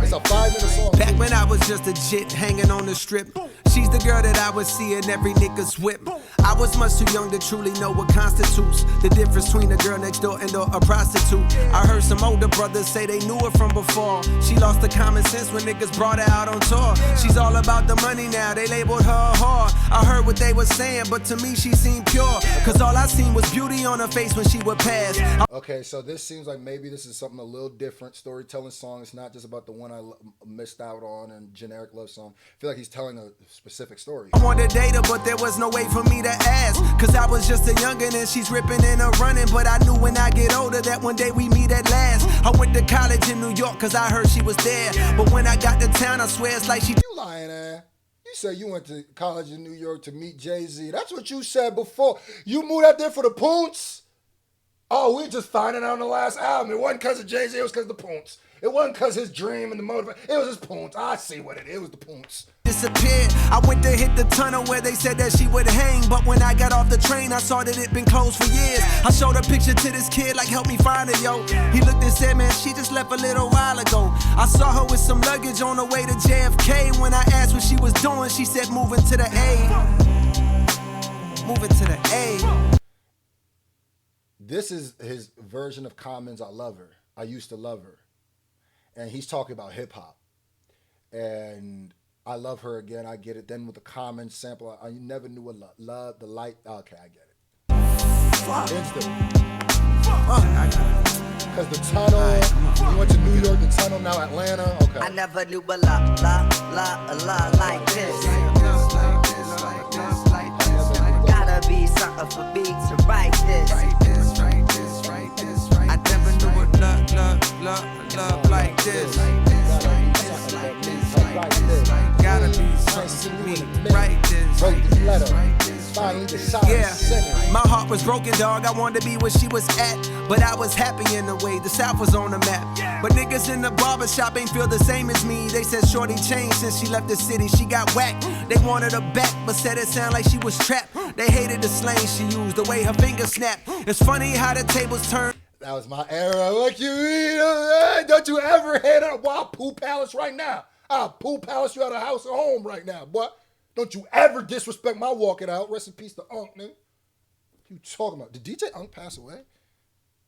It's a 5-minute song. Back when I was just a jit hanging on the strip, she's the girl that I would see in every nigga's whip. I was much too young to truly know what constitutes the difference between a girl next door and a prostitute. I heard some older brothers say they knew her from before. She lost the common sense when niggas brought her out on tour. She's all about the money now, they labeled her a whore. I heard what they were saying, but to me she seemed pure, cause all I seen was beauty on her face when she would pass. Okay, so this seems like maybe this is something a little different. Storytelling song. It's not just about the one I missed out on and generic love song. I feel like he's telling a specific story. I wanted data, but there was no way for me to ask, cause I was just a youngin' and she's ripping and running. But I knew when I get older that one day we meet at last. I went to college in New York cause I heard she was there, but when I got to town I swear it's like she... You lying, eh? You said you went to college in New York to meet Jay-Z. That's what you said before. You moved out there for the Bunce? Oh, we're just finding out on the last album. It wasn't because of Jay-Z, it was because of the Bunce. It wasn't because his dream and the motivation. It was his Bunce. I see what it is. It was the Bunce. Disappeared. I went to hit the tunnel where they said that she would hang, but when I got off the train I saw that it been closed for years. I showed a picture to this kid like, help me find her, yo. He looked and said, man, she just left a little while ago. I saw her with some luggage on the way to JFK. When I asked what she was doing, she said moving to the A. Moving to the A. This is his version of Common's I Love Her. I used to love her. And he's talking about hip hop. And I love her again. I get it. Then with the Common sample, I never knew a love, the light. Okay, I get it. Instant. Because the tunnel, you went to New York, the tunnel, now Atlanta. Okay. I never knew a lot like this. Gotta be something for me to write this. I never knew what love like this. Gotta be something for me to write this. Wrote this letter. Finally decided to send it. My heart was broken, dog. I wanted to be where she was at, but I was happy in a way. The South was on the map. But niggas in the barbershop ain't feel the same as me. They said shorty changed since she left the city. She got whacked. They wanted her back, but said it sounded like she was trapped. They hated the slang she used, the way her fingers snapped. It's funny how the tables turned. That was my era. What you mean? Don't you ever hit a wild pool palace right now? I'll pool palace you out of house or home right now, boy. Don't you ever disrespect my walking out. Rest in peace to Unk, nigga. What you talking about? Did DJ Unk pass away?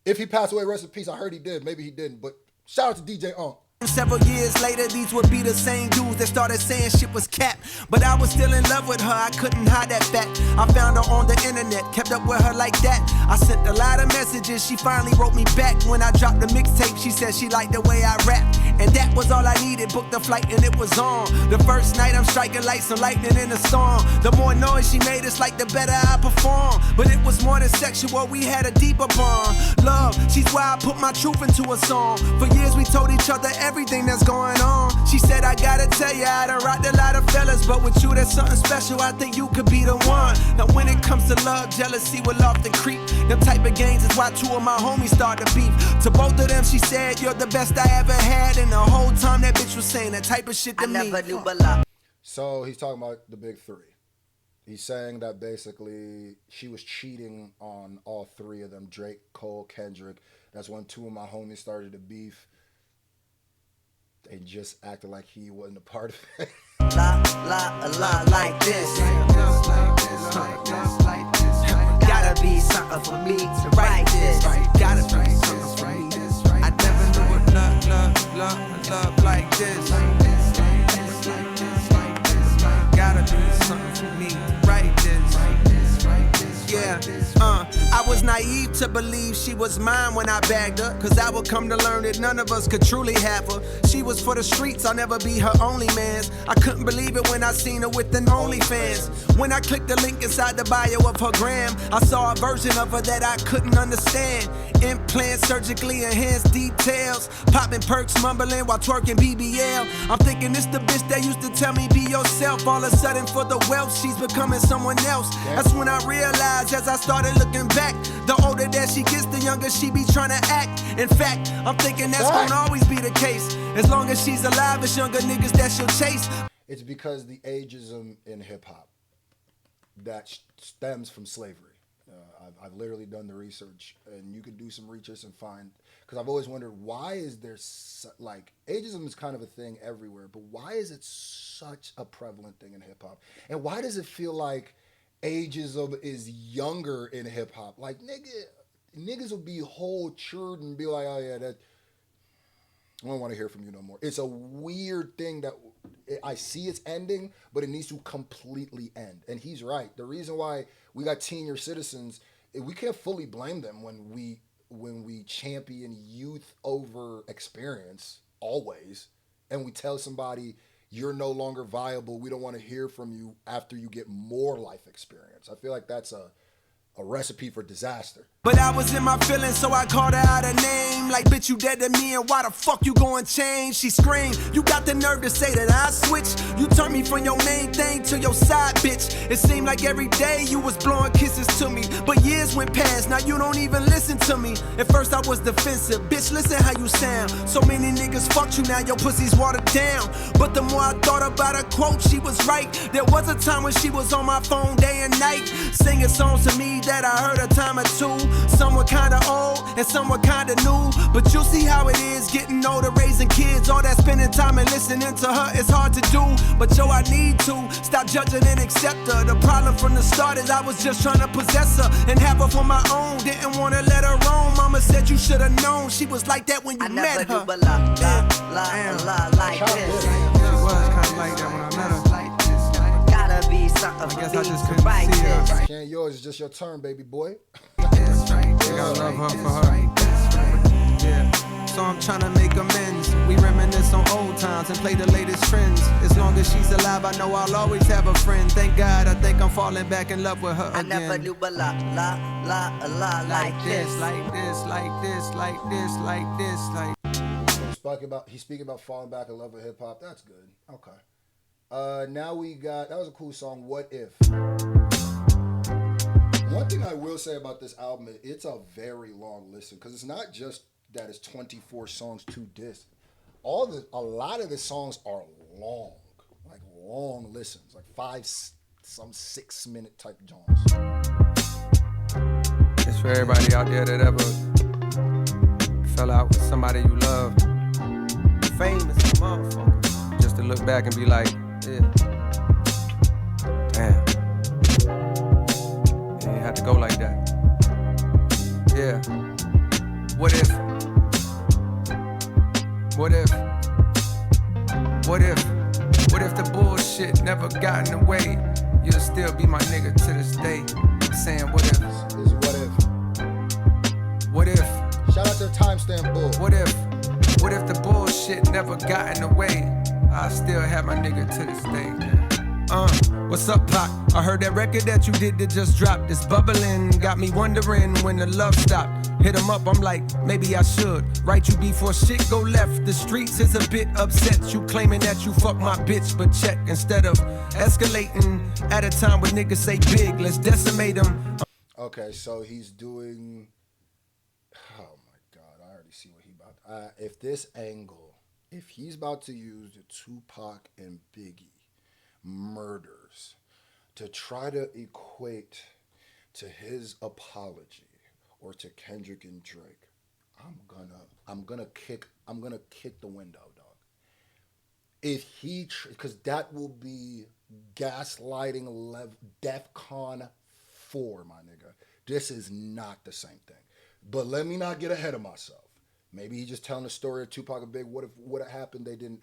If he passed away, rest in peace. I heard he did. Maybe he didn't. But shout out to DJ Unk. Several years later, these would be the same dudes that started saying shit was cap. But I was still in love with her, I couldn't hide that fact. I found her on the internet, kept up with her like that. I sent a lot of messages, she finally wrote me back. When I dropped the mixtape, she said she liked the way I rap. And that was all I needed, booked the flight and it was on. The first night I'm striking like some lightning in a storm. The more noise she made, it's like the better I perform. But it was more than sexual, we had a deeper bond. Love, she's why I put my truth into a song. For years we told each other everything that's going on. She said, I gotta tell you, I done rocked a lot of fellas, but with you there's something special, I think you could be the one. Now when it comes to love, jealousy will often creep. Them type of games is why two of my homies start to beef. To both of them she said, you're the best I ever had. And the whole time that bitch was saying that type of shit to me. I never knew a lot. So he's talking about the big three. He's saying that basically she was cheating on all three of them, Drake, Cole, Kendrick. That's when two of my homies started to beef. They just acted like he wasn't a part of it. Like this. Gotta be something for me to write this. Gotta be something for me. I never knew what love like this. Gotta be something for me to write this. Yeah, I was naive to believe she was mine when I bagged her, cause I would come to learn that none of us could truly have her. She was for the streets, I'll never be her only man's. I couldn't believe it when I seen her with an OnlyFans. When I clicked the link inside the bio of her gram, I saw a version of her that I couldn't understand. Implants, surgically enhanced details, popping perks, mumbling while twerking BBL. I'm thinking this the bitch that used to tell me be yourself. All of a sudden for the wealth, she's becoming someone else. That's when I realized as I started looking back, the older that she gets, the younger she be trying to act. In fact, I'm thinking that's gonna always be the case. As long as she's alive, it's younger niggas that she'll chase. It's because the ageism in hip hop that stems from slavery. I've literally done the research, and you can do some research and find, because I've always wondered, why is there like, ageism is kind of a thing everywhere, but why is it such a prevalent thing in hip hop? And why does it feel like ageism is younger in hip hop? Like, niggas will be whole churred and be like, oh yeah, that, I don't want to hear from you no more. It's a weird thing that I see it's ending, but it needs to completely end. And he's right. The reason why we got senior citizens, we can't fully blame them when we champion youth over experience always, and we tell somebody you're no longer viable, we don't want to hear from you after you get more life experience. I feel like that's a recipe for disaster. But I was in my feelings, so I called her out her name. Like, bitch, you dead to me, and why the fuck you gon' change? She screamed, you got the nerve to say that I switched. You turned me from your main thing to your side, bitch. It seemed like every day you was blowing kisses to me. But years went past, now you don't even listen to me. At first I was defensive, bitch, listen how you sound. So many niggas fucked you, now your pussy's watered down. But the more I thought about her quote, she was right. There was a time when she was on my phone day and night, singing songs to me that I heard a time or two. Some were kinda old and some were kinda new. But you'll see how it is getting older, raising kids. All that spending time and listening to her is hard to do. But yo, I need to stop judging and accept her. The problem from the start is I was just trying to possess her and have her for my own. Didn't wanna let her roam. Mama said you should've known she was like that when you met her. I never knew but la like this. She was kinda like that when I met her. Gotta be something I guess for I me just to couldn't write see her. this. Can't yours, it's just your turn, baby boy. You gotta love her for her. Yeah. So I'm tryna make amends. We reminisce on old times and play the latest trends. As long as she's alive, I know I'll always have a friend. Thank God, I think I'm falling back in love with her again. I never knew but la like this. Like this, like this, like this, like this, like. He's speaking about falling back in love with hip hop. That's good. Okay. Now we got, that was a cool song, What If. One thing I will say about this album, it's a very long listen, because it's not just that it's 24 songs, 2 discs. A lot of the songs are long, like long listens, like 5, some 6 minute type joints. It's for everybody out there that ever fell out with somebody you love, famous motherfucker, just to look back and be like, yeah, damn, it ain't had to go like that. Yeah, what if? What if? What if? What if the bullshit never got in the way? You'll still be my nigga to this day. I'm saying what if? This is What If. What if? Shout out to Timestamp Bull. What if? What if the bullshit never got in the way? I still have my nigga to this day. What's up, Pac? I heard that record that you did that just dropped. It's bubbling, got me wondering when the love stopped. Hit him up, I'm like, maybe I should write you before shit go left. The streets is a bit upset. You claiming that you fuck my bitch, but check. Instead of escalating at a time when niggas say big, let's decimate them. Okay, so he's doing, oh my God, I already see what he about. If this angle, if he's about to use the Tupac and Biggie murders to try to equate to his apology or to Kendrick and Drake, I'm gonna kick the window, dog. If he, because that will be gaslighting level, DEFCON 4, my nigga. This is not the same thing. But let me not get ahead of myself. Maybe he's just telling the story of Tupac and Big. What if what happened? They didn't.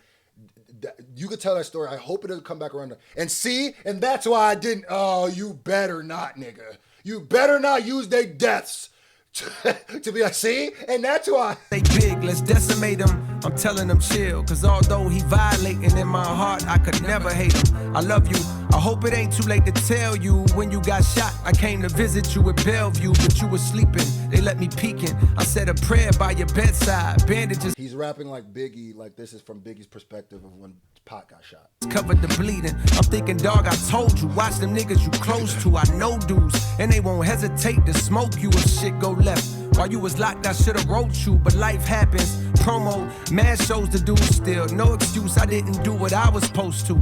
You could tell that story. I hope it doesn't come back around. And see, and that's why I didn't. Oh, you better not, nigga. You better not use their deaths to be like, see? And that's why. They big, let's decimate them. I'm telling them chill, cause although he violating in my heart, I could never hate him. I love you. I hope it ain't too late to tell you when you got shot. I came to visit you at Bellevue, but you were sleeping. They let me peeking. I said a prayer by your bedside. Bandages. He's rapping like Biggie, like this is from Biggie's perspective of when Pac got shot. Covered the bleeding. I'm thinking, dog, I told you. Watch them niggas you close to. I know dudes, and they won't hesitate to smoke you if shit go left. While you was locked, I should've wrote you, but life happens. Promo, mad shows to do still. No excuse, I didn't do what I was supposed to.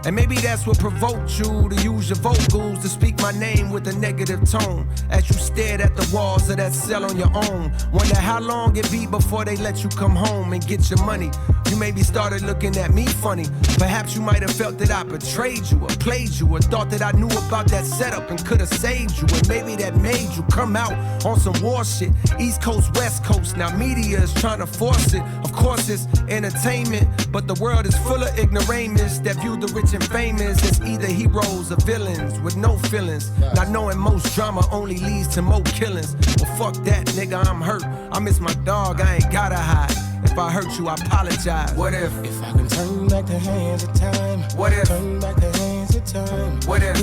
And maybe that's what provoked you to use your vocals to speak my name with a negative tone. As you stared at the walls of that cell on your own. Wonder how long it be before they let you come home and get your money. You maybe started looking at me funny. Perhaps you might have felt that I betrayed you or played you, or thought that I knew about that setup and could have saved you. And maybe that made you come out on some war shit. East Coast, West Coast, now media is trying to force it. Of course it's entertainment, but the world is full of ignoramus that view the rich and famous as either heroes or villains with no feelings. Not knowing most drama only leads to more killings. Well, fuck that, nigga, I'm hurt. I miss my dog, I ain't gotta hide. If I hurt you, I apologize. What if I can turn back the hands of time? What if turn back the hands of time? What if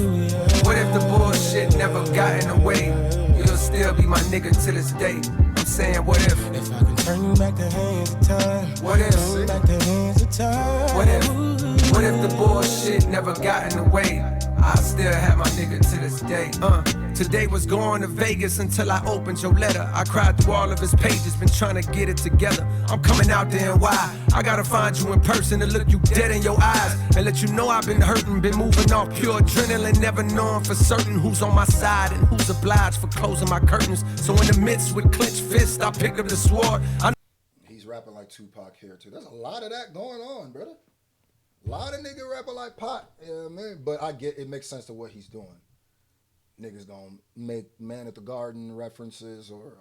the bullshit never got in the way? You'll still be my nigga to this day. I'm saying, what if I can turn back the hands of time? What if turn back the hands of time? What if the bullshit never got in the way? I still have my nigga to this day. Today was going to Vegas until I opened your letter. I cried through all of his pages, been trying to get it together. I'm coming out there and why? I gotta find you in person to look you dead in your eyes and let you know I've been hurting, been moving off pure adrenaline, never knowing for certain who's on my side and who's obliged for closing my curtains. So in the midst with clenched fists, I picked up the sword. He's rapping like Tupac here too. There's a lot of that going on, brother. A lot of nigga rapping like Pac, you know what I mean? But I get it makes sense to what he's doing. Niggas gonna make Man at the Garden references or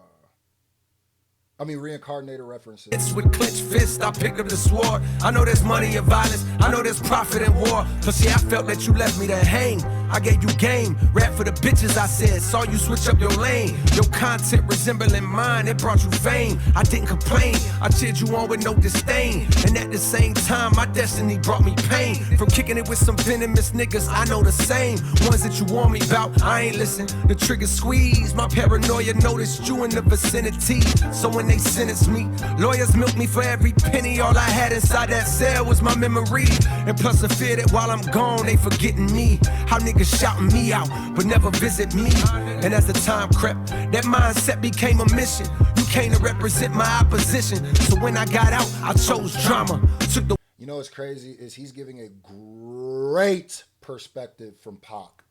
reincarnated references. It's with clenched fists, I picked up the sword. I know there's money in violence, I know there's profit in war. But see, I felt that you left me to hang. I gave you game, rap for the bitches I said. Saw you switch up your lane. Your content resembling mine, it brought you fame. I didn't complain, I cheered you on with no disdain. And at the same time, my destiny brought me pain. From kicking it with some venomous niggas, I know the same. Ones that you warn me about, I ain't listen. The trigger squeeze, my paranoia noticed you in the vicinity. So when they sentenced me, lawyers milked me for every penny. All I had inside that cell was my memory. And plus the fear that while I'm gone, they forgetting me. How niggas shouting me out, but never visit me. And as the time crept, that mindset became a mission. You came to represent my opposition. So when I got out, I chose drama. Took the You know what's crazy is he's giving a great perspective from Pac.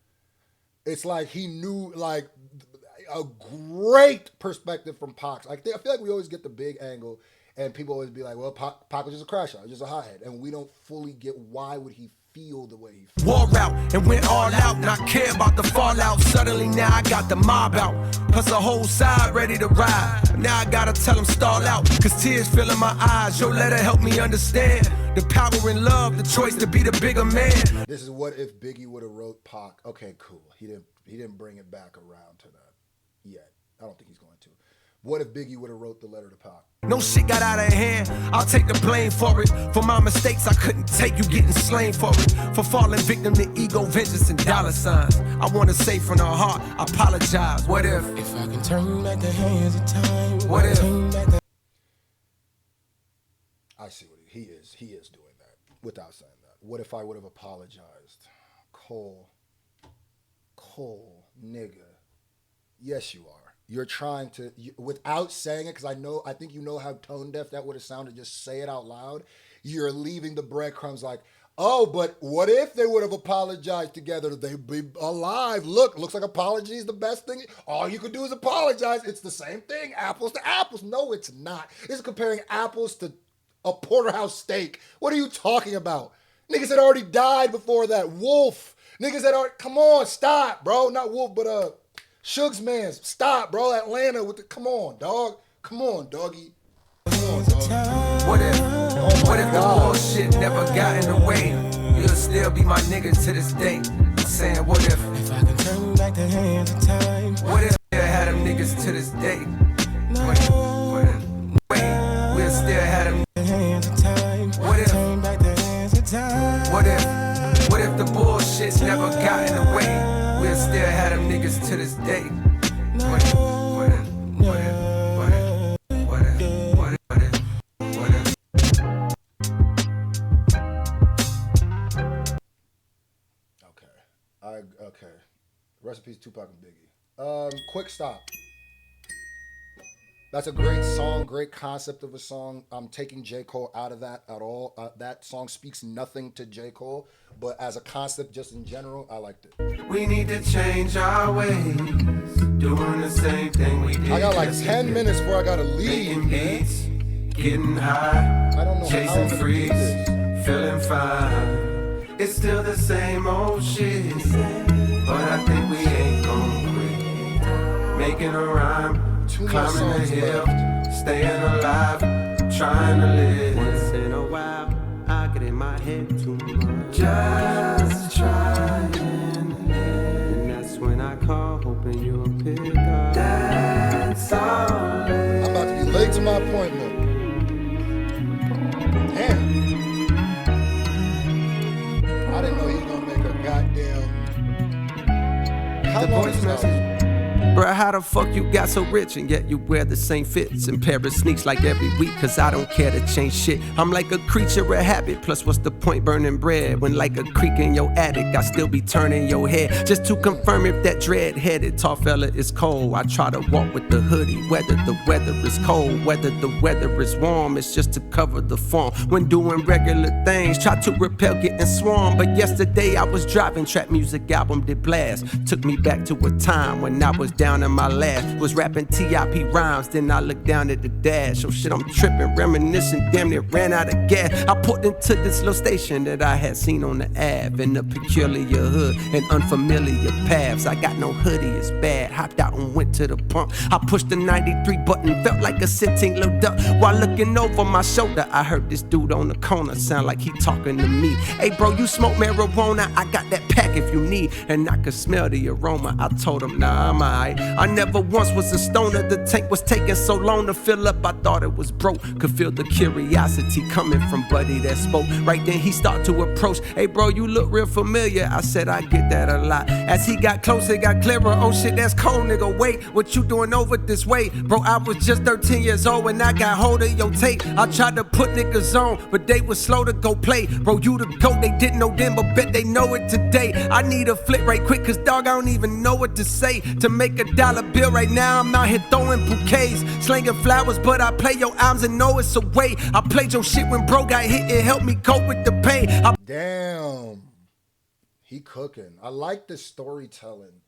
It's like he knew, like, a great perspective from Pac. Like, I feel like we always get the big angle, and people always be like, well, Pac was just a crash out, just a hothead. And we don't fully get why would he feel the way he feels. Wore out and went all out, not care about the fallout. Suddenly now I got the mob out, plus a whole side ready to ride. Now I gotta tell them stall out, cause tears fill in my eyes. Your letter helped me understand the power in love, the choice to be the bigger man. This is what if Biggie would have wrote Pac. Okay, cool. He didn't bring it back around to that yet. I don't think he's going to. What if Biggie would have wrote the letter to Pac? No shit got out of hand, I'll take the blame for it. For my mistakes I couldn't take, you getting slain for it. For falling victim to ego, vengeance, and dollar signs. I wanna say from the heart, I apologize. What if I can turn back the hands of time? What if I see what he is doing that without saying that. What if I would have apologized? Cole, nigga. Yes, you are. You're trying to, without saying it, because I think you know how tone deaf that would have sounded, just say it out loud. You're leaving the breadcrumbs like, oh, but what if they would have apologized together? They'd be alive. Looks like apology is the best thing. All you could do is apologize. It's the same thing, apples to apples. No, it's not. It's comparing apples to a porterhouse steak. What are you talking about? Niggas had already died before that. Wolf. Niggas had already, come on, stop, bro. Not Wolf, but Suge's man, stop, bro. Atlanta with the, come on, dog. Come on, doggy. Come on, dog. What if the bullshit never got in the way? You'll still be my nigga to this day. I'm saying, what if I can turn back the hands of time? What if I had them niggas to this day? What if we'll still have them hands of time? What if turn back the hands of time? What if the bullshit's never got in the way? We'll still have them niggas to this day. What if Okay. Rest in peace, Tupac and Biggie. Quick stop. That's a great song, great concept of a song. I'm taking J. Cole out of that at all. That song speaks nothing to J. Cole, but as a concept, just in general, I liked it. We need to change our ways, doing the same thing we did. I got like 10 minutes before I gotta leave, Making beats, getting high, I don't know chasing freaks, feeling fine. It's still the same old shit, but I think we ain't gon' quit. Making a rhyme, climbing the hill, staying alive, trying to live. Once in a while, I get in my head too much. Just trying to live. And that's when I call, hoping you'll pick up. That's all. I'm about to be late to my appointment. Damn. I didn't know he was gonna make a goddamn. How long is this album? Bruh, how the fuck you got so rich and yet you wear the same fits and pair of sneaks like every week? Cause I don't care to change shit. I'm like a creature of habit. Plus, what's the point burning bread when like a creek in your attic? I still be turning your head just to confirm if that dread-headed tall fella is cold. I try to walk with the hoodie, whether the weather is cold, whether the weather is warm. It's just to cover the form. When doing regular things, try to repel getting swarmed. But yesterday I was driving, trap music album did blast. Took me back to a time when I was down in my last, was rapping TIP rhymes, then I looked down at the dash. Oh shit, I'm tripping, reminiscing, damn near ran out of gas. I pulled into this little station that I had seen on the Ave, in a peculiar hood and unfamiliar paths. I got no hoodie, it's bad, hopped out and went to the pump. I pushed the 93 button, felt like a sitting little duck. While looking over my shoulder, I heard this dude on the corner, sound like he talking to me. Hey bro, you smoke marijuana? I got that pack if you need. And I could smell the aroma. I told him, nah, I'm alright. I never once was a stoner. The tank was taking so long to fill up, I thought it was broke. Could feel the curiosity coming from buddy that spoke. Right then he started to approach. Hey bro, you look real familiar. I said I get that a lot. As he got closer, it got clearer. Oh shit, that's cold, nigga. Wait, what you doing over this way? Bro, I was just 13 years old when I got hold of your tape. I tried to put niggas on, but they was slow to go play. Bro, you the GOAT, they didn't know then, but bet they know it today. I need a flip right quick, cause dog, I don't even know what to say. To make $1 bill right now, I'm out here throwing bouquets, slinging flowers, but I play your albums and know it's a way. I played your shit when bro got hit, it helped me cope with the pain. Damn, he cooking. I like the storytelling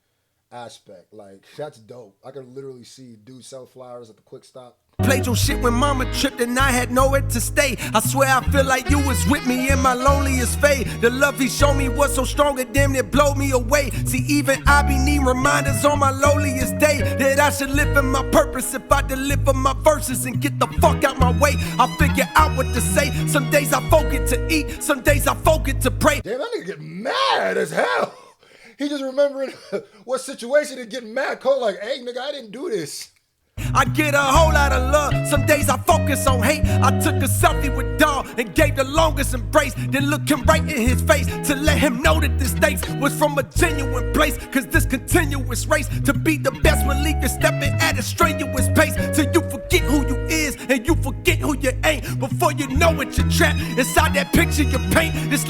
aspect. Like, that's dope. I could literally see dude sell flowers at the Quik stop. Played your shit when mama tripped and I had nowhere to stay. I swear I feel like you was with me in my loneliest phase. The love he showed me was so strong it damn near blow me away. See, even I be need reminders on my loneliest day that I should live in my purpose if I deliver my verses and get the fuck out my way. I figure out what to say. Some days I forget to eat, some days I forget to pray. Damn, that nigga get mad as hell. He just remembering what situation and getting mad. Cole like, hey nigga, I didn't do this. I get a whole lot of love, some days I focus on hate. I took a selfie with dog and gave the longest embrace, then looked him right in his face to let him know that this thanks was from a genuine place. Cause this continuous race to be the best will leave you stepping at a strenuous pace till you forget who you is and you forget who you ain't. Before you know it, you're trapped inside that picture you paint. This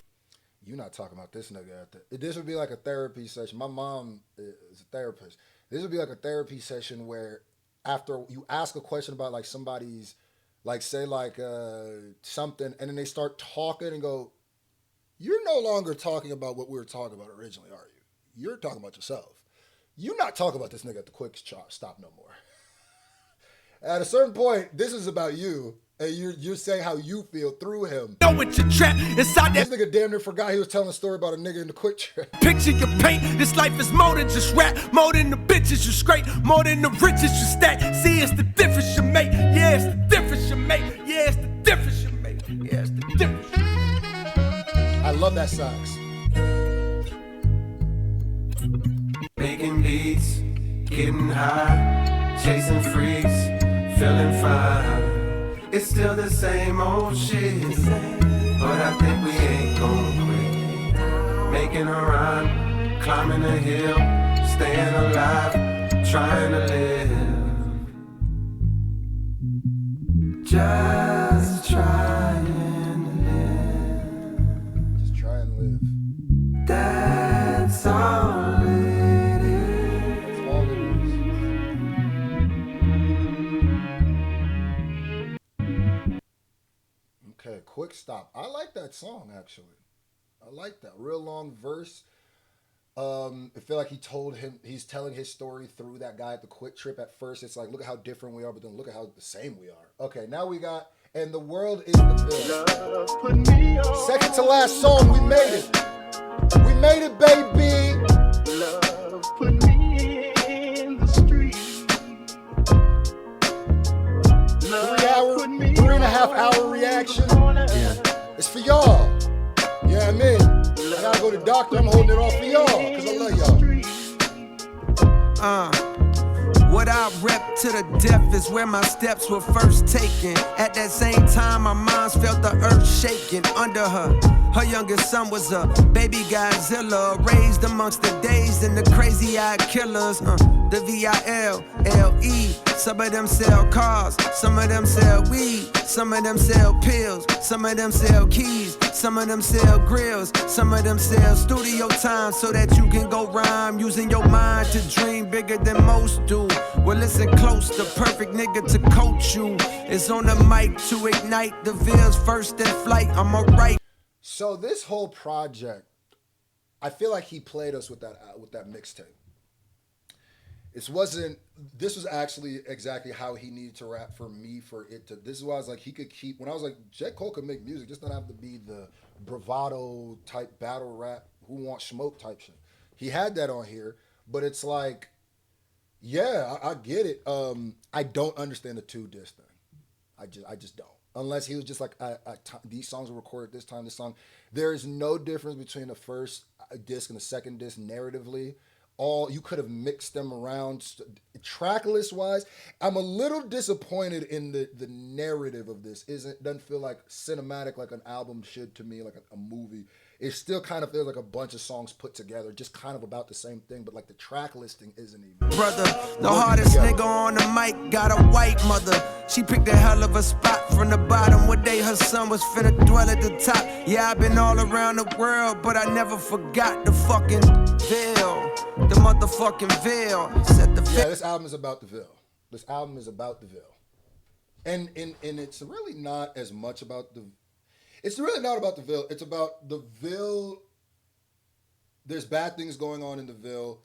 You're not talking about this nigga at the. This would be like a therapy session. My mom is a therapist. This would be like a therapy session where after you ask a question about like somebody's, like say like something, and then they start talking and go, you're no longer talking about what we were talking about originally, are you? You're talking about yourself. You're not talking about this nigga at the Quik stop no more. At a certain point, this is about you. And you're saying how you feel through him. Know what you're trapped inside that. This nigga damn near forgot he was telling a story about a nigga in the Quik trap. Picture you paint. This life is more than just rap, more than the bitches you scrape, more than the riches you stack. See, it's the difference you make. Yeah, it's the difference you make. Yeah, it's the difference you make. Yeah, it's the difference you make. I love that sax. Making beats, getting high, chasing freaks, feeling fine. It's still the same old shit, but I think we ain't gon' quit. Making a run, climbing a hill, staying alive, trying to live. Just trying to live. Just try and live. That's all it is. That's all it is. stop. I like that song, actually. I like that. Real long verse. I feel like he's telling his story through that guy at the Quik trip. At first, it's like, look at how different we are, but then look at how the same we are. Okay, now we got, and the world is the Ville. Second to last song, we made it. We made it, baby. Love put me in the street. 3.5 hour reaction. Yeah. It's for y'all. You know what I mean? I gotta go to the doctor. I'm holding it all for y'all because I love y'all. What I rep to the death is where my steps were first taken. At that same time, my mom's felt the earth shaking under her. Her youngest son was a baby Godzilla, raised amongst the dazed and the crazy-eyed killers. The V-I-L-L-E. Some of them sell cars, some of them sell weed, some of them sell pills, some of them sell keys, some of them sell grills, some of them sell studio time so that you can go rhyme, using your mind to dream bigger than most do. Well, listen close, the perfect nigga to coach you is on the mic to ignite the Ville's first in flight. I'm alright. So this whole project, I feel like he played us with that mixtape. This was actually exactly how he needed to rap for me, this is why I was like, he could keep, when I was like, J. Cole could make music, just don't have to be the bravado type battle rap, who wants smoke type shit. He had that on here, but it's like, yeah, I get it. I don't understand the 2-disc thing. I just don't. Unless he was just like, these songs were recorded this time, this song. There is no difference between the first disc and the second disc narratively. You could have mixed them around track list wise. I'm a little disappointed in the narrative of this. Doesn't feel like cinematic like an album should to me, like a movie. It still kind of feels like a bunch of songs put together, just kind of about the same thing, but like the track listing isn't even. Brother, the hardest nigga on the mic got a white mother. She picked a hell of a spot from the bottom. One day her son was finna dwell at the top. Yeah, I've been all around the world, but I never forgot the fucking Ville. The motherfucking Ville. Yeah, this album is about the Ville. This album is about the Ville. And it's really not as much about the... It's really not about the Ville. It's about the Ville. There's bad things going on in the Ville,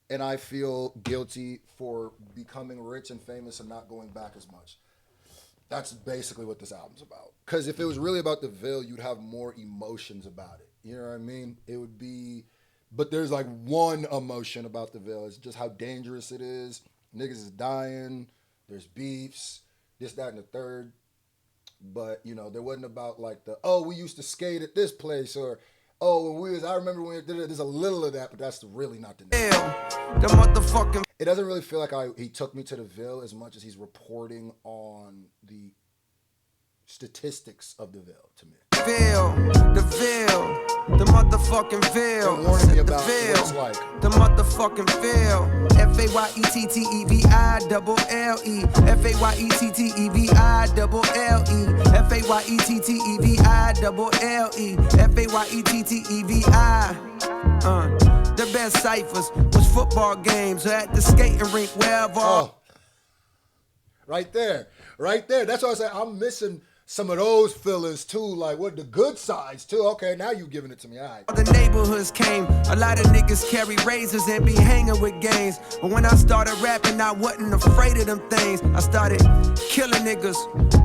and I feel guilty for becoming rich and famous and not going back as much. That's basically what this album's about. Because if it was really about the Ville, you'd have more emotions about it. You know what I mean? It would be... But there's like one emotion about the Ville. It's just how dangerous it is. Niggas is dying. There's beefs. This, that, and the third. But, you know, there wasn't about like we used to skate at this place, or, I remember when we did it. There's a little of that, but that's really not the name. The motherfucking... It doesn't really feel like he took me to the Ville as much as he's reporting on the statistics of the Ville to me. The Ville, the motherfucking Ville. Warning me about the Ville, what it's like. The motherfucking Ville. FAYETTEVILLE. FAYETTEVILLE. The best ciphers was football games or at the skating rink, wherever. Right there. That's why I say I'm missing some of those feelings too, like what the good sides too. Okay, now you giving it to me. All right. The neighborhoods came, a lot of niggas carry razors and be hanging with gangs. But when I started rapping, I wasn't afraid of them things. I started killing niggas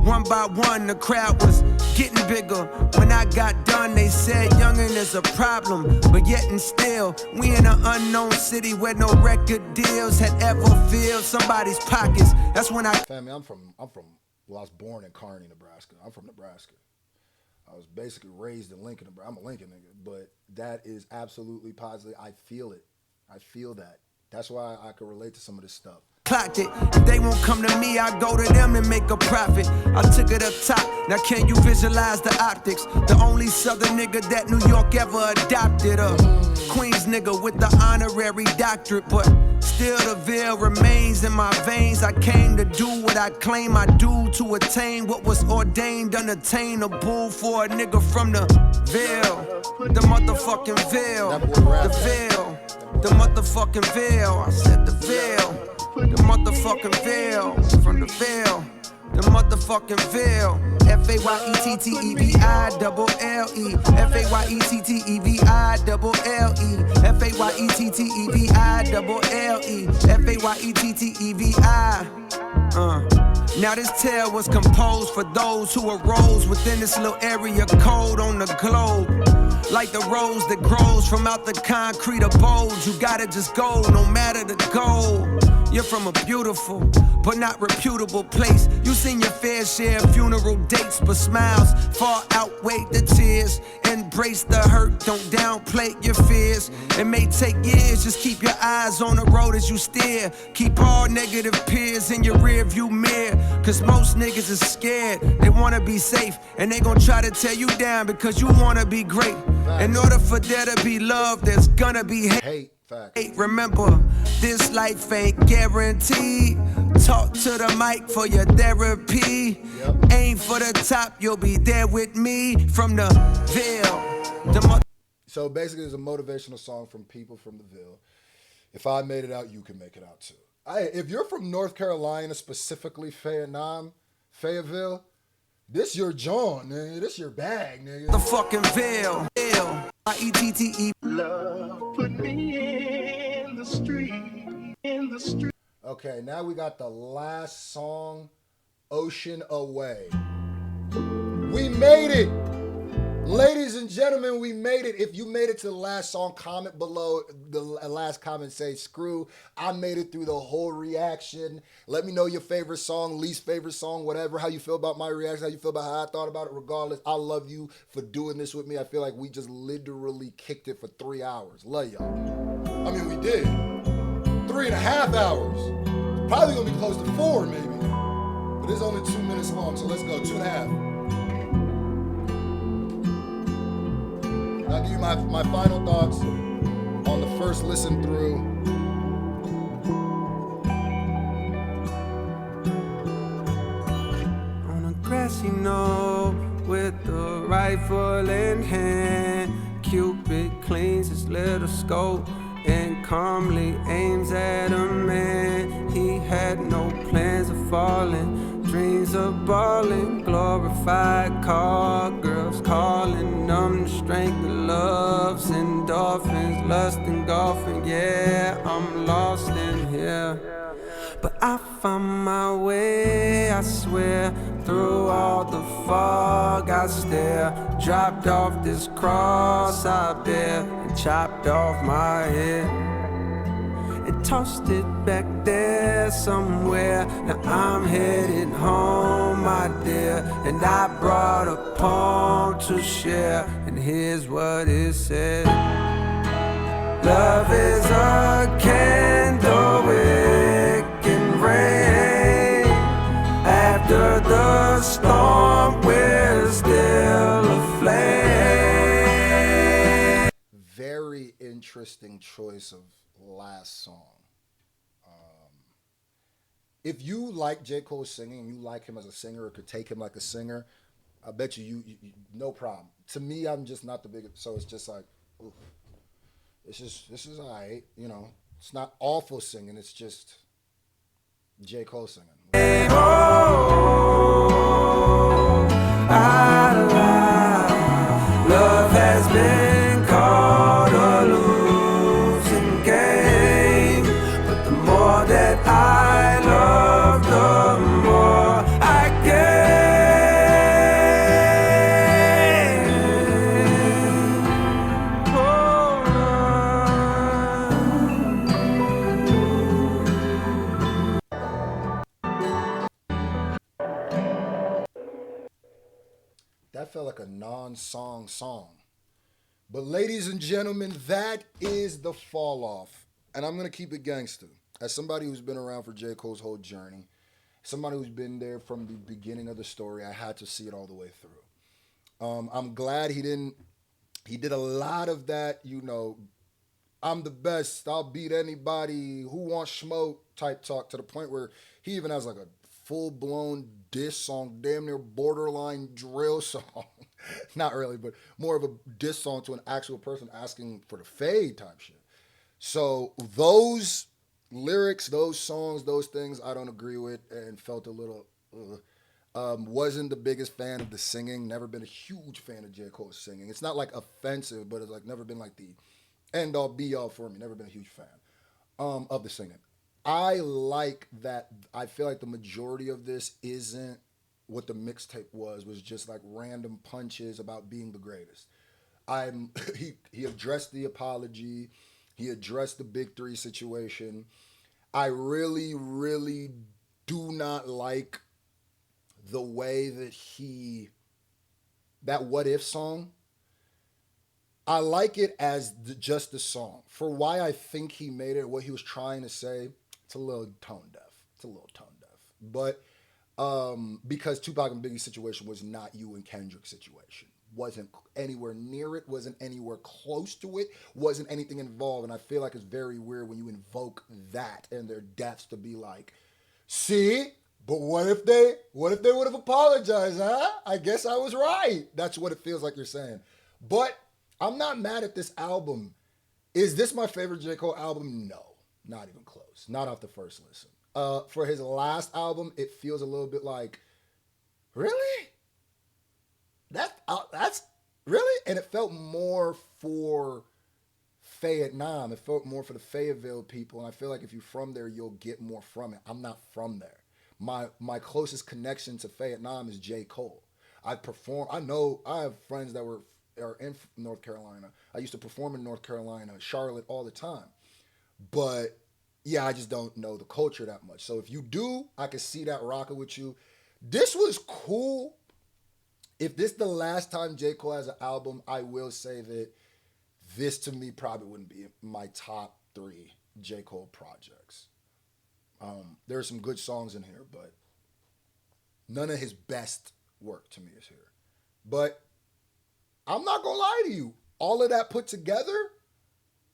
one by one. The crowd was getting bigger. When I got done, they said youngin' is a problem, but yet and still, we in an unknown city where no record deals had ever filled somebody's pockets. That's when Family, Well, I was born in Kearney, Nebraska. I'm from Nebraska. I was basically raised in Lincoln, Nebraska. I'm a Lincoln nigga, but that is absolutely positive. I feel it. I feel that. That's why I could relate to some of this stuff. Clocked it. If they won't come to me, I go to them and make a profit. I took it up top. Now can you visualize the optics? The only southern nigga that New York ever adopted. Queens nigga with the honorary doctorate, but still the Ville remains in my veins. I came to do what I claim I do, to attain what was ordained unattainable for a nigga from the Ville. The motherfucking Ville. The Ville. The motherfucking Ville. I said the Ville. The motherfucking Ville. From the Ville. the motherfucking Ville. F-A-Y-E-T-T-E-V-I-double-L-E. F-A-Y-E-T-T-E-V-I-double-L-E. F-A-Y-E-T-T-E-V-I-double-L-E. F-A-Y-E-T-T-E-V-I. Now this tale was composed for those who arose within this little area code on the globe. Like the rose that grows from out the concrete abode. You gotta just go, no matter the goal. You're from a beautiful, but not reputable place. You seen your fair share of funeral dates, but smiles far outweigh the tears. Embrace the hurt, don't downplay your fears. It may take years, just keep your eyes on the road as you steer. Keep all negative peers in your rear view mirror. Cause most niggas is scared, they wanna be safe. And they gon' try to tear you down because you wanna be great. In order for there to be love, there's gonna be hate. Hey, remember, this life ain't guaranteed. Talk to the mic for your therapy. Aim for the top, you'll be there with me. From the Ville. So basically, it's a motivational song from people from the Ville. If I made it out, you can make it out too. If you're from North Carolina, specifically Fayetteville, this your John, nigga. This your bag, nigga. The fucking Ville. I-E-T-T-E. Love put me in the street. Okay, now we got the last song, Ocean Away. We made it! Ladies and gentlemen, we made it. If you made it to the last song, comment below. The last comment say, screw, I made it through the whole reaction. Let me know your favorite song, least favorite song, whatever, how you feel about my reaction, how you feel about how I thought about it. Regardless, I love you for doing this with me. I feel like we just literally kicked it for 3 hours. Love y'all. I mean, we did. 3.5 hours. Probably gonna be close to 4 maybe. But it's only 2 minutes long, so let's go, 2.5. I'll give you my final thoughts on the first listen through. On a grassy knoll with the rifle in hand, Cupid cleans his little scope and calmly aims at a man. He had no plans of falling, dreams of balling, glorified car girls calling them the strength of loves, endorphins, lust and golfing. Yeah, I'm lost in here, but I found my way, I swear. Through all the fog I stare, dropped off this cross I bear, and chopped off my head and tossed it back there somewhere. Now I'm headed home, my dear, and I brought a poem to share, and here's what it said. Love is a candle, it can rain. After the storm, we're still aflame. Very interesting choice of last song. If you like J. Cole singing, you like him as a singer, or could take him like a singer, I bet you no problem. To me, I'm just not the biggest, so it's just like, oof. This is all right, you know. It's not awful singing, it's just J. Cole singing. Love has been called a losing game, but the more that I love, the more I That felt like a non-song song. But ladies and gentlemen, that is the fall off. And I'm going to keep it gangster. As somebody who's been around for J. Cole's whole journey, somebody who's been there from the beginning of the story, I had to see it all the way through. I'm glad he did a lot of that, you know, I'm the best, I'll beat anybody, who wants smoke type talk, to the point where he even has like a full-blown diss song, damn near borderline drill song. Not really, but more of a diss song to an actual person asking for the fade type shit. So those lyrics, those songs, those things I don't agree with and felt a little, Wasn't the biggest fan of the singing. Never been a huge fan of J. Cole's singing. It's not like offensive, but it's like never been like the end all be all for me. Never been a huge fan of the singing. I like that. I feel like the majority of this isn't what the mixtape was just like random punches about being the greatest. He addressed the apology. He addressed the Big Three situation. I really, really do not like the way that that What If song, I like it as just the song. For why I think he made it, what he was trying to say, it's a little tone deaf. But because Tupac and Biggie's situation was not you and Kendrick's situation. Wasn't anywhere near it, wasn't anywhere close to it, wasn't anything involved. And I feel like it's very weird when you invoke that and their deaths to be like, see, but what if they would have apologized, huh? I guess I was right. That's what it feels like you're saying. But I'm not mad at this album. Is this my favorite J. Cole album? No, not even close. Not off the first listen. For his last album, it feels a little bit like, really? That's really? And it felt more for Vietnam. It felt more for the Fayetteville people. And I feel like if you're from there, you'll get more from it. I'm not from there. My closest connection to Vietnam is J. Cole. I have friends that are in North Carolina. I used to perform in North Carolina, Charlotte, all the time. But yeah, I just don't know the culture that much. So if you do, I can see that rocking with you. This was cool. If this is the last time J. Cole has an album, I will say that this to me probably wouldn't be my top 3 J. Cole projects. There are some good songs in here, but none of his best work to me is here. But I'm not gonna lie to you. All of that put together,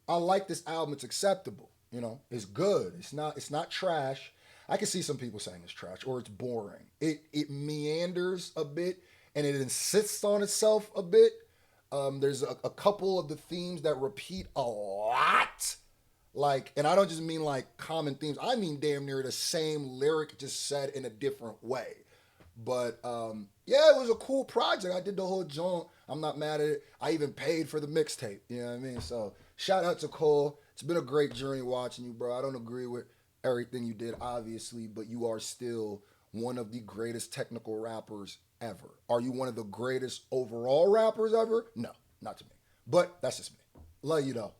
I like this album. It's acceptable. You know, it's good. It's not trash. I can see some people saying it's trash or it's boring. It meanders a bit and it insists on itself a bit. There's a couple of the themes that repeat a lot. Like, and I don't just mean like common themes. I mean damn near the same lyric just said in a different way. But yeah, it was a cool project. I did the whole joint. I'm not mad at it. I even paid for the mixtape. You know what I mean? So shout out to Cole. It's been a great journey watching you, bro. I don't agree with everything you did, obviously, but you are still one of the greatest technical rappers ever. Are you one of the greatest overall rappers ever? No, not to me. But that's just me. Love you though.